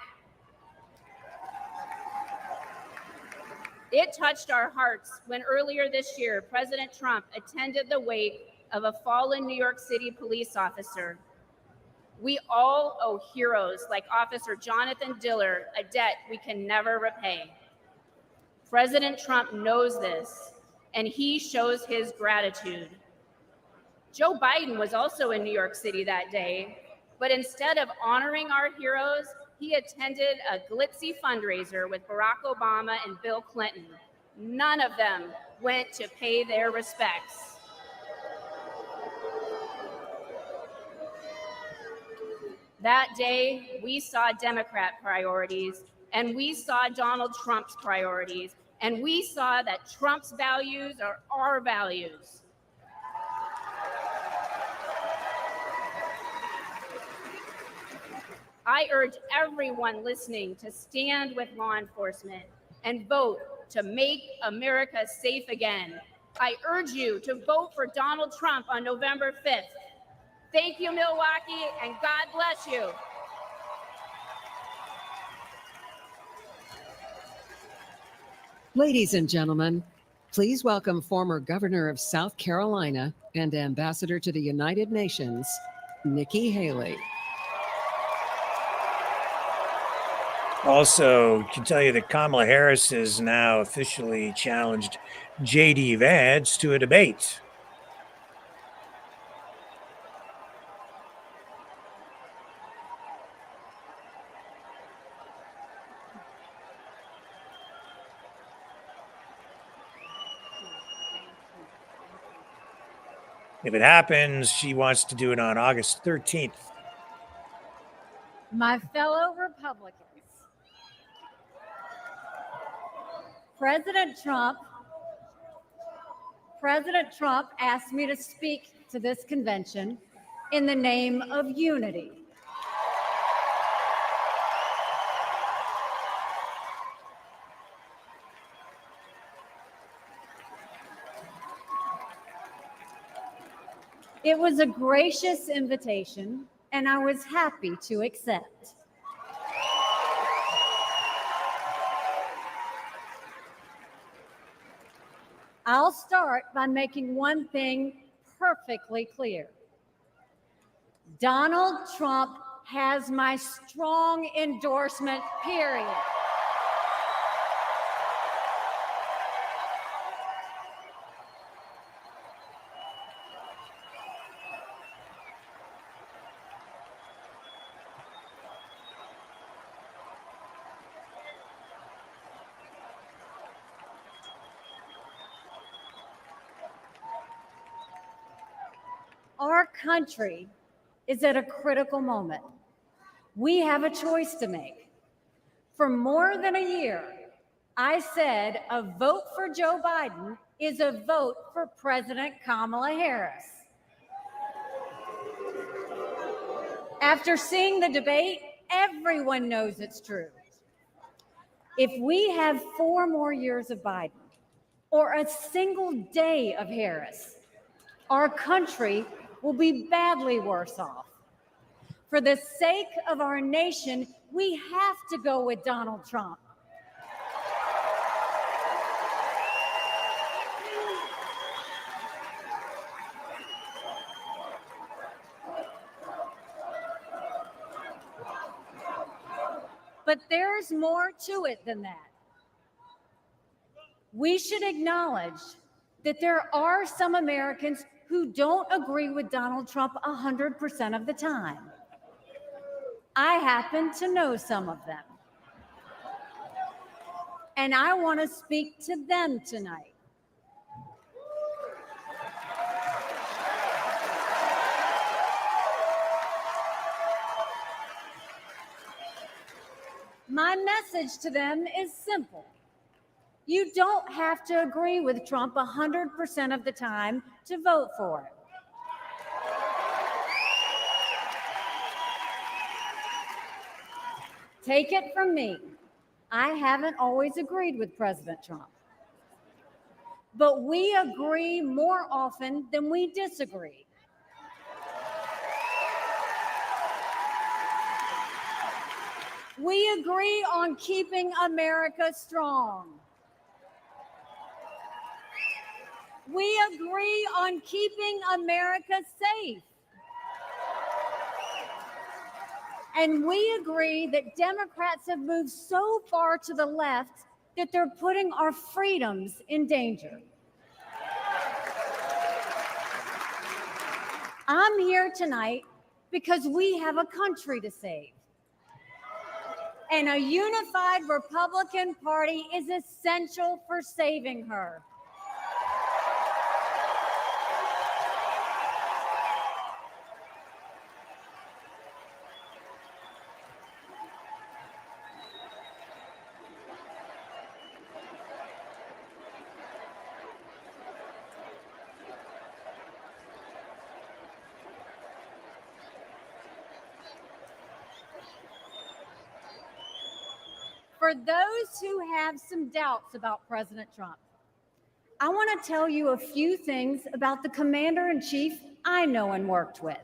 It touched our hearts when earlier this year, President Trump attended the wake of a fallen New York City police officer. We all owe heroes like Officer Jonathan Diller a debt we can never repay. President Trump knows this, and he shows his gratitude. Joe Biden was also in New York City that day, but instead of honoring our heroes, he attended a glitzy fundraiser with Barack Obama and Bill Clinton. None of them went to pay their respects. That day, we saw Democrat priorities, and we saw Donald Trump's priorities, and we saw that Trump's values are our values. I urge everyone listening to stand with law enforcement and vote to make America safe again. I urge you to vote for Donald Trump on November 5th. Thank you, Milwaukee, and God bless you.
Ladies and gentlemen, please welcome former Governor of South Carolina and Ambassador to the United Nations, Nikki Haley.
Also, can tell you that Kamala Harris has now officially challenged J.D. Vance to a debate. If it happens, she wants to do it on August 13th.
My fellow Republicans, President Trump asked me to speak to this convention in the name of unity. It was a gracious invitation, and I was happy to accept. I'll start by making one thing perfectly clear. Donald Trump has my strong endorsement, period. Our country is at a critical moment. We have a choice to make. For more than a year, I said a vote for Joe Biden is a vote for President Kamala Harris. After seeing the debate, everyone knows it's true. If we have 4 more years of Biden or a single day of Harris, our country will be badly worse off. For the sake of our nation, we have to go with Donald Trump. But there's more to it than that. We should acknowledge that there are some Americans who don't agree with Donald Trump 100% of the time. I happen to know some of them. And I want to speak to them tonight. My message to them is simple. You don't have to agree with Trump 100% of the time to vote for him. Take it from me, I haven't always agreed with President Trump. But we agree more often than we disagree. We agree on keeping America strong. We agree on keeping America safe. And we agree that Democrats have moved so far to the left that they're putting our freedoms in danger. I'm here tonight because we have a country to save. And a unified Republican Party is essential for saving her. For those who have some doubts about President Trump, I want to tell you a few things about the commander-in-chief I know and worked with.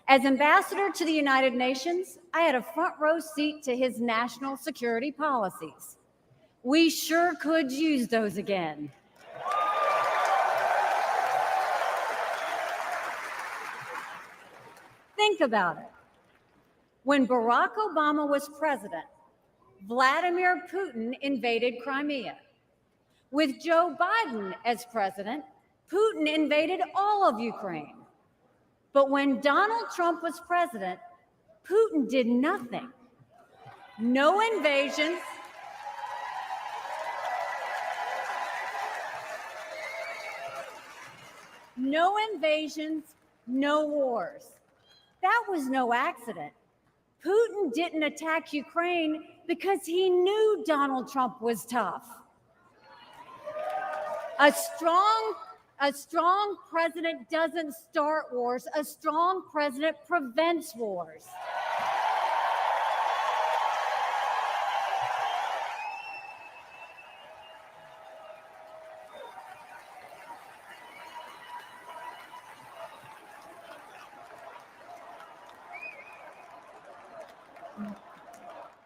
As ambassador to the United Nations, I had a front row seat to his national security policies. We sure could use those again. Think about it. When Barack Obama was president, Vladimir Putin invaded Crimea. With Joe Biden as president, Putin invaded all of Ukraine. But when Donald Trump was president, Putin did nothing. No invasions. No invasions, no wars. That was no accident. Putin didn't attack Ukraine because he knew Donald Trump was tough. A strong president doesn't start wars. A strong president prevents wars.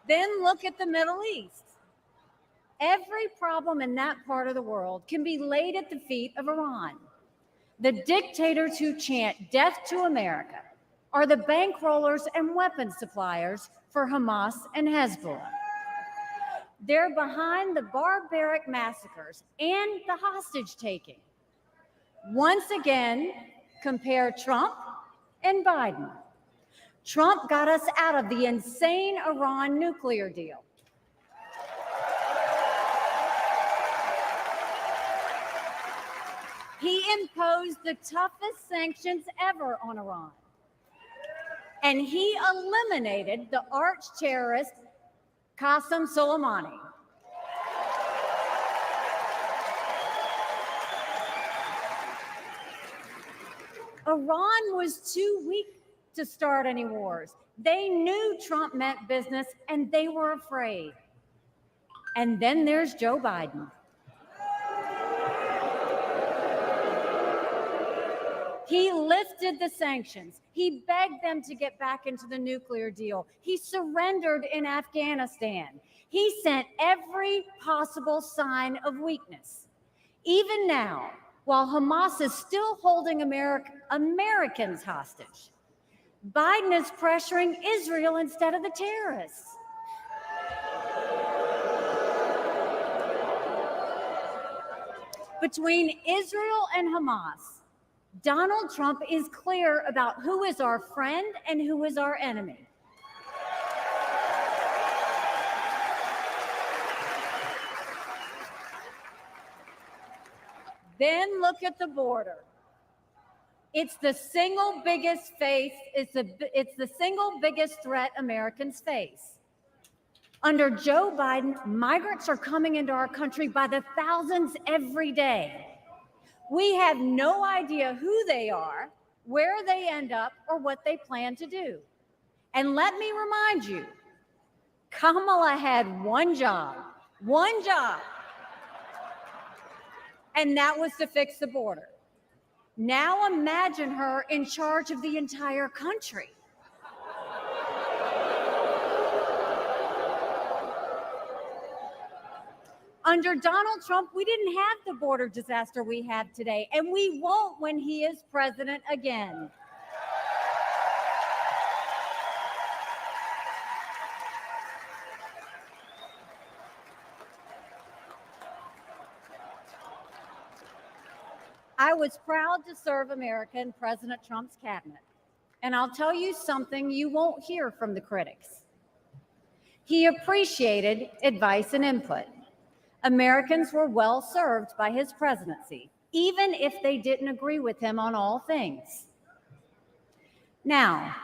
Then look at the Middle East. Every problem in that part of the world can be laid at the feet of Iran. The dictators who chant death to America are the bankrollers and weapons suppliers for Hamas and Hezbollah. They're behind the barbaric massacres and the hostage taking. Once again, compare Trump and Biden. Trump got us out of the insane Iran nuclear deal. He imposed the toughest sanctions ever on Iran. And he eliminated the arch terrorist Qasem Soleimani. Iran was too weak to start any wars. They knew Trump meant business and they were afraid. And then there's Joe Biden. He lifted the sanctions. He begged them to get back into the nuclear deal. He surrendered in Afghanistan. He sent every possible sign of weakness. Even now, while Hamas is still holding Americans hostage, Biden is pressuring Israel instead of the terrorists. Between Israel and Hamas, Donald Trump is clear about who is our friend and who is our enemy. Then look at the border. It's the single biggest it's the single biggest threat Americans face. Under Joe Biden, migrants are coming into our country by the thousands every day. We have no idea who they are, where they end up, or what they plan to do. And let me remind you, Kamala had one job, and that was to fix the border. Now imagine her in charge of the entire country. Under Donald Trump, we didn't have the border disaster we have today, and we won't when he is president again. I was proud to serve America in President Trump's cabinet, and I'll tell you something you won't hear from the critics. He appreciated advice and input. Americans were well served by his presidency, even if they didn't agree with him on all things. Now,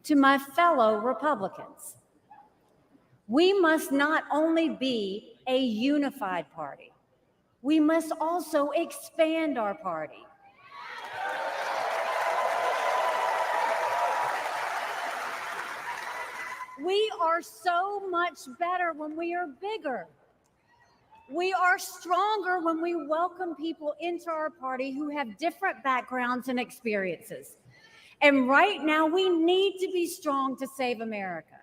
to my fellow Republicans, we must not only be a unified party, we must also expand our party. We are so much better when we are bigger. We are stronger when we welcome people into our party who have different backgrounds and experiences. And right now, we need to be strong to save America.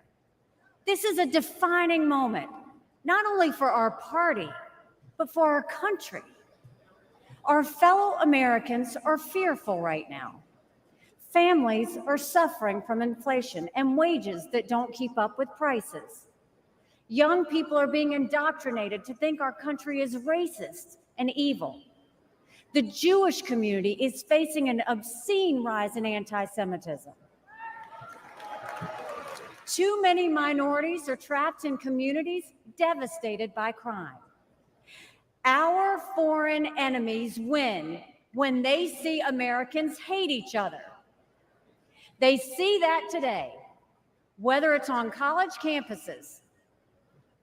This is a defining moment, not only for our party, but for our country. Our fellow Americans are fearful right now. Families are suffering from inflation and wages that don't keep up with prices. Young people are being indoctrinated to think our country is racist and evil. The Jewish community is facing an obscene rise in anti-Semitism. Too many minorities are trapped in communities devastated by crime. Our foreign enemies win when they see Americans hate each other. They see that today, whether it's on college campuses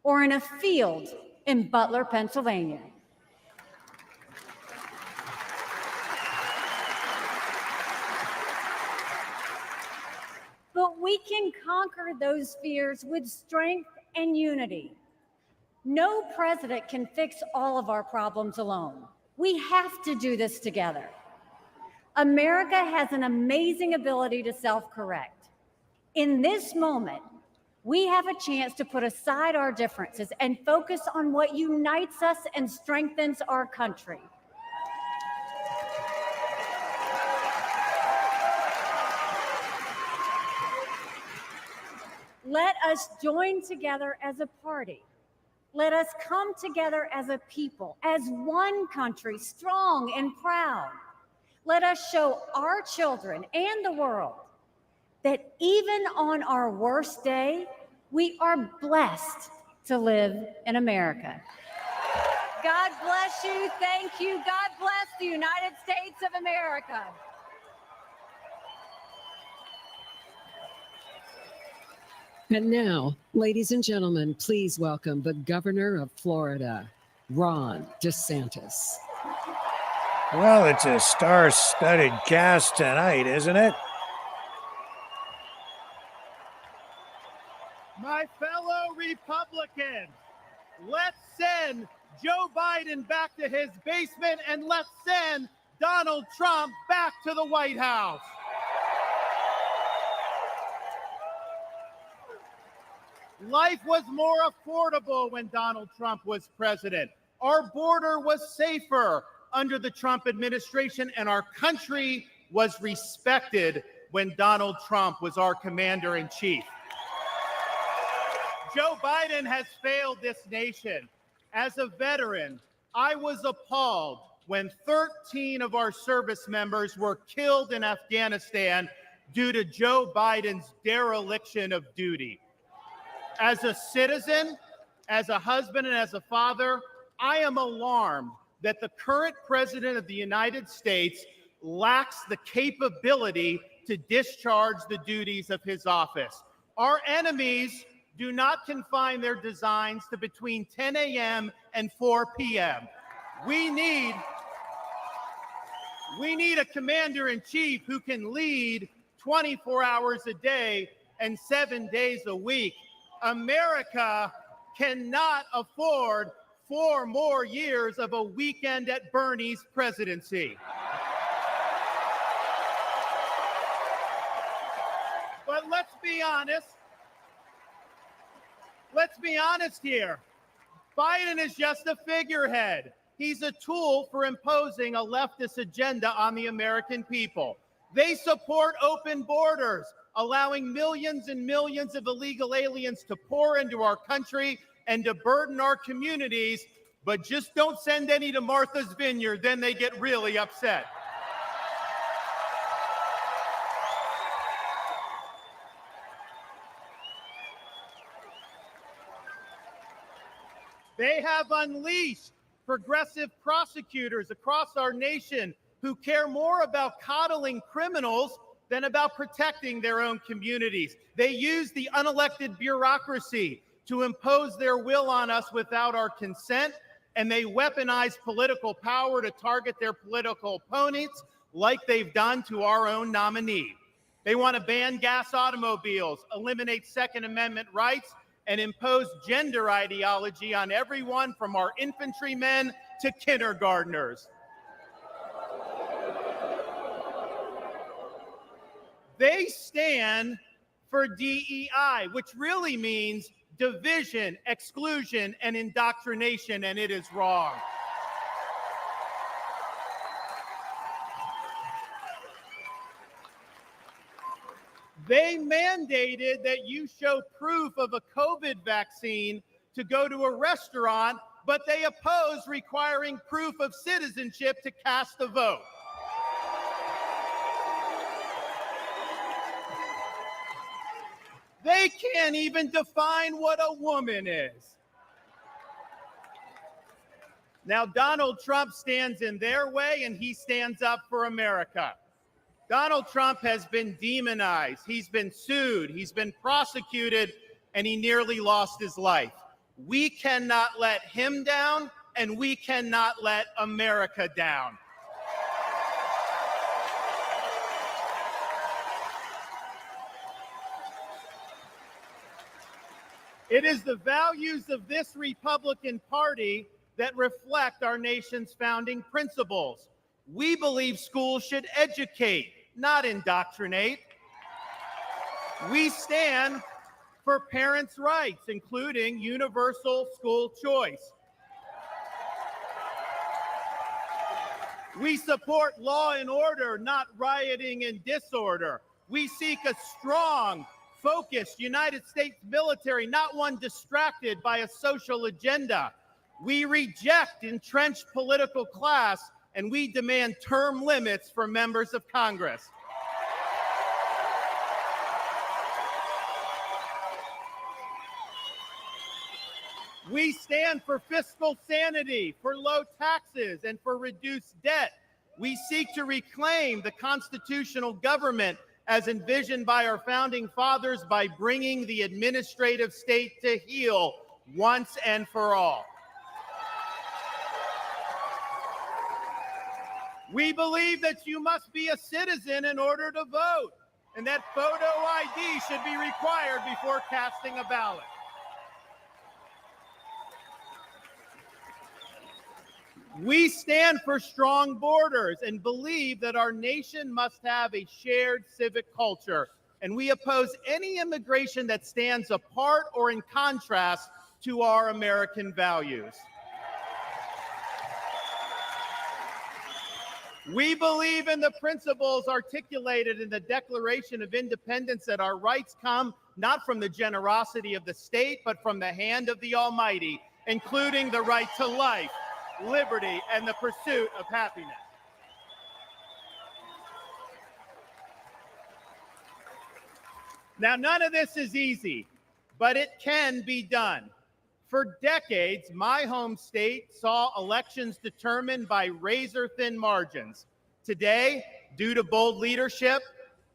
or in a field in Butler, Pennsylvania. But we can conquer those fears with strength and unity. No president can fix all of our problems alone. We have to do this together. America has an amazing ability to self-correct. In this moment, we have a chance to put aside our differences and focus on what unites us and strengthens our country. us join together as a party. Let us come together as a people, as one country, strong and proud. Let us show our children and the world that even on our worst day, we are blessed to live in America. God bless you. Thank you. God bless the United States of America.
And now, ladies and gentlemen, please welcome the governor of Florida, Ron DeSantis.
Well, it's a star-studded cast tonight, isn't it?
My fellow Republicans, let's send Joe Biden back to his basement and let's send Donald Trump back to the White House. Life was more affordable when Donald Trump was president. Our border was safer under the Trump administration, and our country was respected when Donald Trump was our commander-in-chief. Joe Biden has failed this nation. As a veteran, I was appalled when 13 of our service members were killed in Afghanistan due to Joe Biden's dereliction of duty. As a citizen, as a husband, and as a father, I am alarmed that the current president of the United States lacks the capability to discharge the duties of his office. Our enemies do not confine their designs to between 10 a.m. and 4 p.m. We need a commander-in-chief who can lead 24 hours a day and 7 days a week. America cannot afford 4 more years of a weekend at Bernie's presidency. But let's be honest. Let's be honest here. Biden is just a figurehead. He's a tool for imposing a leftist agenda on the American people. They support open borders, allowing millions and millions of illegal aliens to pour into our country and to burden our communities, but just don't send any to Martha's Vineyard, then they get really upset. They have unleashed progressive prosecutors across our nation who care more about coddling criminals than about protecting their own communities. They use the unelected bureaucracy to impose their will on us without our consent, and they weaponize political power to target their political opponents like they've done to our own nominee. They want to ban gas automobiles, eliminate Second Amendment rights, and impose gender ideology on everyone from our infantrymen to kindergartners. They stand for DEI, which really means division, exclusion, and indoctrination, and it is wrong. They mandated that you show proof of a COVID vaccine to go to a restaurant, but they oppose requiring proof of citizenship to cast a vote. They can't even define what a woman is. Now, Donald Trump stands in their way, and he stands up for America. Donald Trump has been demonized. He's been sued. He's been prosecuted, and he nearly lost his life. We cannot let him down, and we cannot let America down. It is the values of this Republican Party that reflect our nation's founding principles. We believe schools should educate, not indoctrinate. We stand for parents' rights, including universal school choice. We support law and order, not rioting and disorder. We seek a strong, focused United States military, not one distracted by a social agenda. We reject entrenched political class, and we demand term limits for members of Congress. We stand for fiscal sanity, for low taxes, and for reduced debt. We seek to reclaim the constitutional government as envisioned by our founding fathers by bringing the administrative state to heel once and for all. We believe that you must be a citizen in order to vote, and that photo ID should be required before casting a ballot. We stand for strong borders and believe that our nation must have a shared civic culture, and we oppose any immigration that stands apart or in contrast to our American values. We believe in the principles articulated in the Declaration of Independence that our rights come not from the generosity of the state, but from the hand of the Almighty, including the right to life, liberty, and the pursuit of happiness. Now, none of this is easy, but it can be done. For decades, my home state saw elections determined by razor-thin margins. Today, due to bold leadership,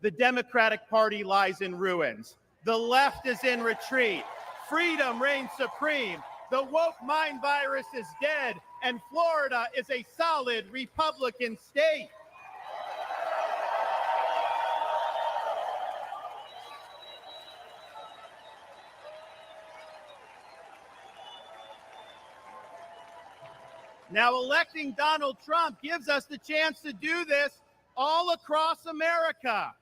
the Democratic Party lies in ruins. The left is in retreat. Freedom reigns supreme. The woke mind virus is dead, and Florida is a solid Republican state. Now, electing Donald Trump gives us the chance to do this all across America.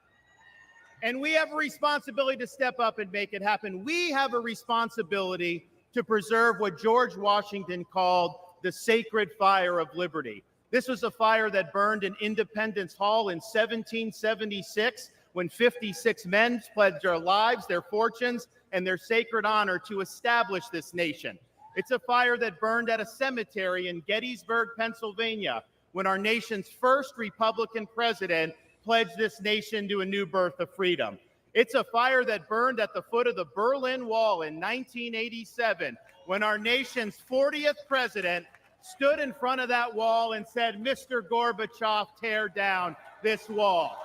And we have a responsibility to step up and make it happen. We have a responsibility to preserve what George Washington called the sacred fire of liberty. This was a fire that burned in Independence Hall in 1776 when 56 men pledged their lives, their fortunes, and their sacred honor to establish this nation. It's a fire that burned at a cemetery in Gettysburg, Pennsylvania, when our nation's first Republican president pledged this nation to a new birth of freedom. It's a fire that burned at the foot of the Berlin Wall in 1987, when our nation's 40th president stood in front of that wall and said, "Mr. Gorbachev, tear down this wall."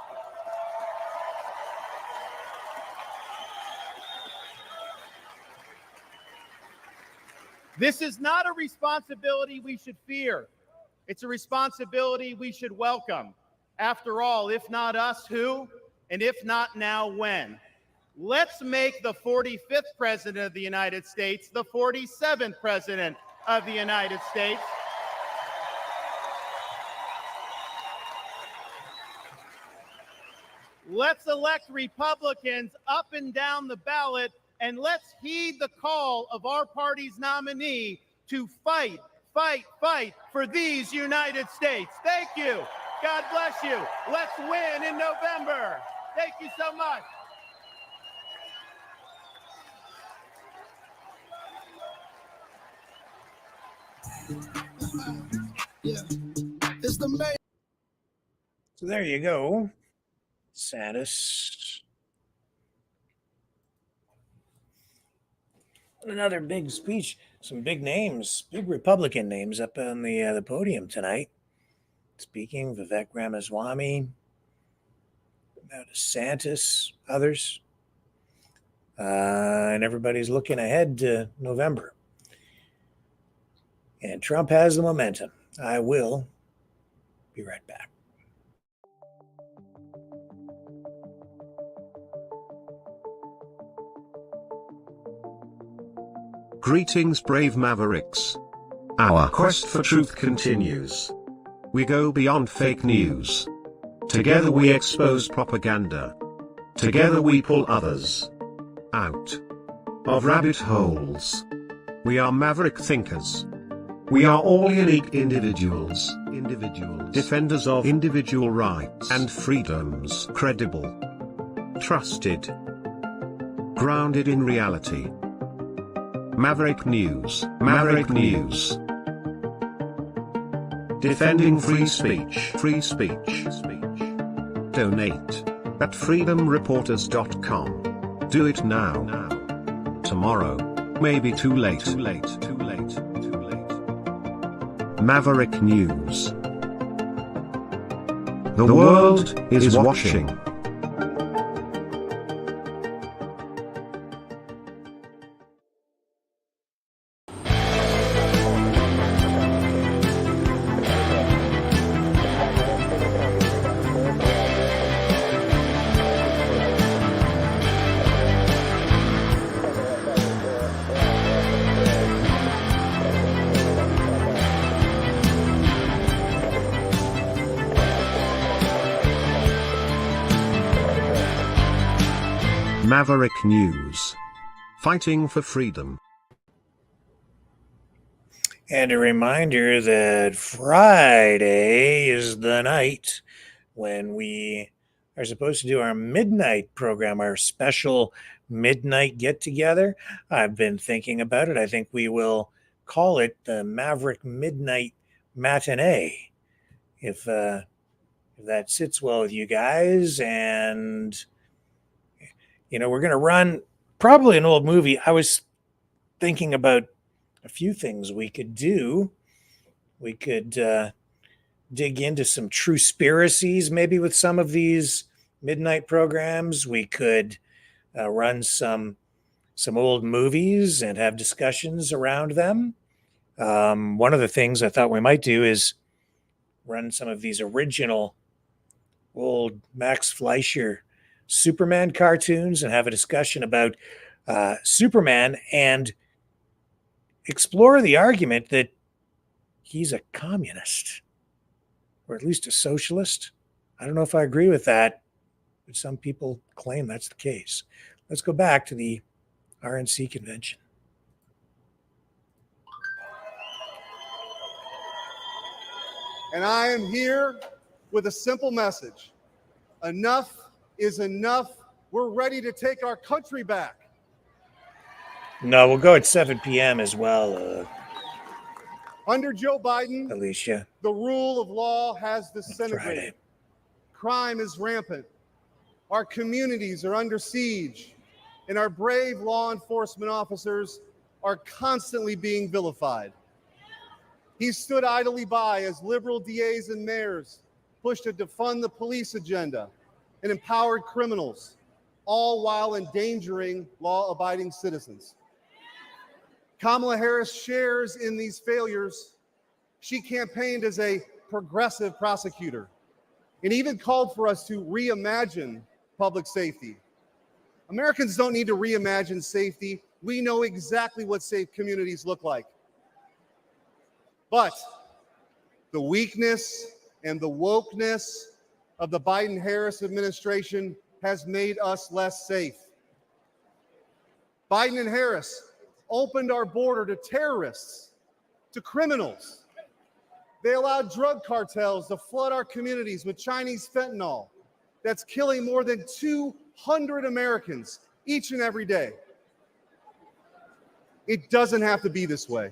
This is not a responsibility we should fear. It's a responsibility we should welcome. After all, if not us, who? And if not now, when? Let's make the 45th president of the United States the 47th president of the United States. Let's elect Republicans up and down the ballot, and let's heed the call of our party's nominee to fight, fight, fight for these United States. Thank you. God bless you. Let's win in November. Thank you so much.
So there you go. DeSantis. Another big speech. Some big names, big Republican names up on the podium tonight. Speaking, Vivek Ramaswamy, DeSantis, others. And everybody's looking ahead to November. And Trump has the momentum. I will be right back.
Greetings, brave Mavericks. Our quest for truth continues. We go beyond fake news. Together we expose propaganda. Together we pull others out of rabbit holes. We are maverick thinkers. We are all unique individuals, defenders of individual rights and freedoms, credible, trusted, Grounded in reality. Maverick News. Maverick News. Defending free speech. Free speech. Donate at freedomreporters.com. Do it now. Tomorrow may be too late. Too late. Too late. Too late. Maverick News. The world is watching. Maverick News. Fighting for freedom.
And a reminder that Friday is the night when we are supposed to do our midnight program, our special midnight get-together. I've been thinking about it. I think we will call it the Maverick Midnight Matinee, if that sits well with you guys. And you know, we're going to run probably an old movie. I was thinking about a few things we could do. We could dig into some true conspiracies, maybe with some of these midnight programs. We could run some old movies and have discussions around them. One of the things I thought we might do is run some of these original old Max Fleischer Superman cartoons and have a discussion about Superman and explore the argument that he's a communist, or at least a socialist. I don't know if I agree with that, but some people claim that's the case. Let's go back to the RNC convention.
And I am here with a simple message. Enough is enough. We're ready to take our country back.
No, we'll go at 7 p.m. as well.
Under Joe Biden,
Alicia,
the rule of law has disintegrated. Crime is rampant. Our communities are under siege, and our brave law enforcement officers are constantly being vilified. He stood idly by as liberal DAs and mayors pushed a defund the police agenda and empowered criminals, all while endangering law-abiding citizens. Kamala Harris shares in these failures. She campaigned as a progressive prosecutor and even called for us to reimagine public safety. Americans don't need to reimagine safety. We know exactly what safe communities look like. But the weakness and the wokeness of the Biden-Harris administration has made us less safe. Biden and Harris opened our border to terrorists, to criminals. They allowed drug cartels to flood our communities with Chinese fentanyl that's killing more than 200 Americans each and every day. It doesn't have to be this way.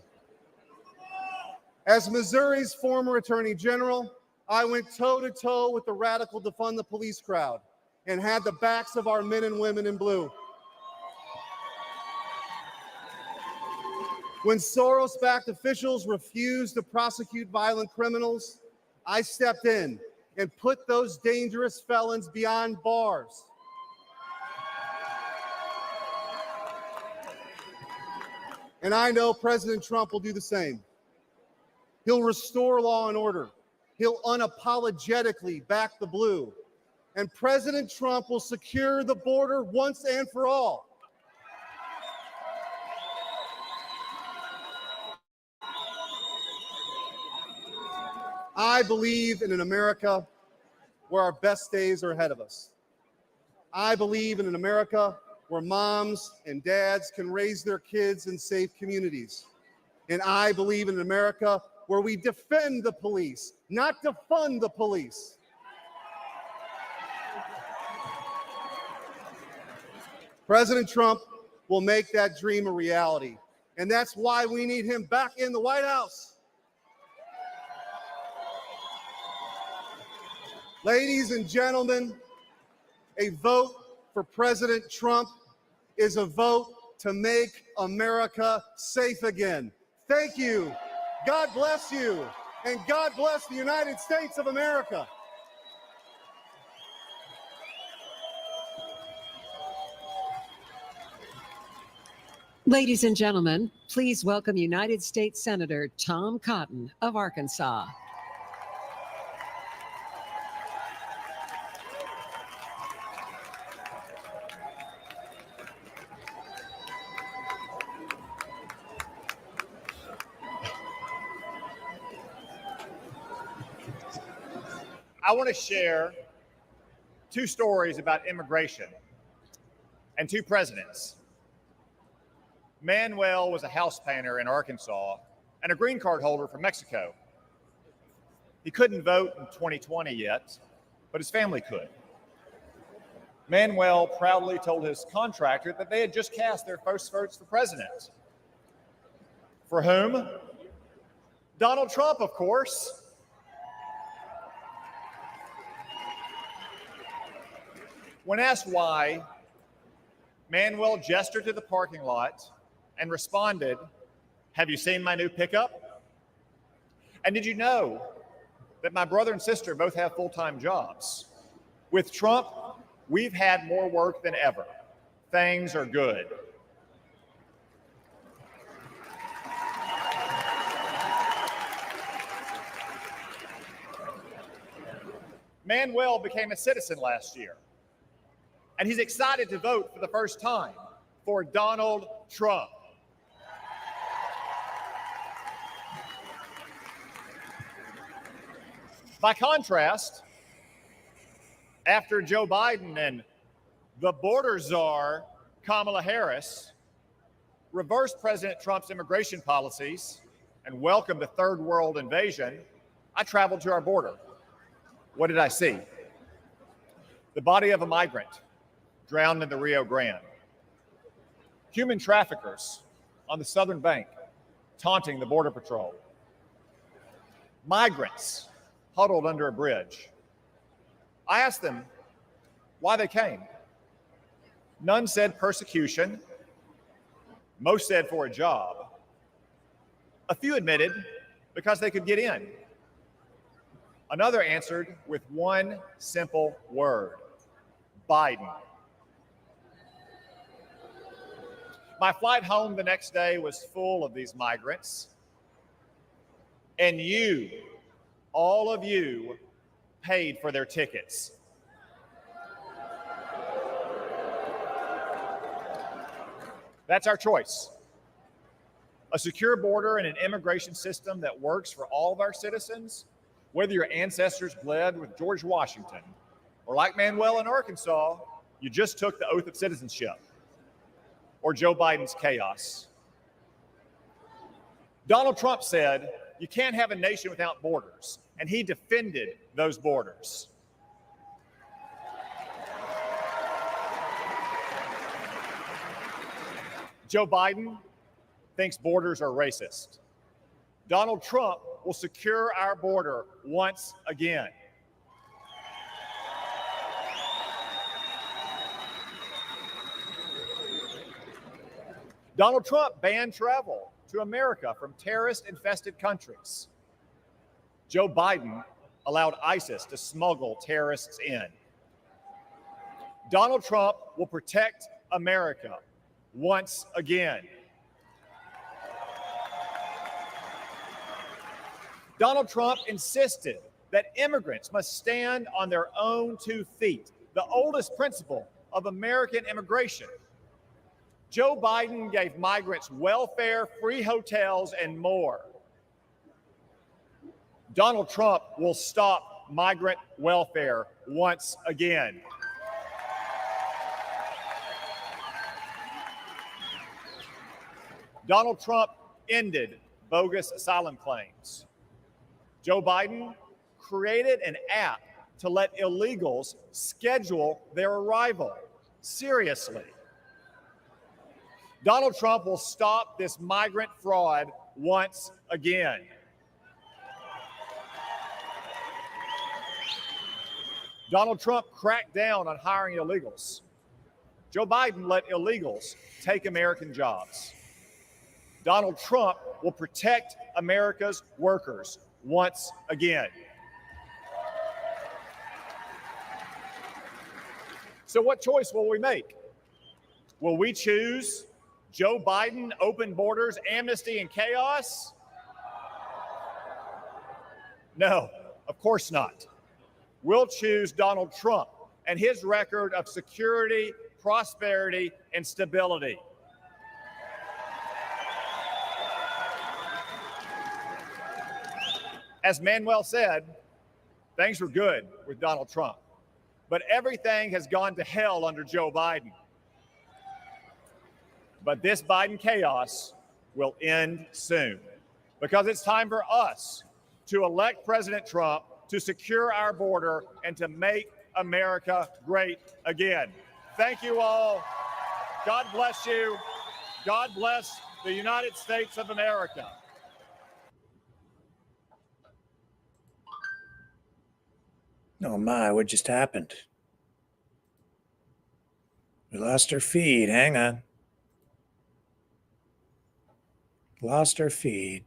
As Missouri's former Attorney General, I went toe-to-toe with the radical defund the police crowd and had the backs of our men and women in blue. When Soros-backed officials refused to prosecute violent criminals, I stepped in and put those dangerous felons behind bars. And I know President Trump will do the same. He'll restore law and order. He'll unapologetically back the blue. And President Trump will secure the border once and for all. I believe in an America where our best days are ahead of us. I believe in an America where moms and dads can raise their kids in safe communities. And I believe in an America where we defend the police, not defund the police. President Trump will make that dream a reality. And that's why we need him back in the White House. Ladies and gentlemen, a vote for President Trump is a vote to make America safe again. Thank you. God bless you. And God bless the United States of America.
Ladies and gentlemen, please welcome United States Senator Tom Cotton of Arkansas.
I want to share two stories about immigration and two presidents. Manuel was a house painter in Arkansas and a green card holder from Mexico. He couldn't vote in 2020 yet, but his family could. Manuel proudly told his contractor that they had just cast their first votes for president. For whom? Donald Trump, of course. When asked why, Manuel gestured to the parking lot and responded, "Have you seen my new pickup? And did you know that my brother and sister both have full-time jobs? With Trump, we've had more work than ever. Things are good." Manuel became a citizen last year, and he's excited to vote for the first time for Donald Trump. By contrast, after Joe Biden and the border czar, Kamala Harris, reversed President Trump's immigration policies and welcomed a third world invasion, I traveled to our border. What did I see? The body of a migrant drowned in the Rio Grande. Human traffickers on the southern bank taunting the Border Patrol. Migrants huddled under a bridge. I asked them why they came. None said persecution. Most said for a job. A few admitted because they could get in. Another answered with one simple word: Biden. My flight home the next day was full of these migrants. And you, all of you, paid for their tickets. That's our choice. A secure border and an immigration system that works for all of our citizens, whether your ancestors bled with George Washington, or like Manuel in Arkansas, you just took the oath of citizenship, or Joe Biden's chaos. Donald Trump said, "You can't have a nation without borders," and he defended those borders. Joe Biden thinks borders are racist. Donald Trump will secure our border once again. Donald Trump banned travel to America from terrorist-infested countries. Joe Biden allowed ISIS to smuggle terrorists in. Donald Trump will protect America once again. Donald Trump insisted that immigrants must stand on their own 2 feet, the oldest principle of American immigration. Joe Biden gave migrants welfare, free hotels, and more. Donald Trump will stop migrant welfare once again. Donald Trump ended bogus asylum claims. Joe Biden created an app to let illegals schedule their arrival. Seriously. Donald Trump will stop this migrant fraud once again. Donald Trump cracked down on hiring illegals. Joe Biden let illegals take American jobs. Donald Trump will protect America's workers once again. So what choice will we make? Will we choose Joe Biden, open borders, amnesty, and chaos? No, of course not. We'll choose Donald Trump and his record of security, prosperity, and stability. As Manuel said, things were good with Donald Trump, but everything has gone to hell under Joe Biden. But this Biden chaos will end soon, because it's time for us to elect President Trump to secure our border and to make America great again. Thank you all. God bless you. God bless the United States of America.
Oh my, what just happened? We lost our feed. Hang on. Lost our feed.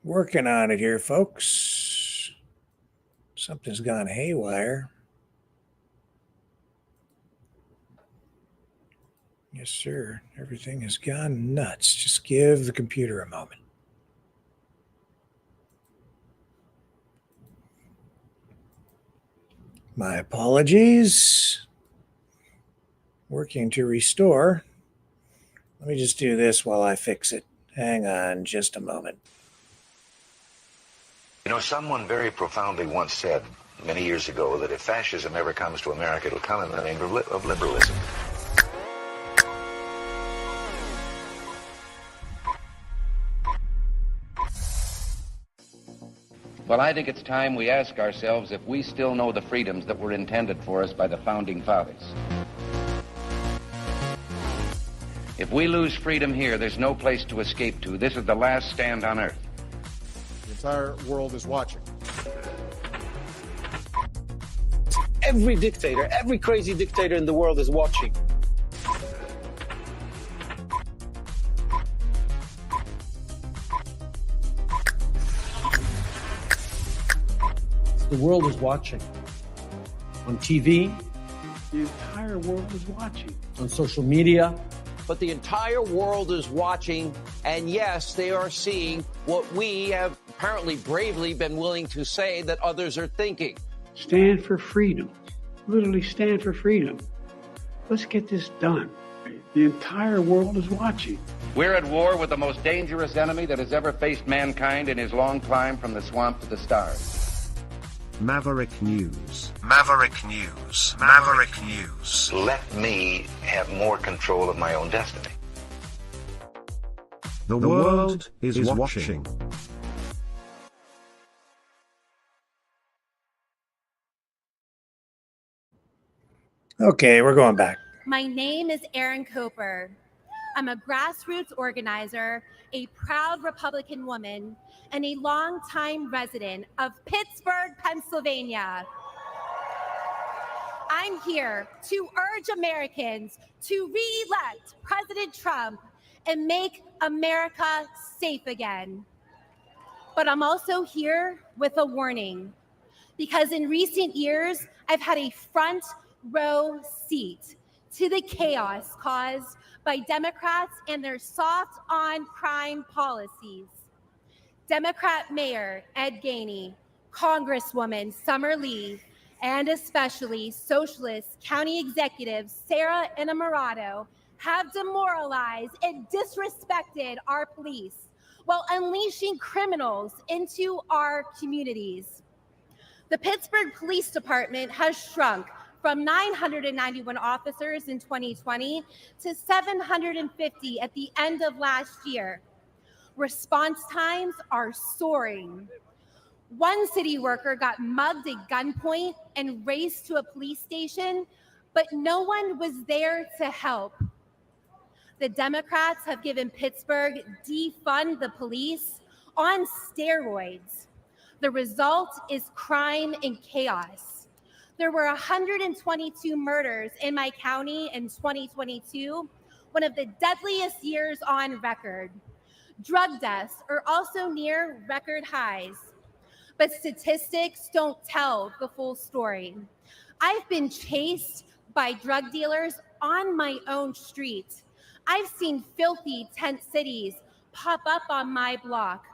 Working on it here, folks. Something's gone haywire. Yes, sir. Everything has gone nuts. Just give the computer a moment. My apologies. Working to restore. Let me just do this while I fix it. Hang on just a moment.
You know, someone very profoundly once said many years ago that if fascism ever comes to America, it'll come in the name of liberalism.
Well, I think it's time we ask ourselves if we still know the freedoms that were intended for us by the Founding Fathers. If we lose freedom here, there's no place to escape to. This is the last stand on earth.
The entire world is watching.
Every dictator, every crazy dictator in the world is watching.
The world is watching. On TV, the entire world is watching. On social media.
But the entire world is watching, and yes, they are seeing what we have apparently bravely been willing to say that others are thinking.
Stand for freedom. Literally stand for freedom. Let's get this done. The entire world is watching.
We're at war with the most dangerous enemy that has ever faced mankind in his long climb from the swamp to the stars.
Maverick News. Maverick News. Maverick News.
Let me have more control of my own destiny.
The world is watching.
Okay, we're going back.
My name is Erin Coper. I'm a grassroots organizer, a proud Republican woman, and a longtime resident of Pittsburgh, Pennsylvania. I'm here to urge Americans to re-elect President Trump and make America safe again. But I'm also here with a warning, because in recent years, I've had a front row seat to the chaos caused by Democrats and their soft on crime policies. Democrat Mayor Ed Gainey, Congresswoman Summer Lee, and especially Socialist County Executive Sarah Innamorato have demoralized and disrespected our police while unleashing criminals into our communities. The Pittsburgh Police Department has shrunk from 991 officers in 2020 to 750 at the end of last year. Response times are soaring. One city worker got mugged at gunpoint and raced to a police station, but no one was there to help. The Democrats have given Pittsburgh defund the police on steroids. The result is crime and chaos. There were 122 murders in my county in 2022, one of the deadliest years on record. Drug deaths are also near record highs, but statistics don't tell the full story. I've been chased by drug dealers on my own street. I've seen filthy tent cities pop up on my block.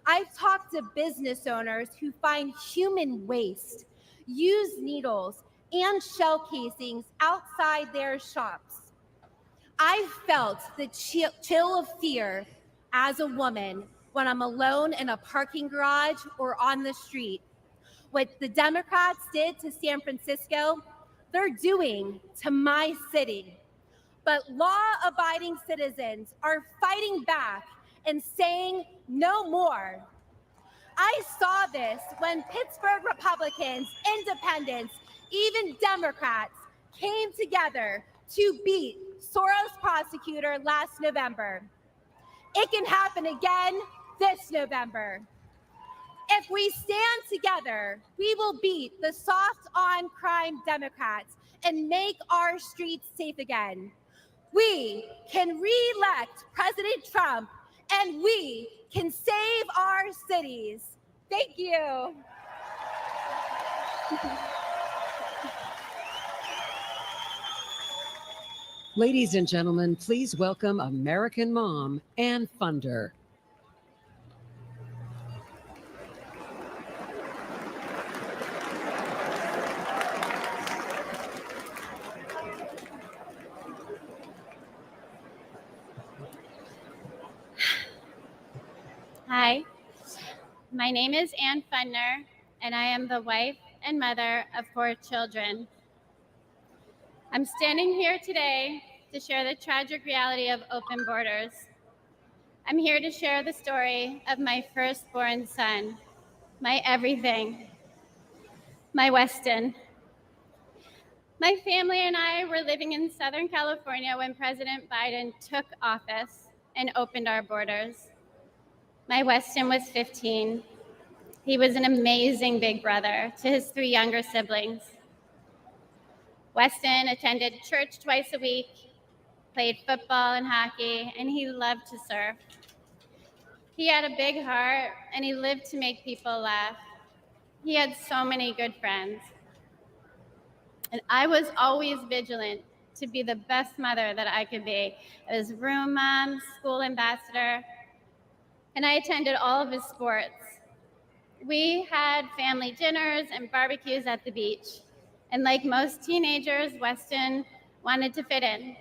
I've talked to business owners who find human waste, used needles, and shell casings outside their shops. I've felt the chill of fear as a woman when I'm alone in a parking garage or on the street. What the Democrats did to San Francisco, they're doing to my city. But law-abiding citizens are fighting back and saying no more. I saw this when Pittsburgh Republicans, independents, even Democrats came together to beat Soros prosecutor last November. It can happen again this November. If we stand together, we will beat the soft on crime Democrats and make our streets safe again. We can re-elect President Trump, and we can save our cities. Thank you.
Ladies and gentlemen, please welcome American mom and funder.
Hi, my name is Ann Fundner, and I am the wife and mother of 4 children. I'm standing here today to share the tragic reality of open borders. I'm here to share the story of my firstborn son, my everything, my Weston. My family and I were living in Southern California when President Biden took office and opened our borders. My Weston was 15. He was an amazing big brother to his 3 younger siblings. Weston attended church twice a week, played football and hockey, and he loved to surf. He had a big heart, and he lived to make people laugh. He had so many good friends. And I was always vigilant to be the best mother that I could be. I was room mom, school ambassador, and I attended all of his sports. We had family dinners and barbecues at the beach. And like most teenagers, Weston wanted to fit in.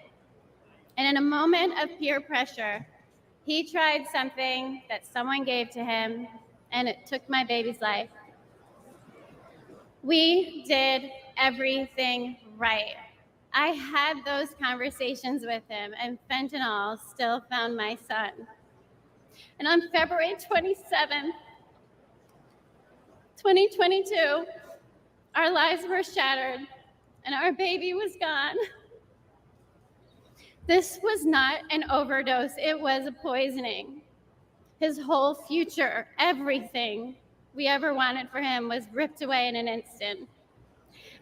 And in a moment of peer pressure, he tried something that someone gave to him, and it took my baby's life. We did everything right. I had those conversations with him, and fentanyl still found my son. And on February 27th, 2022, our lives were shattered and our baby was gone. This was not an overdose, it was a poisoning. His whole future, everything we ever wanted for him was ripped away in an instant.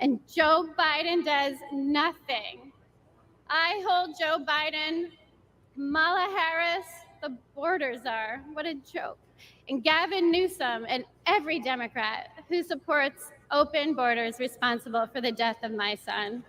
And Joe Biden does nothing. I hold Joe Biden, Kamala Harris, the border czar, what a joke, and Gavin Newsom and every Democrat who supports open borders responsible for the death of my son.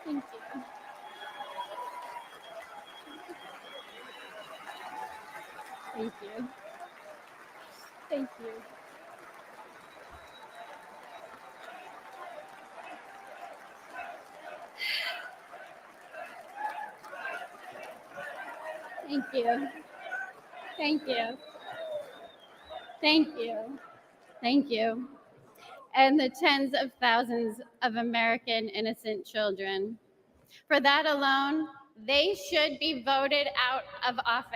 Thank you. Thank you. Thank you. Thank you. Thank you. Thank you. Thank you. And the tens of thousands of American innocent children. For that alone, they should be voted out of office.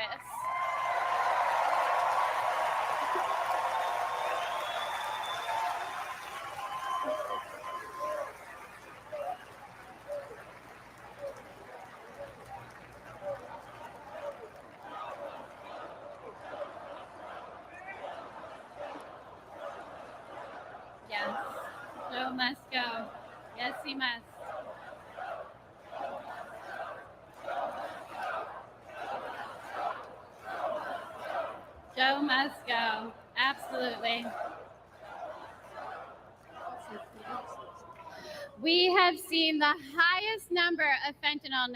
Yes, Joe must go. Yes, he must. Joe must go. Absolutely. We have seen the highest number of fentanyl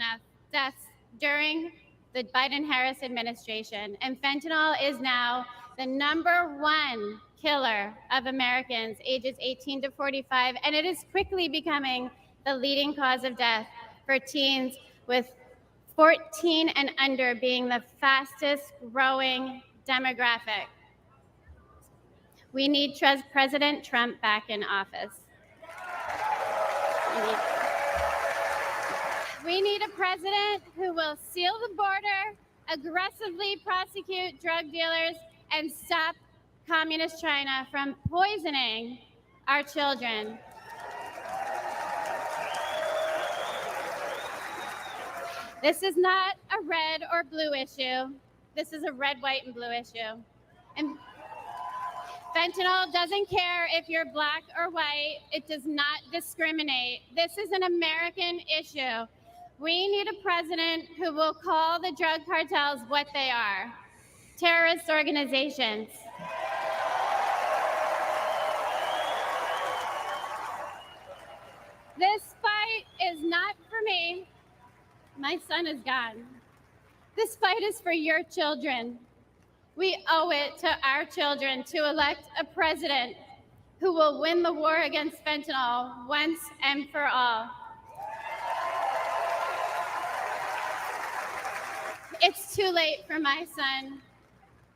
deaths during the Biden-Harris administration, and fentanyl is now the #1 killer of Americans ages 18 to 45, and it is quickly becoming the leading cause of death for teens, with 14 and under being the fastest growing demographic. We need President Trump back in office. We need a president who will seal the border, aggressively prosecute drug dealers, and stop Communist China from poisoning our children. This is not a red or blue issue. This is a red, white, and blue issue. And fentanyl doesn't care if you're black or white. It does not discriminate. This is an American issue. We need a president who will call the drug cartels what they are: terrorist organizations. This fight is not for me. My son is gone. This fight is for your children. We owe it to our children to elect a president who will win the war against fentanyl once and for all. It's too late for my son,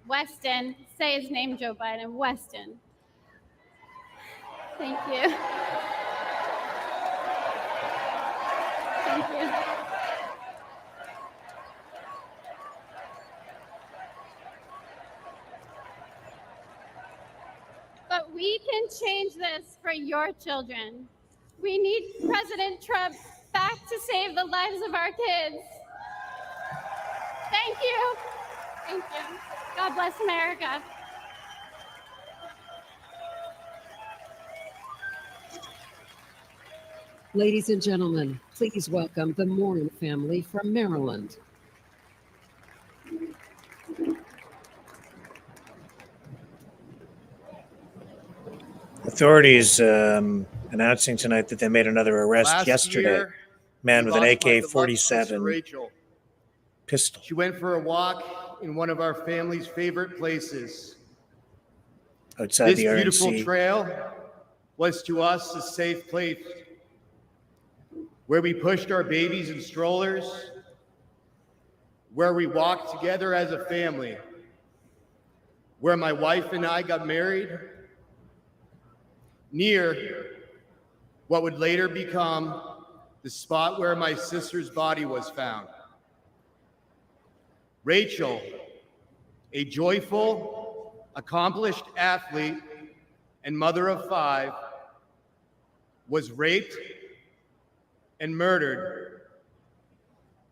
Weston. Say his name, Joe Biden. Weston. Thank you. Thank you. But we can change this for your children. We need President Trump back to save the lives of our kids. Thank you. Thank you. God bless America.
Ladies and gentlemen, please welcome the Moren family from Maryland.
Authorities announcing tonight that they made another arrest yesterday. Man with an AK-47
Rachel.
pistol.
She went for a walk in one of our family's favorite places.
Outside the RNC.
This beautiful trail was to us a safe place where we pushed our babies in strollers, where we walked together as a family, where my wife and I got married, near what would later become the spot where my sister's body was found. Rachel, a joyful, accomplished athlete and mother of 5, was raped and murdered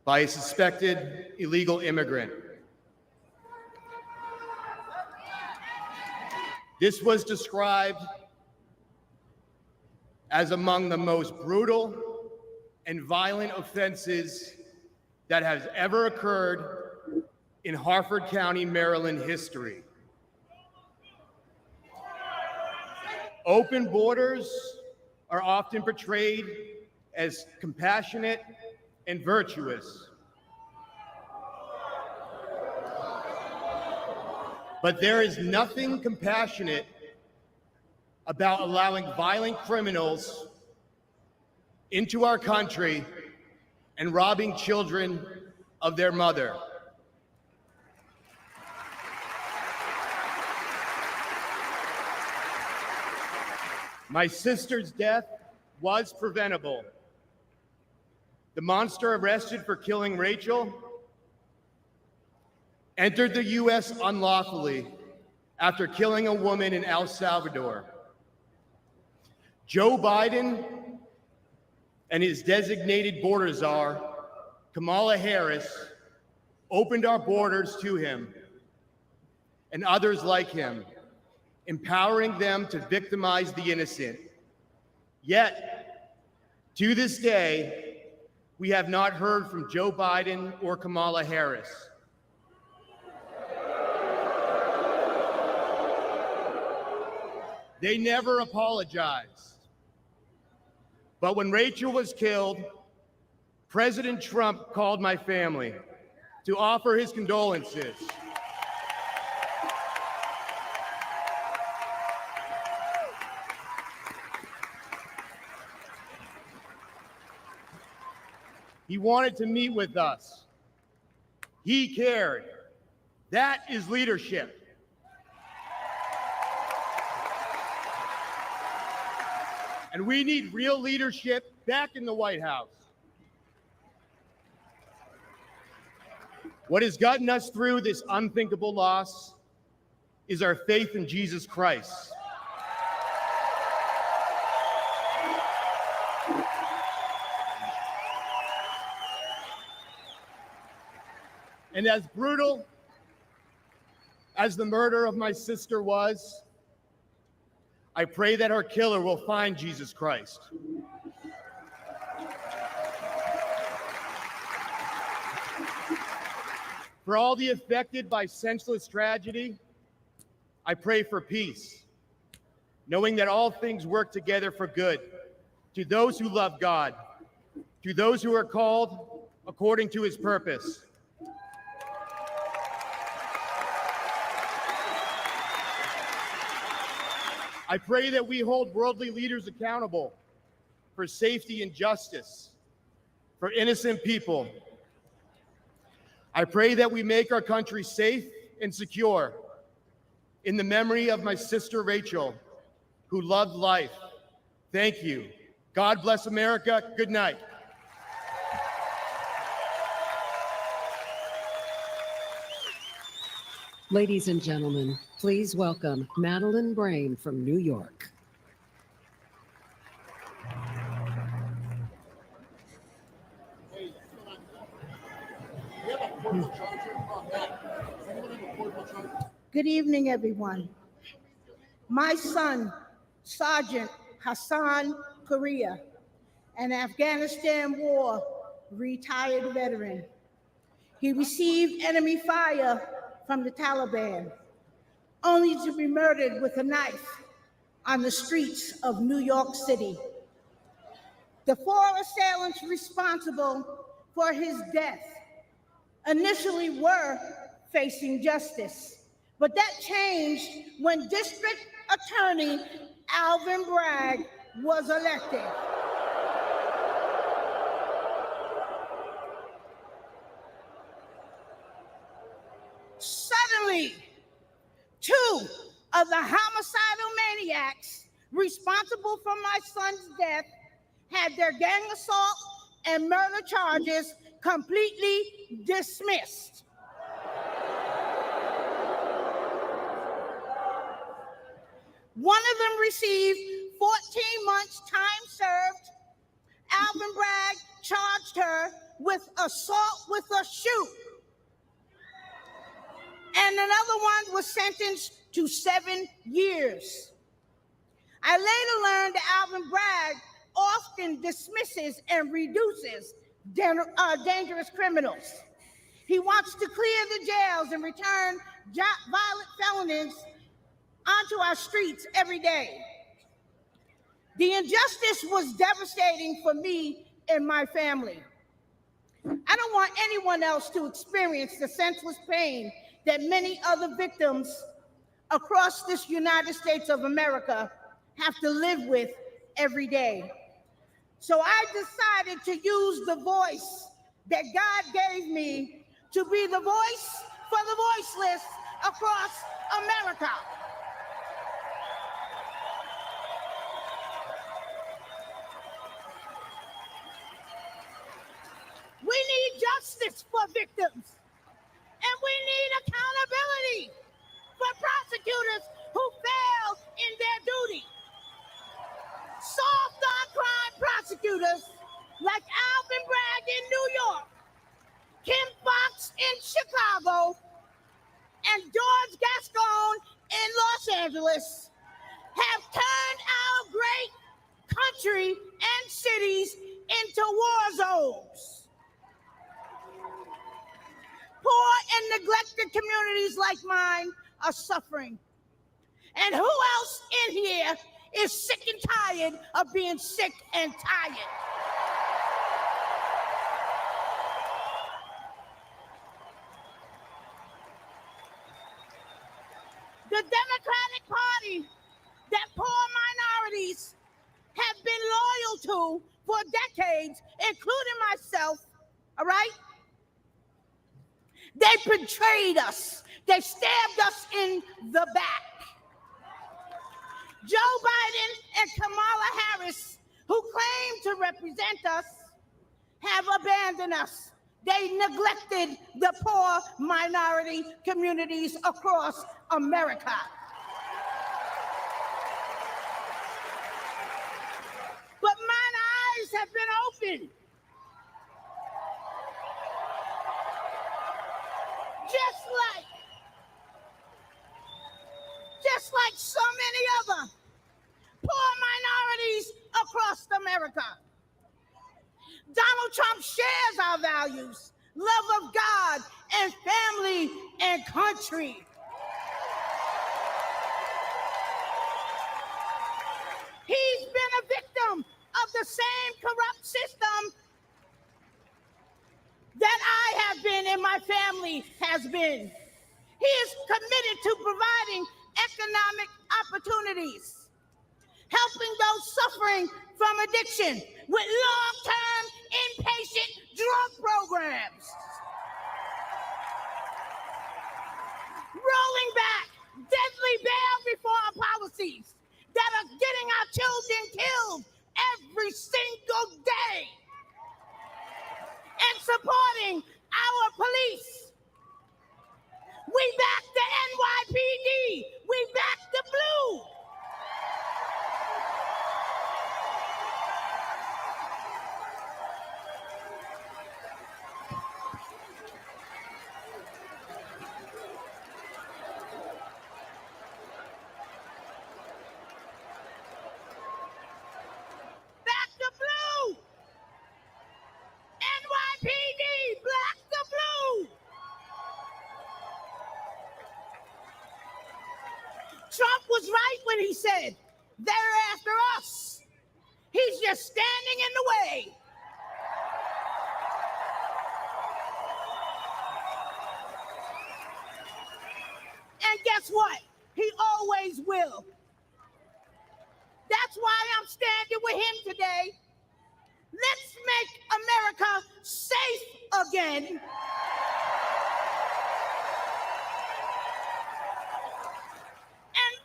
by a suspected illegal immigrant. This was described as among the most brutal and violent offenses that has ever occurred in Harford County, Maryland history. Open borders are often portrayed as compassionate and virtuous. But there is nothing compassionate about allowing violent criminals into our country and robbing children of their mother. My sister's death was preventable. The monster arrested for killing Rachel entered the U.S. unlawfully after killing a woman in El Salvador. Joe Biden and his designated border czar, Kamala Harris, opened our borders to him and others like him, empowering them to victimize the innocent. Yet, to this day, we have not heard from Joe Biden or Kamala Harris. They never apologized. But when Rachel was killed, President Trump called my family to offer his condolences. He wanted to meet with us. He cared. That is leadership. And we need real leadership back in the White House. What has gotten us through this unthinkable loss is our faith in Jesus Christ. And as brutal as the murder of my sister was, I pray that her killer will find Jesus Christ. For all the affected by senseless tragedy, I pray for peace, knowing that all things work together for good to those who love God, to those who are called according to his purpose. I pray that we hold worldly leaders accountable for safety and justice for innocent people. I pray that we make our country safe and secure in the memory of my sister Rachel, who loved life. Thank you. God bless America. Good night.
Ladies and gentlemen, please welcome Madeleine Brain from New York.
Good evening, everyone. My son, Sergeant Hassan Korea, an Afghanistan War retired veteran. He received enemy fire from the Taliban, only to be murdered with a knife on the streets of New York City. The 4 assailants responsible for his death initially were facing justice, but that changed when District Attorney Alvin Bragg was elected. Suddenly, 2 of the homicidal maniacs responsible for my son's death had their gang assault and murder charges completely dismissed. One of them received 14 months time served. Alvin Bragg charged her with assault with a shoe. And another one was sentenced to 7 years. I later learned that Alvin Bragg often dismisses and reduces dangerous criminals. He wants to clear the jails and return violent felons onto our streets every day. The injustice was devastating for me and my family. I don't want anyone else to experience the senseless pain that many other victims across this United States of America have to live with every day. So I decided to use the voice that God gave me to be the voice for the voiceless across America. We need justice for victims, and we need accountability for prosecutors who failed in their duty. Soft on crime prosecutors like Alvin Bragg in New York, Kim Foxx in Chicago, and George Gascon in Los Angeles have turned our great country and cities into war zones. Poor and neglected communities like mine are suffering. And who else in here is sick and tired of being sick and tired? The Democratic Party that poor minorities have been loyal to for decades, including myself, all right? They betrayed us. They stabbed us in the back. Joe Biden and Kamala Harris, who claim to represent us, have abandoned us. They neglected the poor minority communities across America. But mine eyes have been opened. Just like so many other poor minorities across America. Donald Trump shares our values, love of God and family and country. He's been a victim of the same corrupt system that I have been and my family has been. He is committed to providing economic opportunities, helping those suffering from addiction with long-term inpatient drug programs, rolling back deadly bail reform policies that are getting our children killed every single day, and supporting our police. We back the NYPD. We back the blue. Back the blue. NYPD, black the blue. Trump was right when he said, they're after us. He's just standing in the way. And guess what? He always will. That's why I'm standing with him today. Let's make America safe again.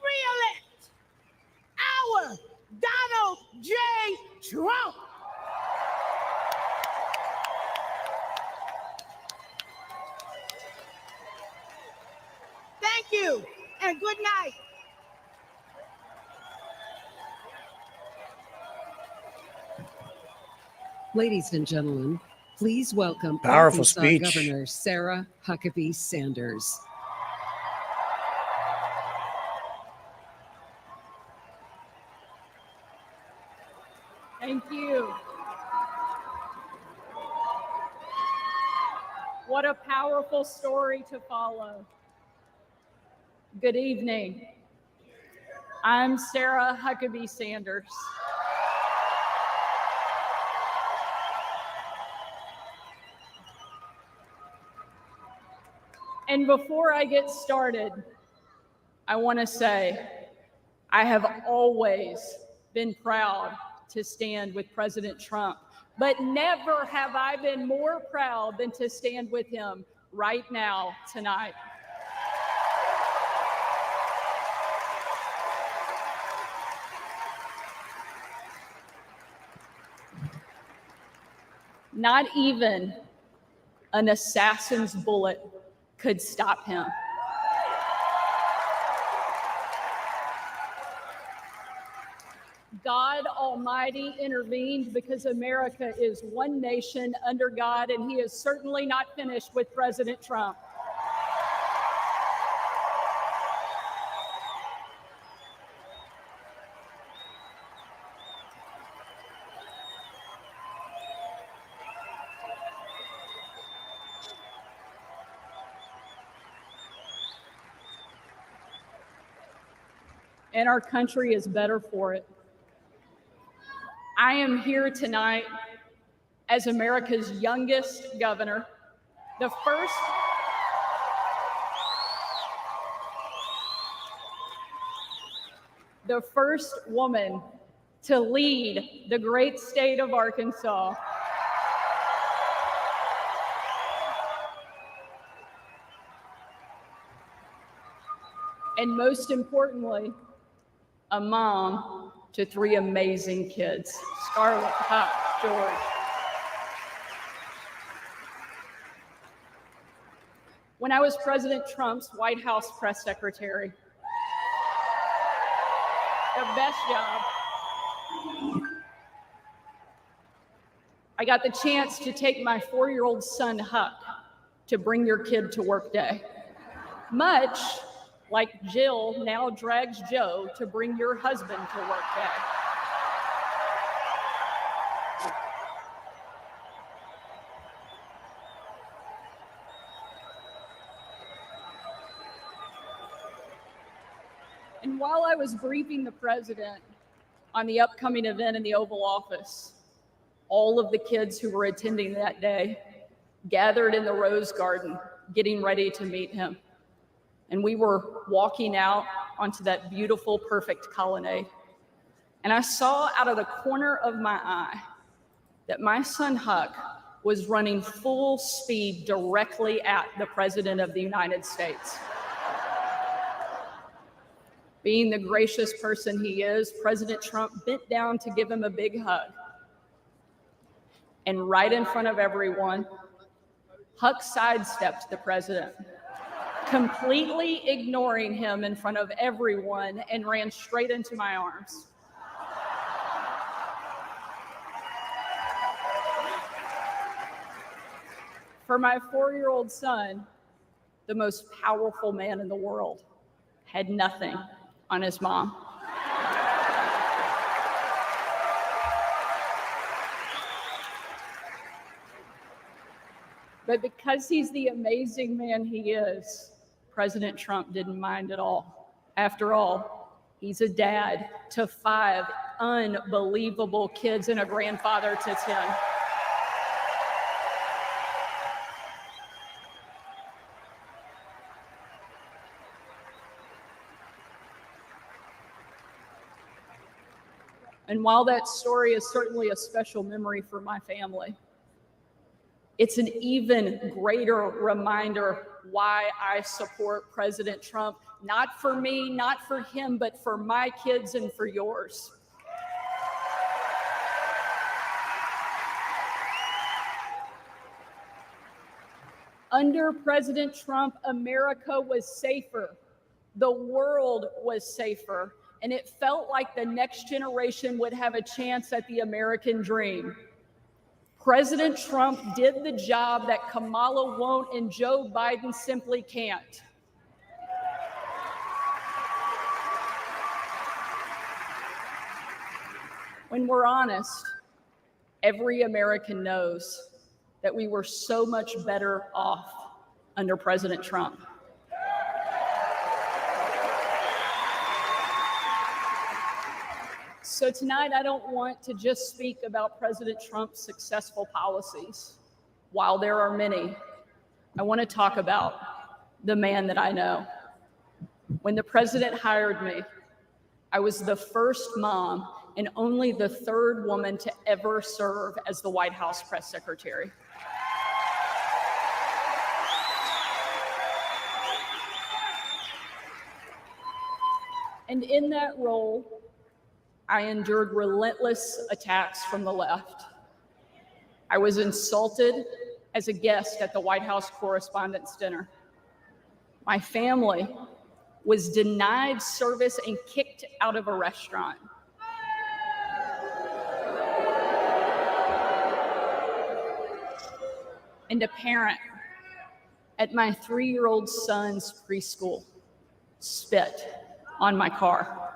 Re-elect our Donald J. Trump. Thank you, and good night.
Ladies and gentlemen, please welcome
Powerful
Arkansas
speech.
Governor Sarah Huckabee Sanders.
Thank you. What a powerful story to follow. Good evening. I'm Sarah Huckabee Sanders.
And before I get started, I want to say I have always been proud to stand with President Trump, but never have I been more proud than to stand with him right now, tonight. Not even an assassin's bullet could stop him. God Almighty intervened because America is one nation under God, and he is certainly not finished with President Trump. And our country is better for it. I am here tonight as America's youngest governor, the first woman to lead the great state of Arkansas. And most importantly, a mom to 3 amazing kids, Scarlett, Huck, George. When I was President Trump's White House press secretary, the best job, I got the chance to take my 4-year-old son, Huck, to Bring Your Kid to Work Day. Much like Jill now drags Joe to bring your husband to work day. And while I was briefing the president on the upcoming event in the Oval Office, all of the kids who were attending that day gathered in the Rose Garden, getting ready to meet him. And we were walking out onto that beautiful, perfect colonnade. And I saw out of the corner of my eye that my son Huck was running full speed directly at the President of the United States. Being the gracious person he is, President Trump bent down to give him a big hug. And right in front of everyone, Huck sidestepped the president, completely ignoring him in front of everyone, and ran straight into my arms. For my 4-year-old son, the most powerful man in the world had nothing on his mom. But because he's the amazing man he is, President Trump didn't mind at all. After all, he's a dad to 5 unbelievable kids and a grandfather to 10. And while that story is certainly a special memory for my family, it's an even greater reminder why I support President Trump, not for me, not for him, but for my kids and for yours. Under President Trump, America was safer. The world was safer. And it felt like the next generation would have a chance at the American dream. President Trump did the job that Kamala won't and Joe Biden simply can't. When we're honest, every American knows that we were so much better off under President Trump. So tonight, I don't want to just speak about President Trump's successful policies. While there are many, I want to talk about the man that I know. When the president hired me, I was the first mom and only the third woman to ever serve as the White House press secretary. And in that role, I endured relentless attacks from the left. I was insulted as a guest at the White House Correspondents' Dinner. My family was denied service and kicked out of a restaurant. And a parent at my 3-year-old son's preschool spit on my car.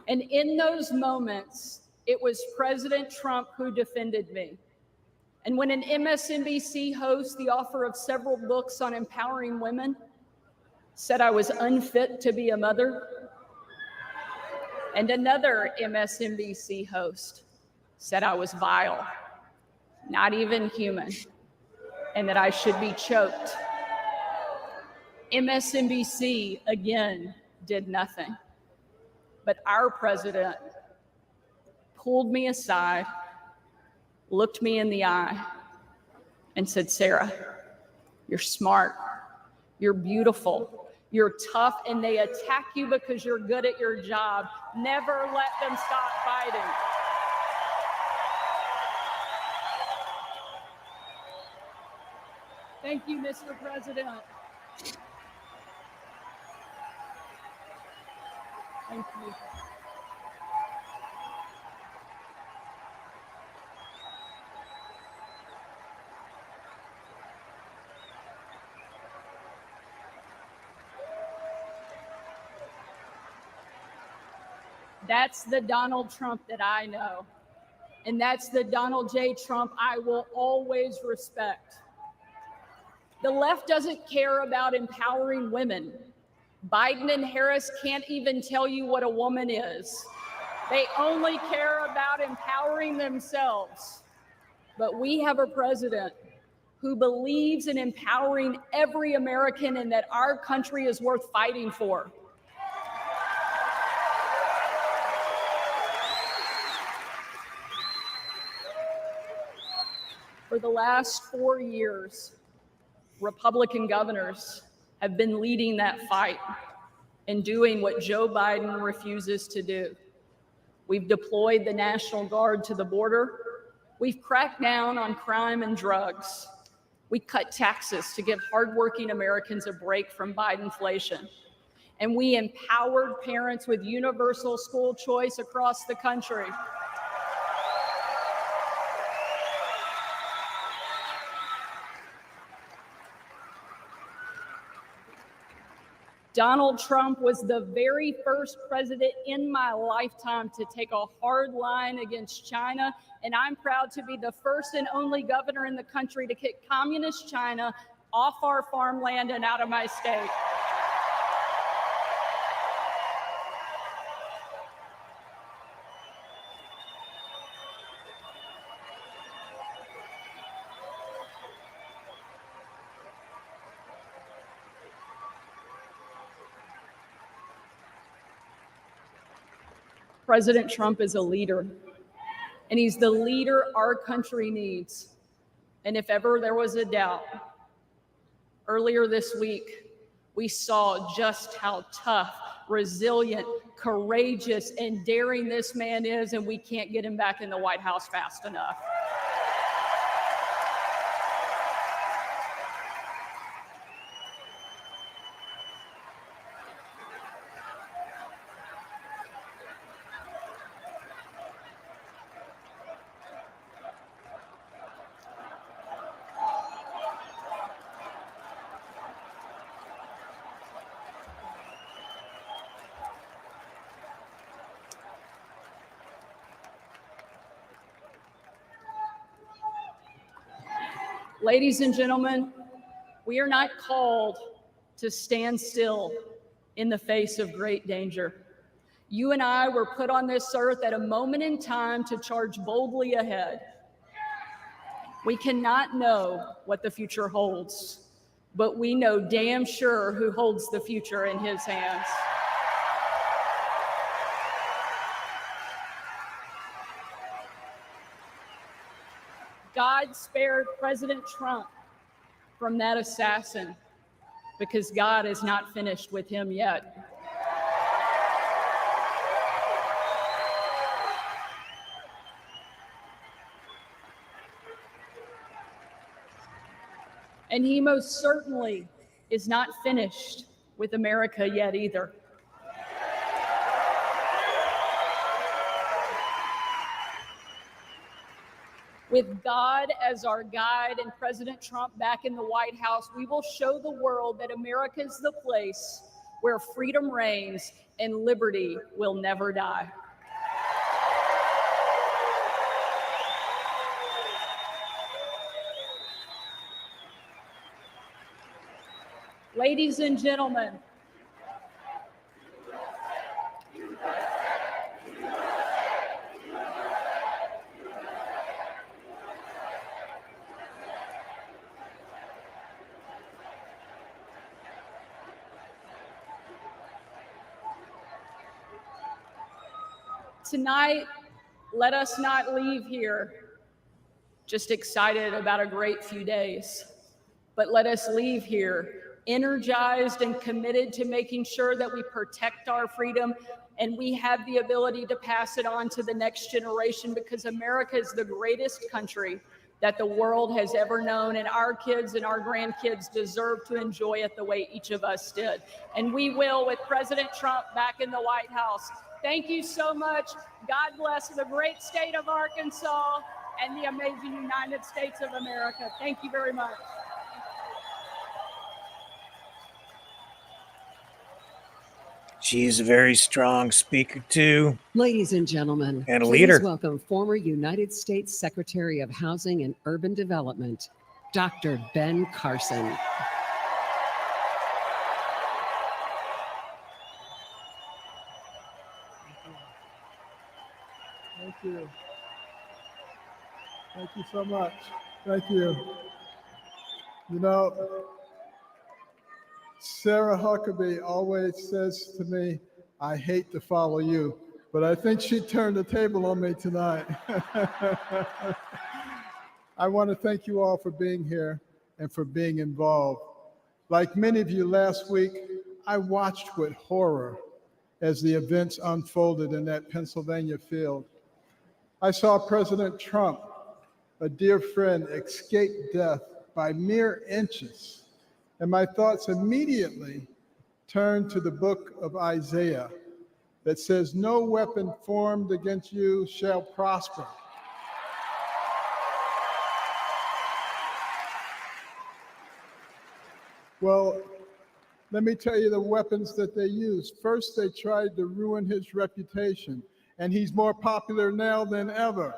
And in those moments, it was President Trump who defended me. And when an MSNBC host, the author of several books on empowering women, said I was unfit to be a mother, and another MSNBC host said I was vile, not even human, and that I should be choked, MSNBC again did nothing. But our president pulled me aside, looked me in the eye, and said, "Sarah, you're smart, you're beautiful, you're tough, and they attack you because you're good at your job. Never let them stop fighting." Thank you, Mr. President. Thank you. That's the Donald Trump that I know. And that's the Donald J. Trump I will always respect. The left doesn't care about empowering women. Biden and Harris can't even tell you what a woman is. They only care about empowering themselves. But we have a president who believes in empowering every American and that our country is worth fighting for. For the last 4 years, Republican governors have been leading that fight and doing what Joe Biden refuses to do. We've deployed the National Guard to the border. We've cracked down on crime and drugs. We cut taxes to give hardworking Americans a break from Bidenflation. And we empowered parents with universal school choice across the country. Donald Trump was the very first president in my lifetime to take a hard line against China, and I'm proud to be the first and only governor in the country to kick communist China off our farmland and out of my state. President Trump is a leader, and he's the leader our country needs. And if ever there was a doubt, earlier this week, we saw just how tough, resilient, courageous, and daring this man is, and we can't get him back in the White House fast enough. Ladies and gentlemen, we are not called to stand still in the face of great danger. You and I were put on this earth at a moment in time to charge boldly ahead. We cannot know what the future holds, but we know damn sure who holds the future in his hands. God spared President Trump from that assassin because God is not finished with him yet. And he most certainly is not finished with America yet either. With God as our guide and President Trump back in the White House, we will show the world that America is the place where freedom reigns and liberty will never die. Ladies and gentlemen, tonight, let us not leave here just excited about a great few days, but let us leave here energized and committed to making sure that we protect our freedom and we have the ability to pass it on to the next generation, because America is the greatest country that the world has ever known, and our kids and our grandkids deserve to enjoy it the way each of us did. And we will with President Trump back in the White House. Thank you so much. God bless the great state of Arkansas and the amazing United States of America. Thank you very much.
She's a very strong speaker, too.
Ladies and gentlemen,
and a
please
leader.
Welcome former United States Secretary of Housing and Urban Development, Dr. Ben Carson.
Thank you. Thank you so much. Thank you. You know, Sarah Huckabee always says to me, I hate to follow you, but I think she turned the table on me tonight. I want to thank you all for being here and for being involved. Like many of you last week, I watched with horror as the events unfolded in that Pennsylvania field. I saw President Trump, a dear friend, escape death by mere inches. And my thoughts immediately turned to the book of Isaiah that says, no weapon formed against you shall prosper. Well, let me tell you the weapons that they used. First, they tried to ruin his reputation, and he's more popular now than ever.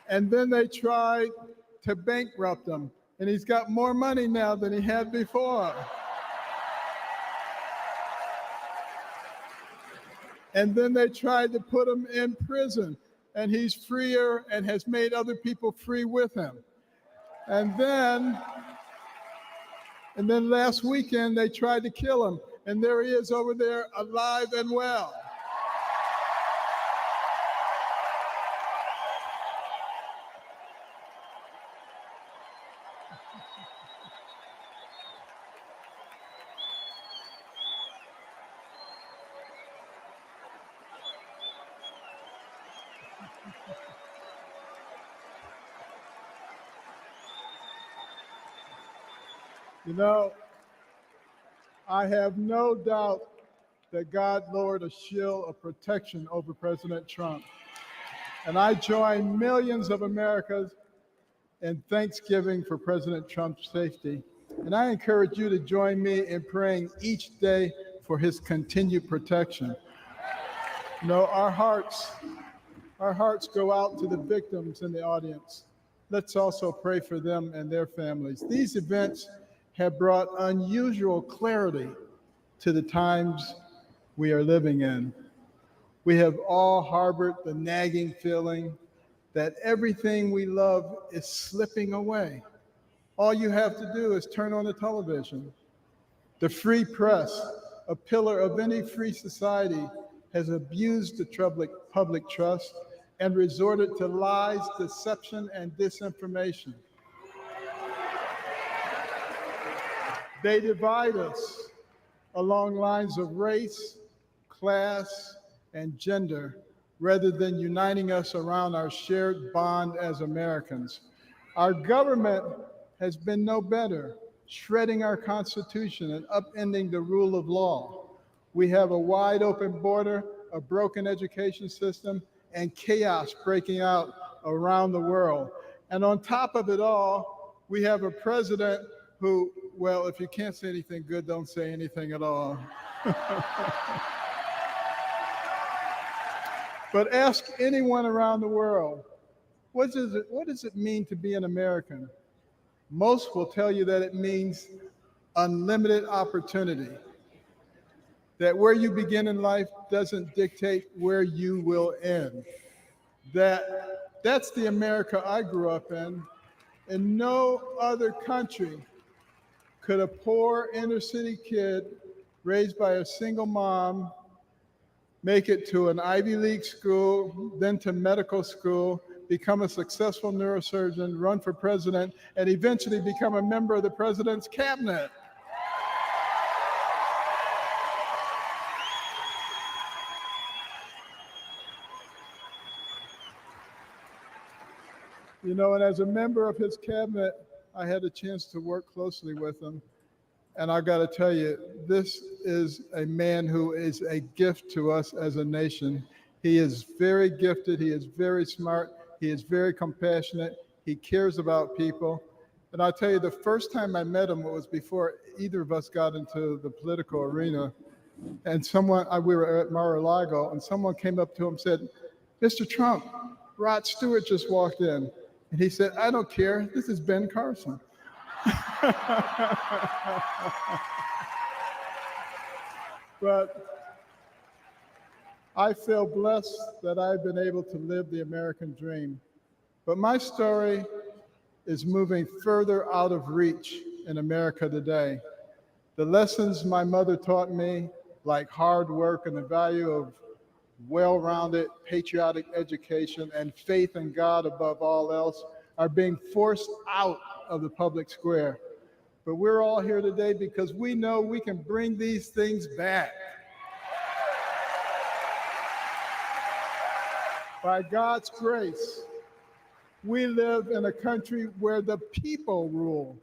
And then they tried to bankrupt him, and he's got more money now than he had before. And then they tried to put him in prison, and he's freer and has made other people free with him. And then last weekend, they tried to kill him, and there he is over there alive and well. You know, I have no doubt that God lowered a shield of protection over President Trump. And I join millions of Americans in thanksgiving for President Trump's safety. And I encourage you to join me in praying each day for his continued protection. You know, our hearts go out to the victims in the audience. Let's also pray for them and their families. These events have brought unusual clarity to the times we are living in. We have all harbored the nagging feeling that everything we love is slipping away. All you have to do is turn on the television. The free press, a pillar of any free society, has abused the public trust and resorted to lies, deception, and disinformation. They divide us along lines of race, class, and gender, rather than uniting us around our shared bond as Americans. Our government has been no better, shredding our Constitution and upending the rule of law. We have a wide open border, a broken education system, and chaos breaking out around the world. And on top of it all, we have a president who, well, if you can't say anything good, don't say anything at all. But ask anyone around the world, what does it mean to be an American? Most will tell you that it means unlimited opportunity. That where you begin in life doesn't dictate where you will end. That's the America I grew up in. In no other country could a poor inner city kid raised by a single mom make it to an Ivy League school, then to medical school, become a successful neurosurgeon, run for president, and eventually become a member of the president's cabinet. You know, and as a member of his cabinet, I had a chance to work closely with him. And I got to tell you, this is a man who is a gift to us as a nation. He is very gifted. He is very smart. He is very compassionate. He cares about people. And I'll tell you, the first time I met him was before either of us got into the political arena. And we were at Mar-a-Lago, and someone came up to him and said, "Mr. Trump, Rod Stewart just walked in." And he said, "I don't care. This is Ben Carson." But I feel blessed that I've been able to live the American dream. But my story is moving further out of reach in America today. The lessons my mother taught me, like hard work and the value of well-rounded patriotic education and faith in God above all else, are being forced out of the public square. But we're all here today because we know we can bring these things back. By God's grace, we live in a country where the people rule.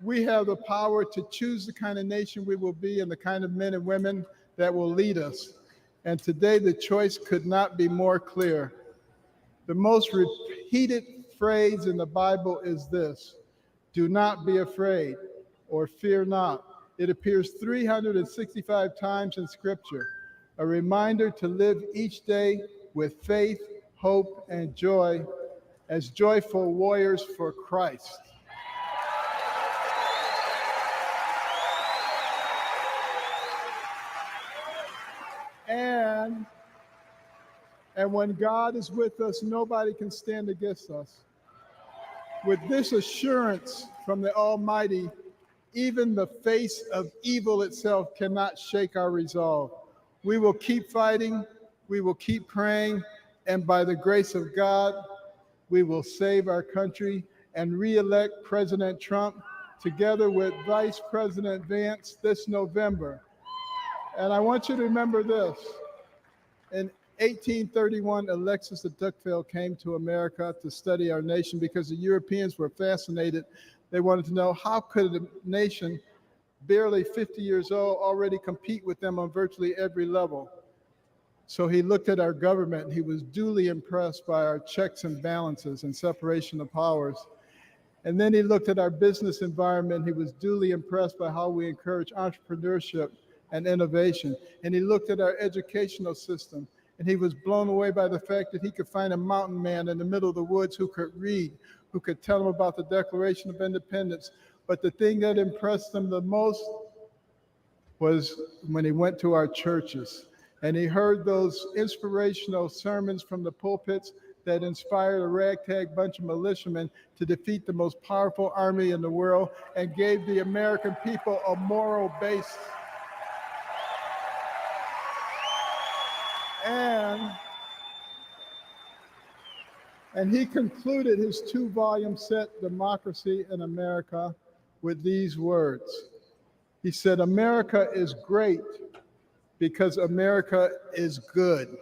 We have the power to choose the kind of nation we will be and the kind of men and women that will lead us. And today the choice could not be more clear. The most repeated phrase in the Bible is this: "Do not be afraid," or "fear not." It appears 365 times in Scripture, a reminder to live each day with faith, hope, and joy as joyful warriors for Christ. And when God is with us, nobody can stand against us. With this assurance from the Almighty, even the face of evil itself cannot shake our resolve. We will keep fighting, we will keep praying, and by the grace of God, we will save our country and re-elect President Trump together with Vice President Vance this November. And I want you to remember this. In 1831, Alexis de Tocqueville came to America to study our nation because the Europeans were fascinated. They wanted to know, how could a nation barely 50 years old already compete with them on virtually every level? So he looked at our government and he was duly impressed by our checks and balances and separation of powers. And then he looked at our business environment. He was duly impressed by how we encourage entrepreneurship and innovation. And he looked at our educational system, and he was blown away by the fact that he could find a mountain man in the middle of the woods who could read, who could tell him about the Declaration of Independence. But the thing that impressed him the most was when he went to our churches and he heard those inspirational sermons from the pulpits that inspired a ragtag bunch of militiamen to defeat the most powerful army in the world and gave the American people a moral base. And he concluded his 2-volume set, Democracy in America, with these words. He said, "America is great because America is good.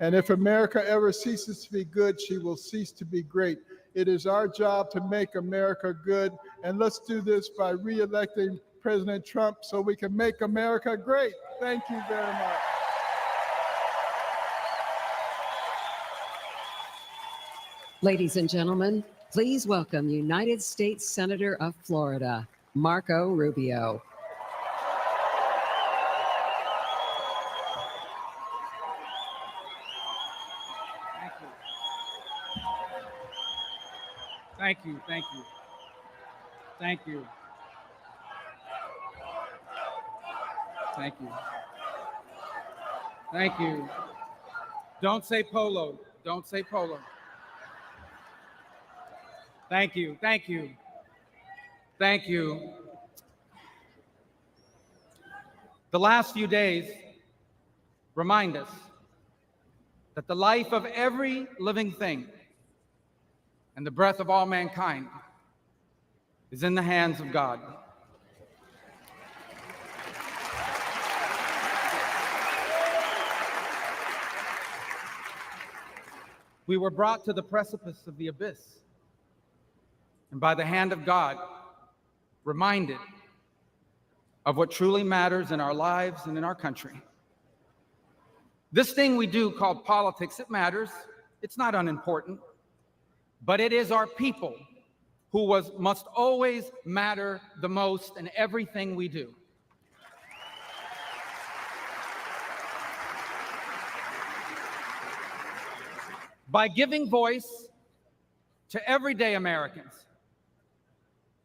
And if America ever ceases to be good, she will cease to be great. It is our job to make America good. And let's do this by re-electing President Trump so we can make America great." Thank you very much.
Ladies and gentlemen, please welcome United States Senator of Florida, Marco Rubio.
Thank you, thank you, thank you, thank you, thank you. Don't say polo, don't say polo. Thank you, thank you, thank you. The last few days remind us that the life of every living thing and the breath of all mankind is in the hands of God. We were brought to the precipice of the abyss, and by the hand of God, reminded of what truly matters in our lives and in our country. This thing we do called politics, it matters. It's not unimportant. But it is our people who must always matter the most in everything we do. By giving voice to everyday Americans,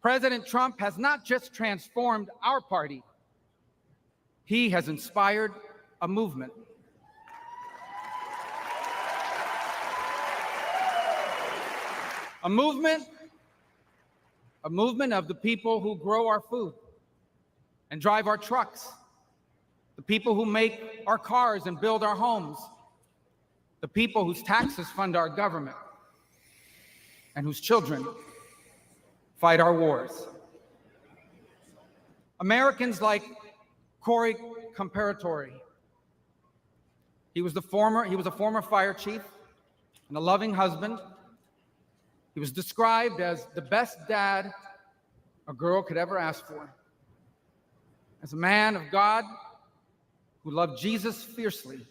President Trump has not just transformed our party, he has inspired a movement. A movement of the people who grow our food and drive our trucks, the people who make our cars and build our homes, the people whose taxes fund our government, and whose children fight our wars. Americans like Corey Comparatori. He was a former fire chief and a loving husband. He was described as the best dad a girl could ever ask for. As a man of God who loved Jesus fiercely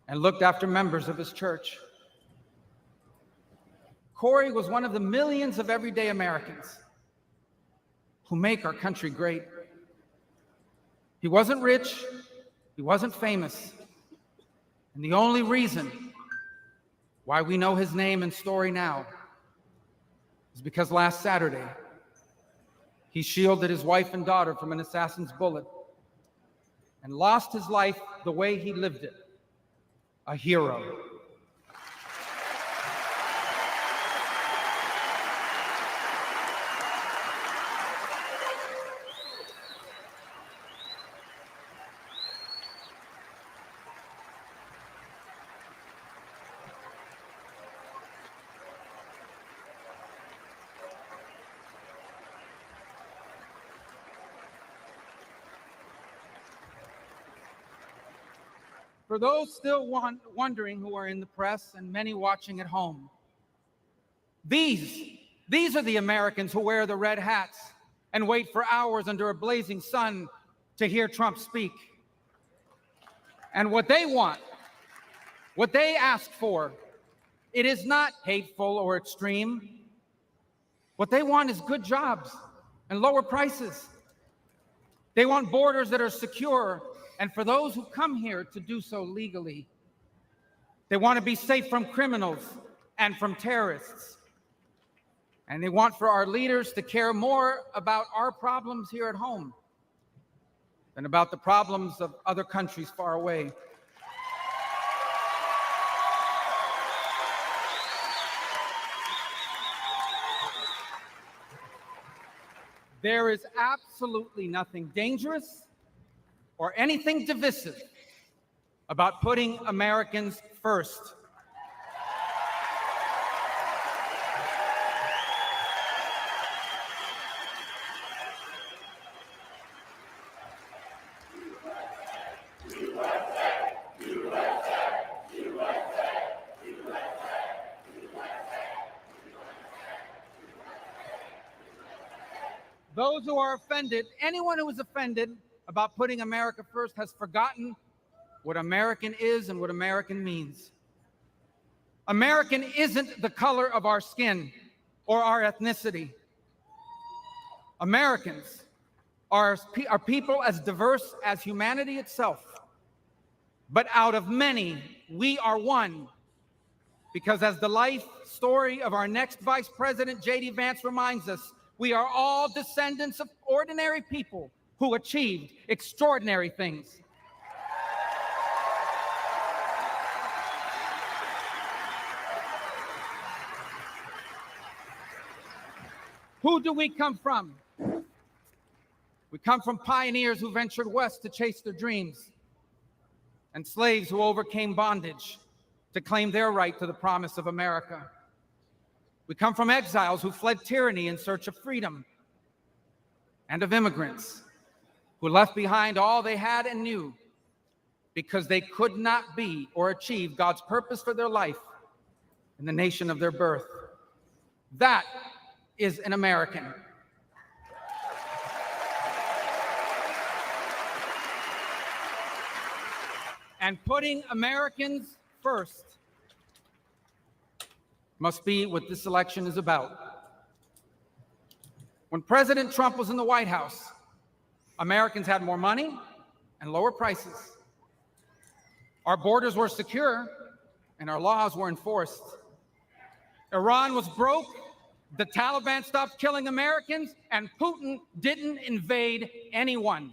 and looked after members of his church. Corey was one of the millions of everyday Americans who make our country great. He wasn't rich, he wasn't famous, and the only reason why we know his name and story now is because last Saturday, he shielded his wife and daughter from an assassin's bullet and lost his life the way he lived it, a hero. For those still wondering who are in the press and many watching at home, these are the Americans who wear the red hats and wait for hours under a blazing sun to hear Trump speak. And what they want, what they ask for, it is not hateful or extreme. What they want is good jobs and lower prices. They want borders that are secure, and for those who come here to do so legally. They want to be safe from criminals and from terrorists. And they want for our leaders to care more about our problems here at home than about the problems of other countries far away. There is absolutely nothing dangerous or anything divisive about putting Americans first. Those who are offended, anyone who is offended about putting America first has forgotten what American is and what American means. American isn't the color of our skin or our ethnicity. Americans are people as diverse as humanity itself. But out of many, we are one. Because as the life story of our next Vice President, J.D. Vance, reminds us, we are all descendants of ordinary people who achieved extraordinary things. Who do we come from? We come from pioneers who ventured west to chase their dreams, and slaves who overcame bondage to claim their right to the promise of America. We come from exiles who fled tyranny in search of freedom, and of immigrants who left behind all they had and knew because they could not be or achieve God's purpose for their life in the nation of their birth. That is an American. And putting Americans first must be what this election is about. When President Trump was in the White House, Americans had more money and lower prices. Our borders were secure and our laws were enforced. Iran was broke, the Taliban stopped killing Americans, and Putin didn't invade anyone.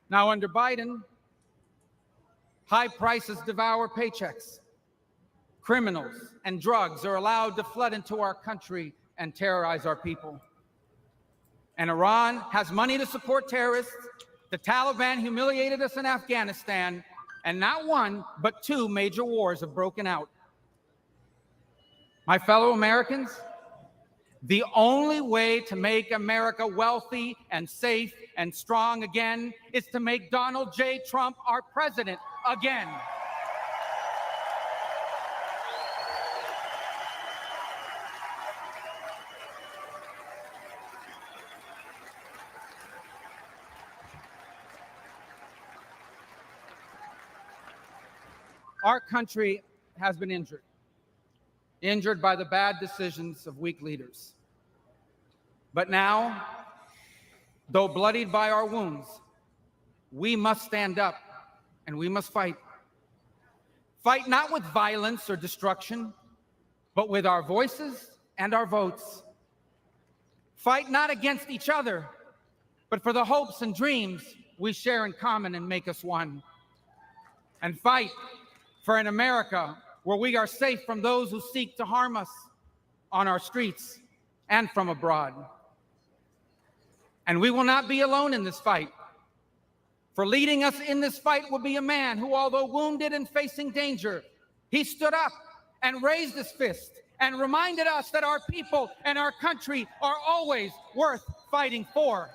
Now, under Biden, high prices devour paychecks. Criminals and drugs are allowed to flood into our country and terrorize our people. And Iran has money to support terrorists. The Taliban humiliated us in Afghanistan, and not one, but two major wars have broken out. My fellow Americans, the only way to make America wealthy and safe and strong again is to make Donald J. Trump our president again. Our country has been injured by the bad decisions of weak leaders. But now, though bloodied by our wounds, we must stand up and we must fight. Fight not with violence or destruction, but with our voices and our votes. Fight not against each other, but for the hopes and dreams we share in common and make us one. And fight for an America where we are safe from those who seek to harm us on our streets and from abroad. And we will not be alone in this fight. For leading us in this fight will be a man who, although wounded and facing danger, he stood up and raised his fist and reminded us that our people and our country are always worth fighting for.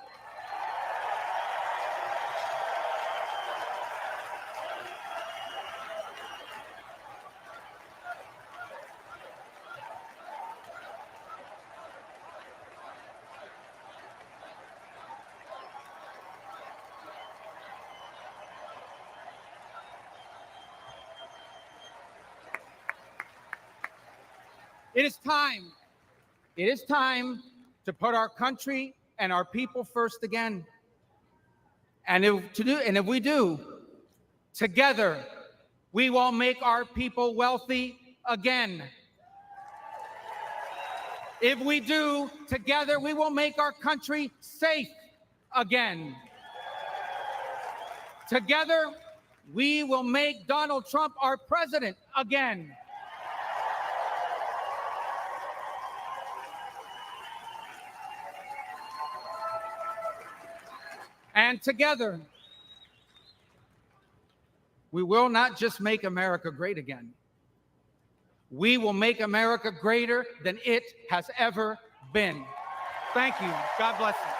It is time to put our country and our people first again. And if we do, together, we will make our people wealthy again. If we do, together, we will make our country safe again. Together, We will make Donald Trump our president again. And together, we will not just make America great again. We will make America greater than it has ever been. Thank you. God bless you.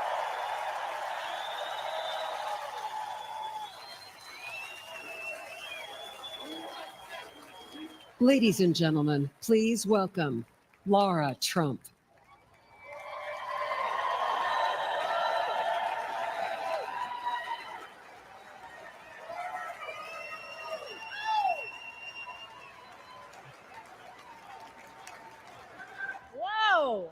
Ladies and gentlemen, please welcome Lara Trump.
Whoa!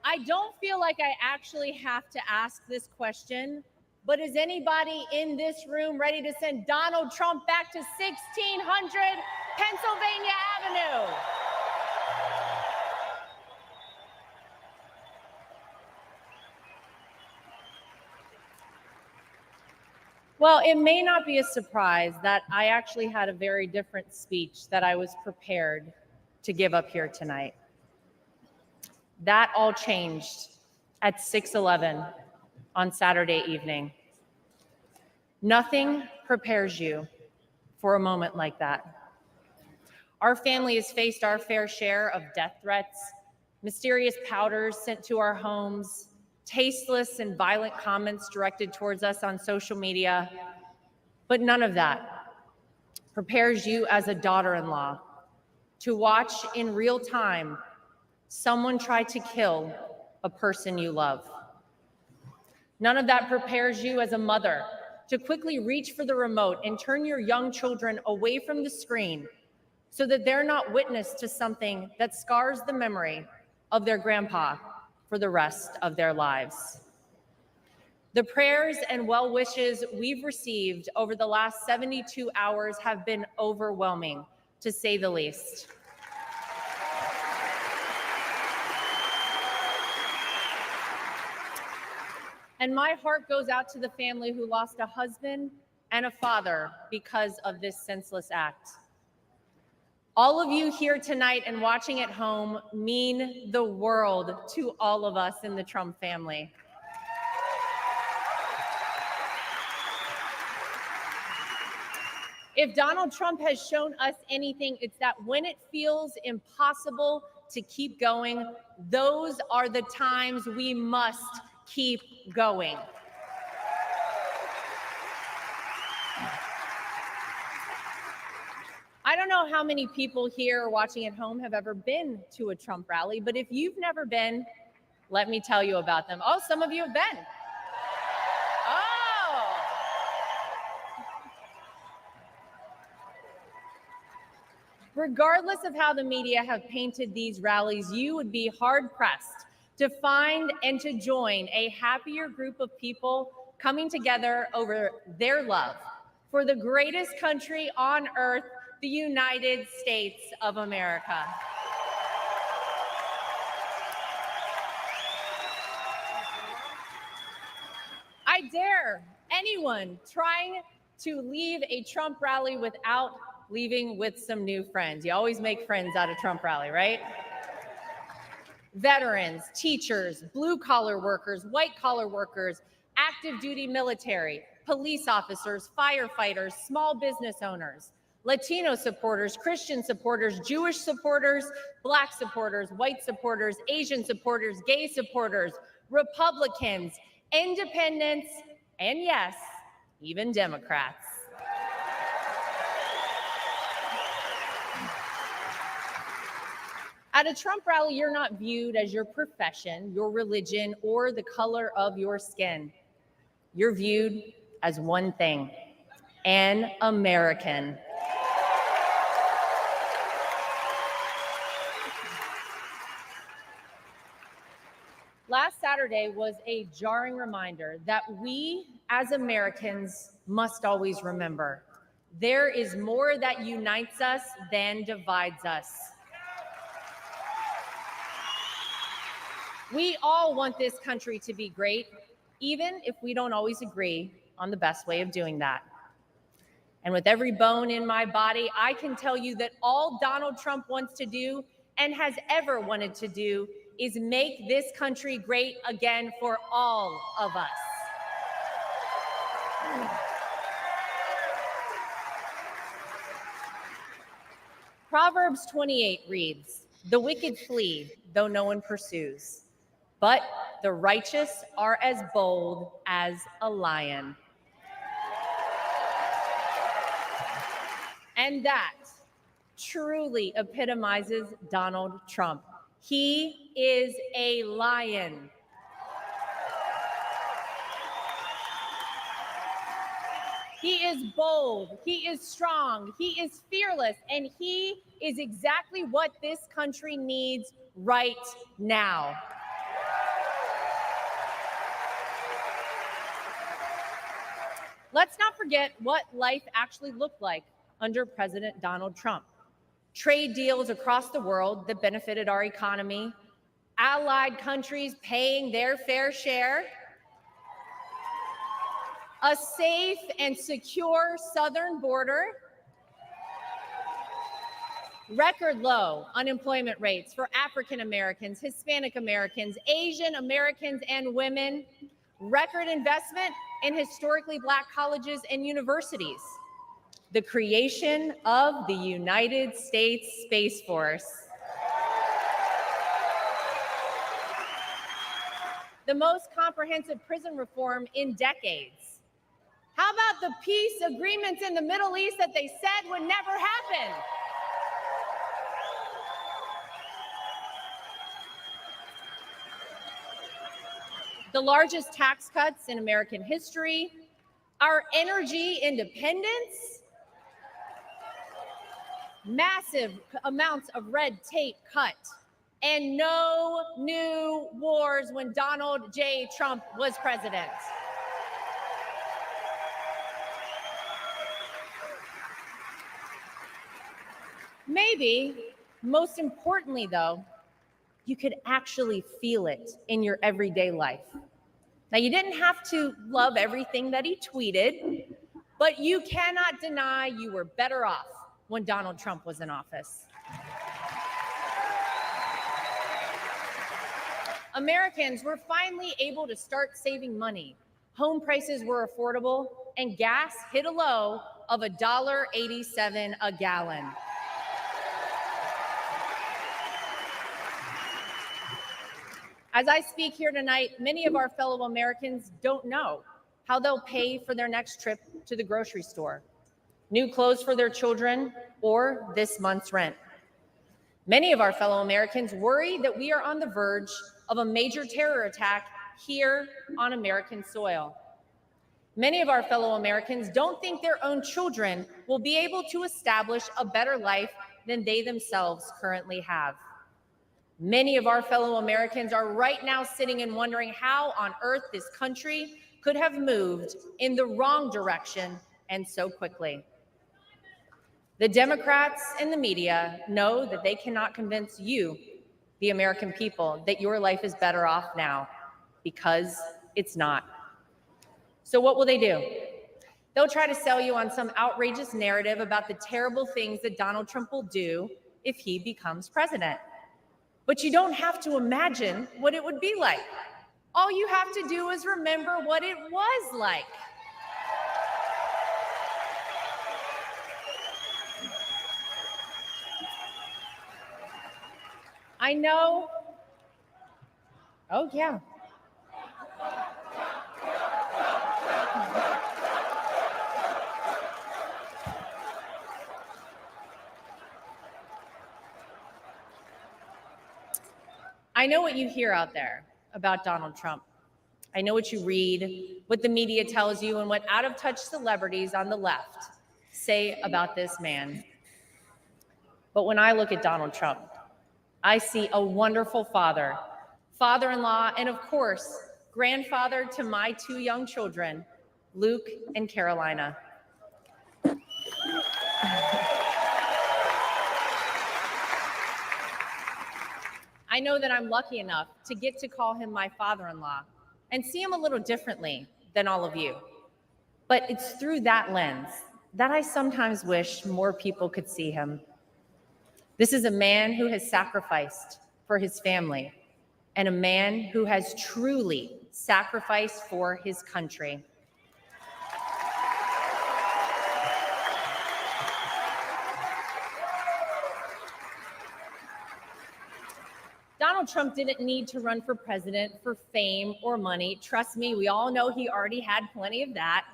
I don't feel like I actually have to ask this question, but is anybody in this room ready to send Donald Trump back to 1600 Pennsylvania Avenue? Well, it may not be a surprise that I actually had a very different speech that I was prepared to give up here tonight. That all changed at 6:11 on Saturday evening. Nothing prepares you for a moment like that. Our family has faced our fair share of death threats, mysterious powders sent to our homes, tasteless and violent comments directed towards us on social media, but none of that prepares you as a daughter-in-law to watch in real time someone try to kill a person you love. None of that prepares you as a mother to quickly reach for the remote and turn your young children away from the screen so that they're not witness to something that scars the memory of their grandpa for the rest of their lives. The prayers and well wishes we've received over the last 72 hours have been overwhelming, to say the least. And my heart goes out to the family who lost a husband and a father because of this senseless act. All of you here tonight and watching at home mean the world to all of us in the Trump family. If Donald Trump has shown us anything, it's that when it feels impossible to keep going, those are the times we must keep going. I don't know how many people here watching at home have ever been to a Trump rally, but if you've never been, let me tell you about them. Oh, some of you have been. Oh. Regardless of how the media have painted these rallies, you would be hard-pressed to find and to join a happier group of people coming together over their love for the greatest country on earth, the United States of America. I dare anyone trying to leave a Trump rally without leaving with some new friends. You always make friends at a Trump rally, right? Veterans, teachers, blue-collar workers, white-collar workers, active duty military, police officers, firefighters, small business owners, Latino supporters, Christian supporters, Jewish supporters, Black supporters, white supporters, Asian supporters, gay supporters, Republicans, independents, and yes, even Democrats. At a Trump rally, you're not viewed as your profession, your religion, or the color of your skin. You're viewed as one thing, an American. Last Saturday was a jarring reminder that we as Americans must always remember there is more that unites us than divides us. We all want this country to be great, even if we don't always agree on the best way of doing that. And with every bone in my body, I can tell you that all Donald Trump wants to do and has ever wanted to do is make this country great again for all of us. Proverbs 28 reads, "The wicked flee, though no one pursues, but the righteous are as bold as a lion." And that truly epitomizes Donald Trump. He is a lion. He is bold, he is strong, he is fearless, and he is exactly what this country needs right now. Let's not forget what life actually looked like under President Donald Trump. Trade deals across the world that benefited our economy, allied countries paying their fair share, a safe and secure southern border, record low unemployment rates for African Americans, Hispanic Americans, Asian Americans, and women, record investment in historically Black colleges and universities, the creation of the United States Space Force, the most comprehensive prison reform in decades. How about the peace agreements in the Middle East that they said would never happen? The largest tax cuts in American history, our energy independence, massive amounts of red tape cut, and no new wars when Donald J. Trump was president. Maybe, most importantly though, you could actually feel it in your everyday life. Now, you didn't have to love everything that he tweeted, but you cannot deny you were better off when Donald Trump was in office. Americans were finally able to start saving money. Home prices were affordable, and gas hit a low of $1.87 a gallon. As I speak here tonight, many of our fellow Americans don't know how they'll pay for their next trip to the grocery store, new clothes for their children, or this month's rent. Many of our fellow Americans worry that we are on the verge of a major terror attack here on American soil. Many of our fellow Americans don't think their own children will be able to establish a better life than they themselves currently have. Many of our fellow Americans are right now sitting and wondering how on earth this country could have moved in the wrong direction and so quickly. The Democrats and the media know that they cannot convince you, the American people, that your life is better off now, because it's not. So what will they do? They'll try to sell you on some outrageous narrative about the terrible things that Donald Trump will do if he becomes president. But you don't have to imagine what it would be like. All you have to do is remember what it was like. I know. Oh, yeah. I know what you hear out there about Donald Trump. I know what you read, what the media tells you, and what out-of-touch celebrities on the left say about this man. But when I look at Donald Trump, I see a wonderful father, father-in-law, and of course, grandfather to my two young children, Luke and Carolina. I know that I'm lucky enough to get to call him my father-in-law and see him a little differently than all of you. But it's through that lens that I sometimes wish more people could see him. This is a man who has sacrificed for his family and a man who has truly sacrificed for his country. Donald Trump didn't need to run for president for fame or money. Trust me, we all know he already had plenty of that.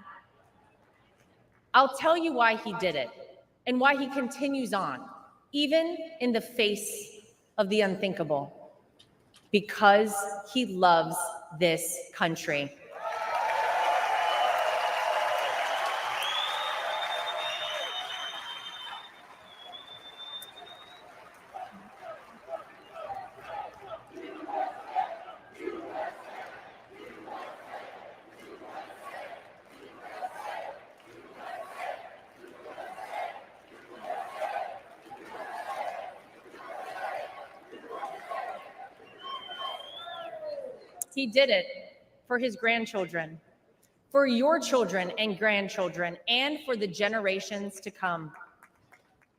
I'll tell you why he did it and why he continues on, even in the face of the unthinkable. Because he loves this country. He did it for his grandchildren, for your children and grandchildren, and for the generations to come.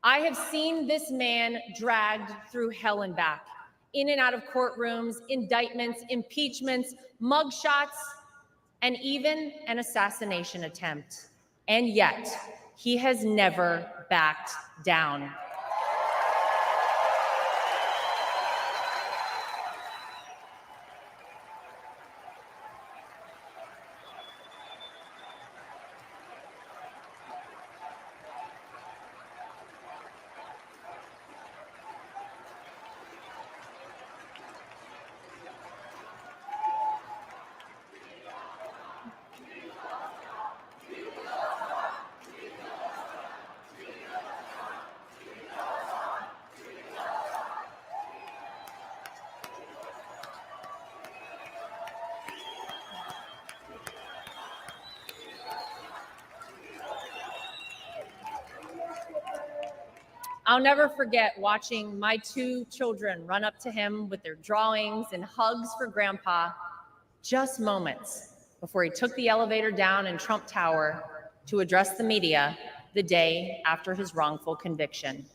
I have seen this man dragged through hell and back, in and out of courtrooms, indictments, impeachments, mugshots, and even an assassination attempt. And yet, he has never backed down. I'll never forget watching my two children run up to him with their drawings and hugs for Grandpa, just moments before he took the elevator down in Trump Tower to address the media the day after his wrongful conviction.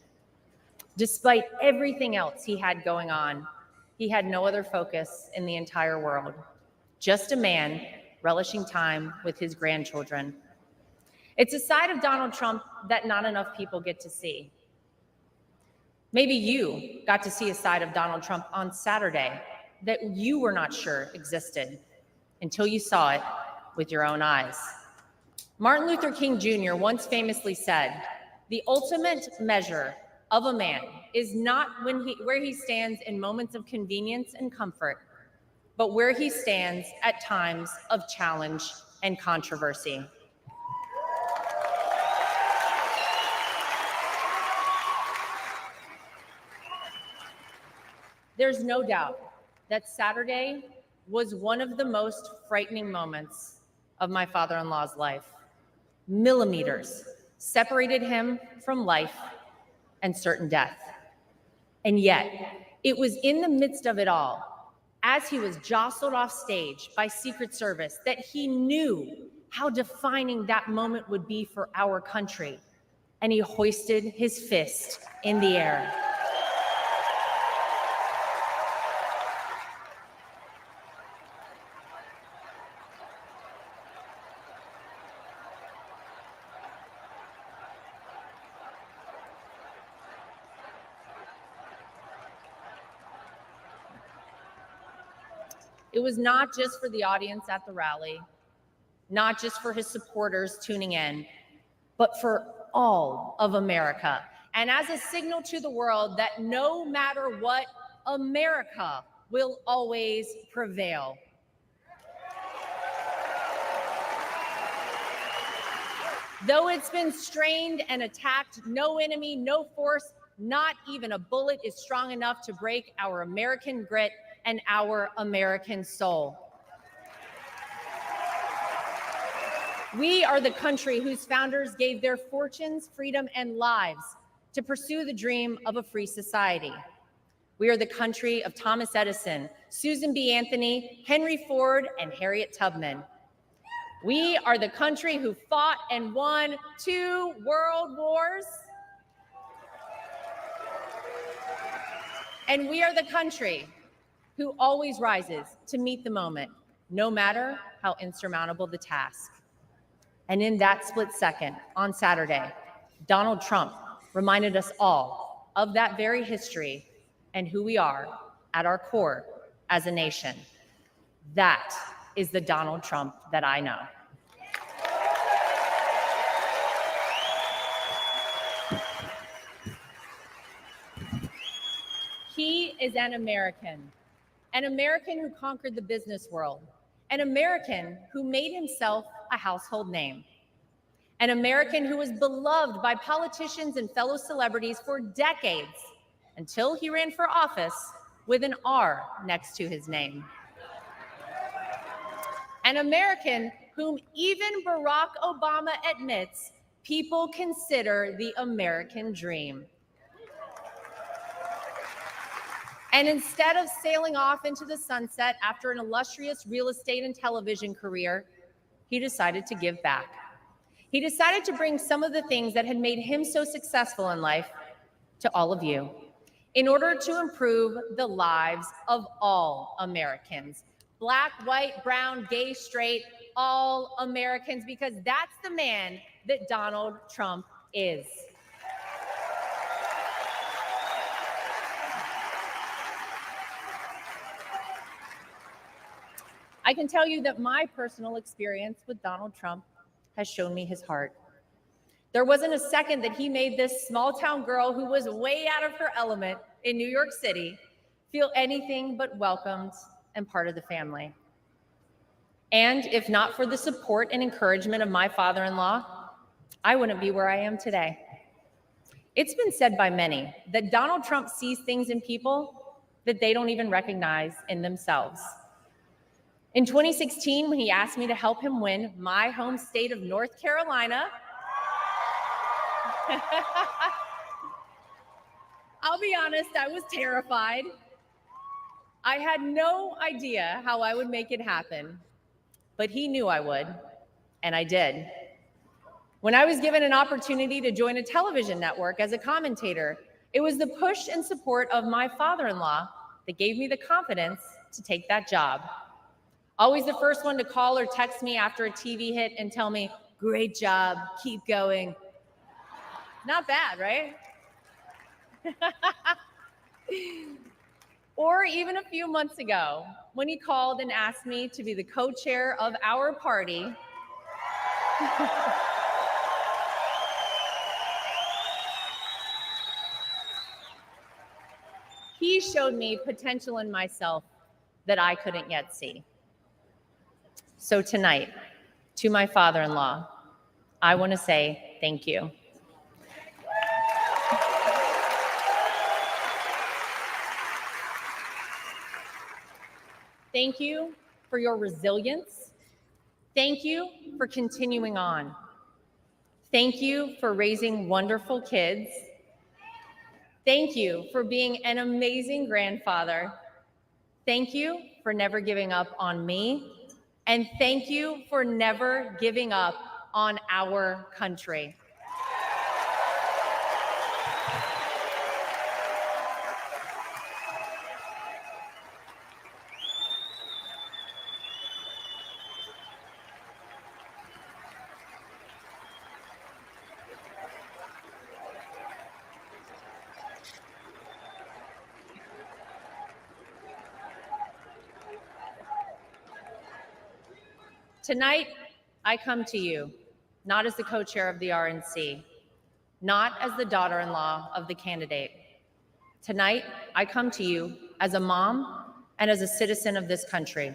Despite everything else he had going on, he had no other focus in the entire world, just a man relishing time with his grandchildren. It's a side of Donald Trump that not enough people get to see. Maybe you got to see a side of Donald Trump on Saturday that you were not sure existed until you saw it with your own eyes. Martin Luther King Jr. once famously said, "The ultimate measure of a man is not where he stands in moments of convenience and comfort, but where he stands at times of challenge and controversy." There's no doubt that Saturday was one of the most frightening moments of my father-in-law's life. Millimeters separated him from life and certain death. And yet, it was in the midst of it all, as he was jostled off stage by Secret Service, that he knew how defining that moment would be for our country. And he hoisted his fist in the air. It was not just for the audience at the rally, not just for his supporters tuning in, but for all of America. And as a signal to the world that no matter what, America will always prevail. Though it's been strained and attacked, no enemy, no force, not even a bullet is strong enough to break our American grit and our American soul. We are the country whose founders gave their fortunes, freedom, and lives to pursue the dream of a free society. We are the country of Thomas Edison, Susan B. Anthony, Henry Ford, and Harriet Tubman. We are the country who fought and won 2 world wars. And we are the country who always rises to meet the moment, no matter how insurmountable the task. And in that split second, on Saturday, Donald Trump reminded us all of that very history and who we are at our core as a nation. That is the Donald Trump that I know. He is an American who conquered the business world, an American who made himself a household name, an American who was beloved by politicians and fellow celebrities for decades until he ran for office with an R next to his name. An American whom even Barack Obama admits people consider the American dream. And instead of sailing off into the sunset after an illustrious real estate and television career, he decided to give back. He decided to bring some of the things that had made him so successful in life to all of you in order to improve the lives of all Americans. Black, white, brown, gay, straight, all Americans, because that's the man that Donald Trump is. I can tell you that my personal experience with Donald Trump has shown me his heart. There wasn't a second that he made this small town girl who was way out of her element in New York City feel anything but welcomed and part of the family. And if not for the support and encouragement of my father-in-law, I wouldn't be where I am today. It's been said by many that Donald Trump sees things in people that they don't even recognize in themselves. In 2016, when he asked me to help him win my home state of North Carolina, I'll be honest, I was terrified. I had no idea how I would make it happen, but he knew I would, and I did. When I was given an opportunity to join a television network as a commentator, it was the push and support of my father-in-law that gave me the confidence to take that job. Always the first one to call or text me after a TV hit and tell me, "Great job, keep going." Not bad, right? Or even a few months ago, when he called and asked me to be the co-chair of our party. He showed me potential in myself that I couldn't yet see. So tonight, to my father-in-law, I want to say thank you. Thank you for your resilience. Thank you for continuing on. Thank you for raising wonderful kids. Thank you for being an amazing grandfather. Thank you for never giving up on me. And thank you for never giving up on our country. Tonight, I come to you, not as the co-chair of the RNC, not as the daughter-in-law of the candidate. Tonight, I come to you as a mom and as a citizen of this country.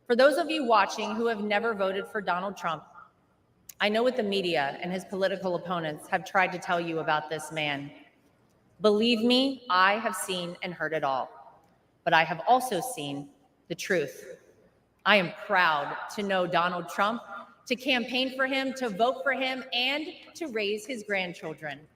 For those of you watching who have never voted for Donald Trump, I know what the media and his political opponents have tried to tell you about this man. Believe me, I have seen and heard it all, but I have also seen the truth. I am proud to know Donald Trump, to campaign for him, to vote for him, and to raise his grandchildren.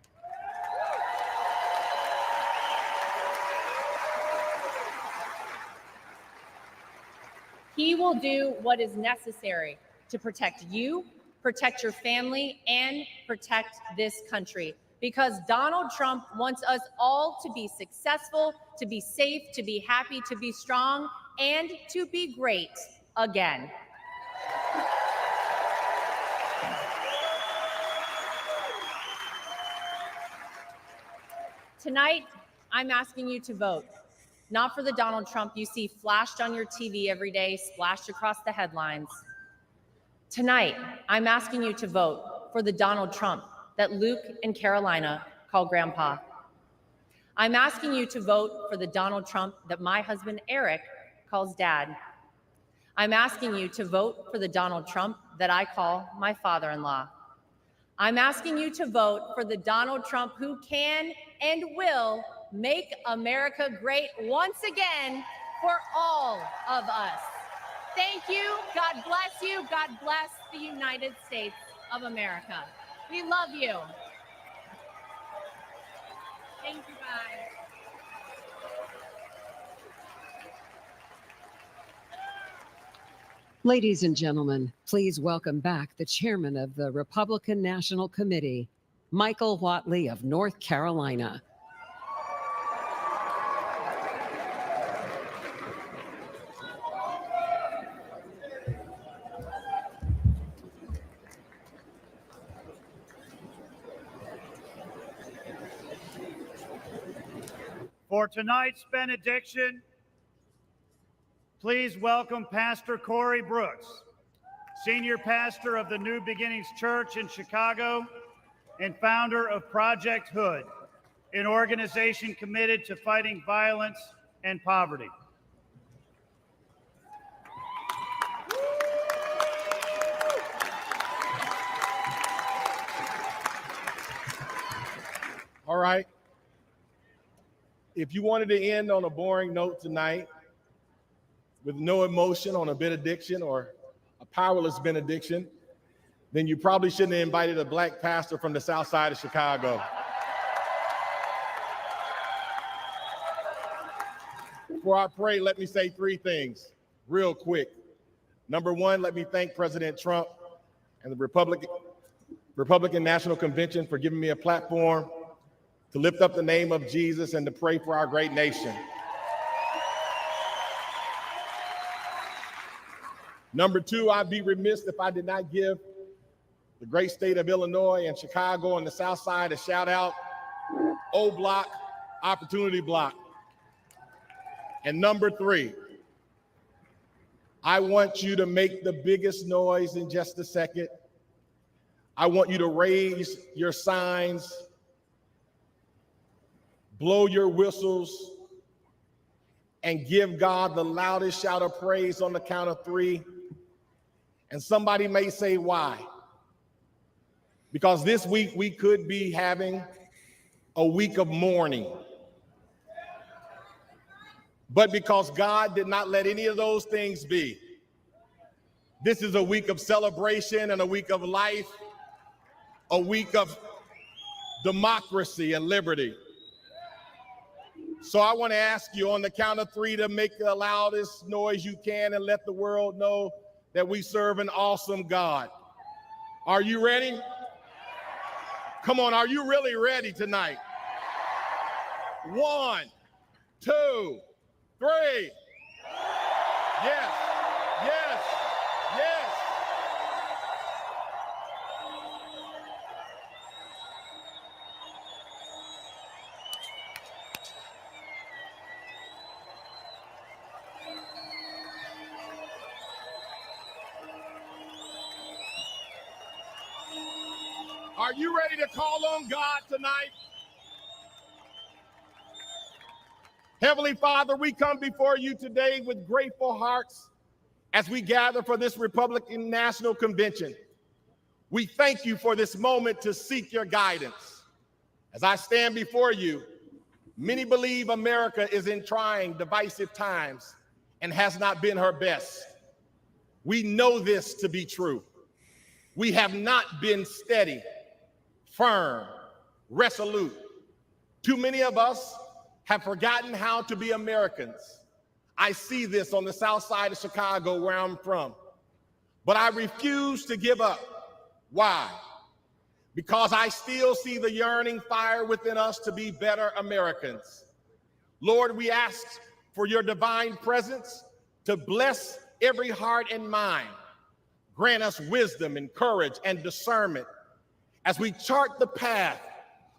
He will do what is necessary to protect you, protect your family, and protect this country. Because Donald Trump wants us all to be successful, to be safe, to be happy, to be strong, and to be great again. Tonight, I'm asking you to vote, not for the Donald Trump you see flashed on your TV every day, splashed across the headlines. Tonight, I'm asking you to vote for the Donald Trump that Luke and Carolina call Grandpa. I'm asking you to vote for the Donald Trump that my husband Eric calls Dad. I'm asking you to vote for the Donald Trump that I call my father-in-law. I'm asking you to vote for the Donald Trump who can and will make America great once again for all of us. Thank you. God bless you. God bless the United States of America. We love you. Thank you, guys.
Ladies and gentlemen, please welcome back the chairman of the Republican National Committee, Michael Whatley of North Carolina.
For tonight's benediction, please welcome Pastor Corey Brooks, senior pastor of the New Beginnings Church in Chicago and founder of Project Hood, an organization committed to fighting violence and poverty.
All right. If you wanted to end on a boring note tonight, with no emotion on a benediction or a powerless benediction, then you probably shouldn't have invited a black pastor from the south side of Chicago. Before I pray, let me say three things real quick. Number one, let me thank President Trump and the Republican National Convention for giving me a platform to lift up the name of Jesus and to pray for our great nation. Number two, I'd be remiss if I did not give the great state of Illinois and Chicago and the South Side a shout out. O Block, Opportunity Block. And number three, I want you to make the biggest noise in just a second. I want you to raise your signs, blow your whistles, and give God the loudest shout of praise on the count of three. And somebody may say, why? Because this week we could be having a week of mourning. But because God did not let any of those things be, this is a week of celebration and a week of life, a week of democracy and liberty. So I want to ask you on the count of three to make the loudest noise you can and let the world know that we serve an awesome God. Are you ready? Come on, are you really ready tonight? 1, 2, 3. Yes, yes, yes. Are you ready to call on God tonight? Heavenly Father, we come before you today with grateful hearts as we gather for this Republican National Convention. We thank you for this moment to seek your guidance. As I stand before you, many believe America is in trying, divisive times and has not been her best. We know this to be true. We have not been steady, firm, resolute. Too many of us have forgotten how to be Americans. I see this on the south side of Chicago where I'm from. but I refuse to give up. Why? Because I still see the yearning fire within us to be better Americans. Lord, we ask for your divine presence to bless every heart and mind. Grant us wisdom and courage and discernment as we chart the path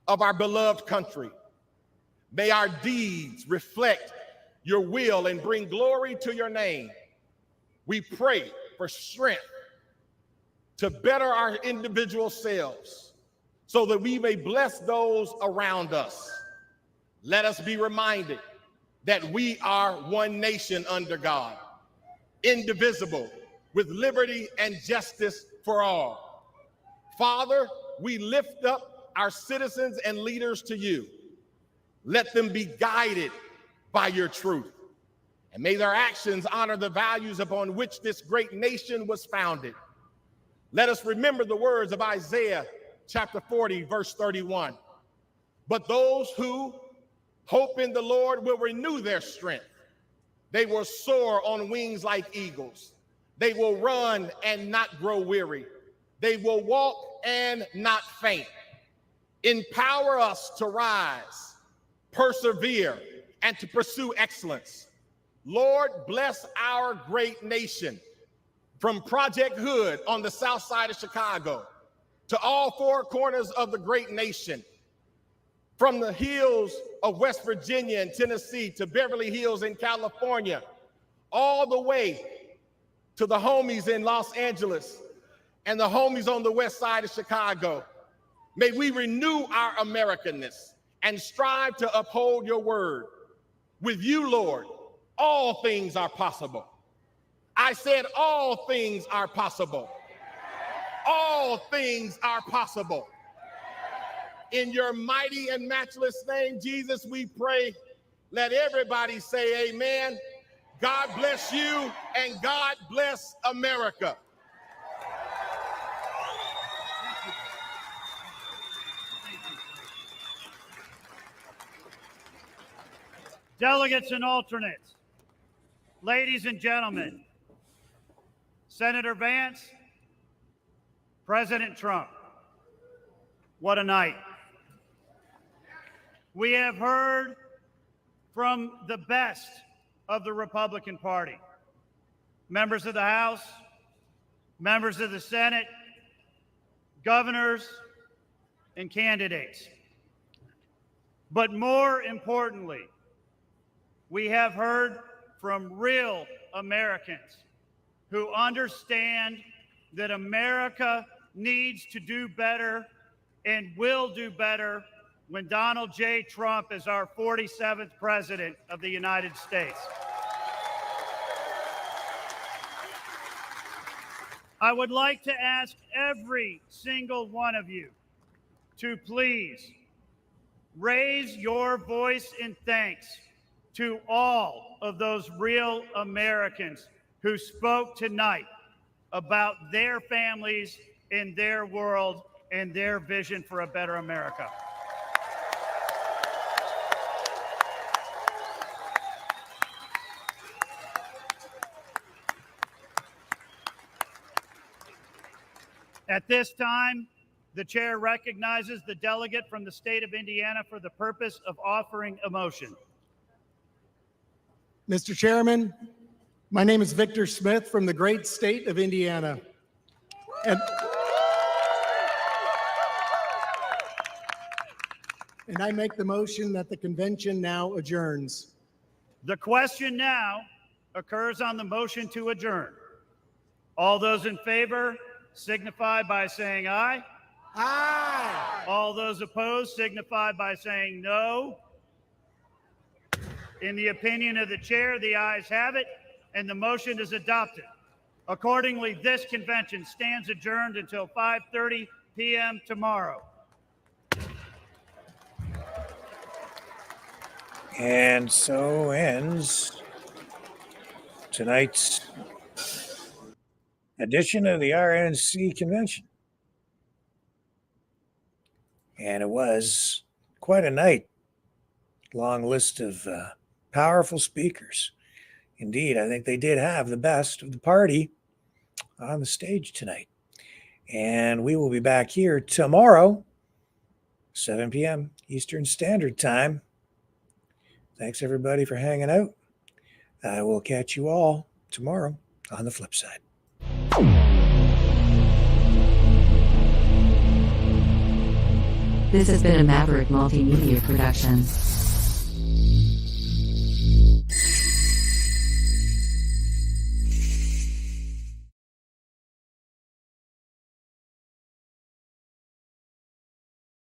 of our beloved country. May our deeds reflect your will and bring glory to your name. We pray for strength to better our individual selves so that we may bless those around us. Let us be reminded that we are one nation under God, indivisible, with liberty and justice for all. Father, we lift up our citizens and leaders to you. Let them be guided by your truth, and may their actions honor the values upon which this great nation was founded. Let us remember the words of Isaiah chapter 40, verse 31. But those who hope in the Lord will renew their strength. They will soar on wings like eagles. They will run and not grow weary. They will walk and not faint. Empower us to rise, persevere, and to pursue excellence. Lord, bless our great nation, from Project Hood on the south side of Chicago to all four corners of the great nation, from the hills of West Virginia and Tennessee to Beverly Hills in California, all the way to the homies in Los Angeles and the homies on the west side of Chicago. May we renew our Americanness and strive to uphold your word. With you, Lord, all things are possible. I said all things are possible. All things are possible. In your mighty and matchless name, Jesus, we pray. Let everybody say amen. God bless you and God bless America.
Delegates and alternates, ladies and gentlemen, Senator Vance, President Trump, what a night. We have heard from the best of the Republican Party, members of the House, members of the Senate, governors, and candidates. But more importantly, we have heard from real Americans who understand that America needs to do better and will do better when Donald J. Trump is our 47th president of the United States. I would like to ask every single one of you to please raise your voice in thanks to all of those real Americans who spoke tonight about their families and their world and their vision for a better America. At this time, the chair recognizes the delegate from the state of Indiana for the purpose of offering a motion.
Mr. Chairman, my name is Victor Smith from the great state of Indiana. And I make the motion that the convention now adjourns.
The question now occurs on the motion to adjourn. All those in favor signify by saying aye.
Aye.
All those opposed signify by saying no. In the opinion of the chair, the ayes have it, and the motion is adopted. Accordingly, this convention stands adjourned until 5:30 p.m. tomorrow.
And so ends tonight's edition of the RNC convention. And it was quite a night. Long list of powerful speakers. Indeed, I think they did have the best of the party on the stage tonight. And we will be back here tomorrow, 7 p.m. Eastern Standard Time. Thanks, everybody, for hanging out. I will catch you all tomorrow on the flip side.
This has been a Maverick Multimedia production.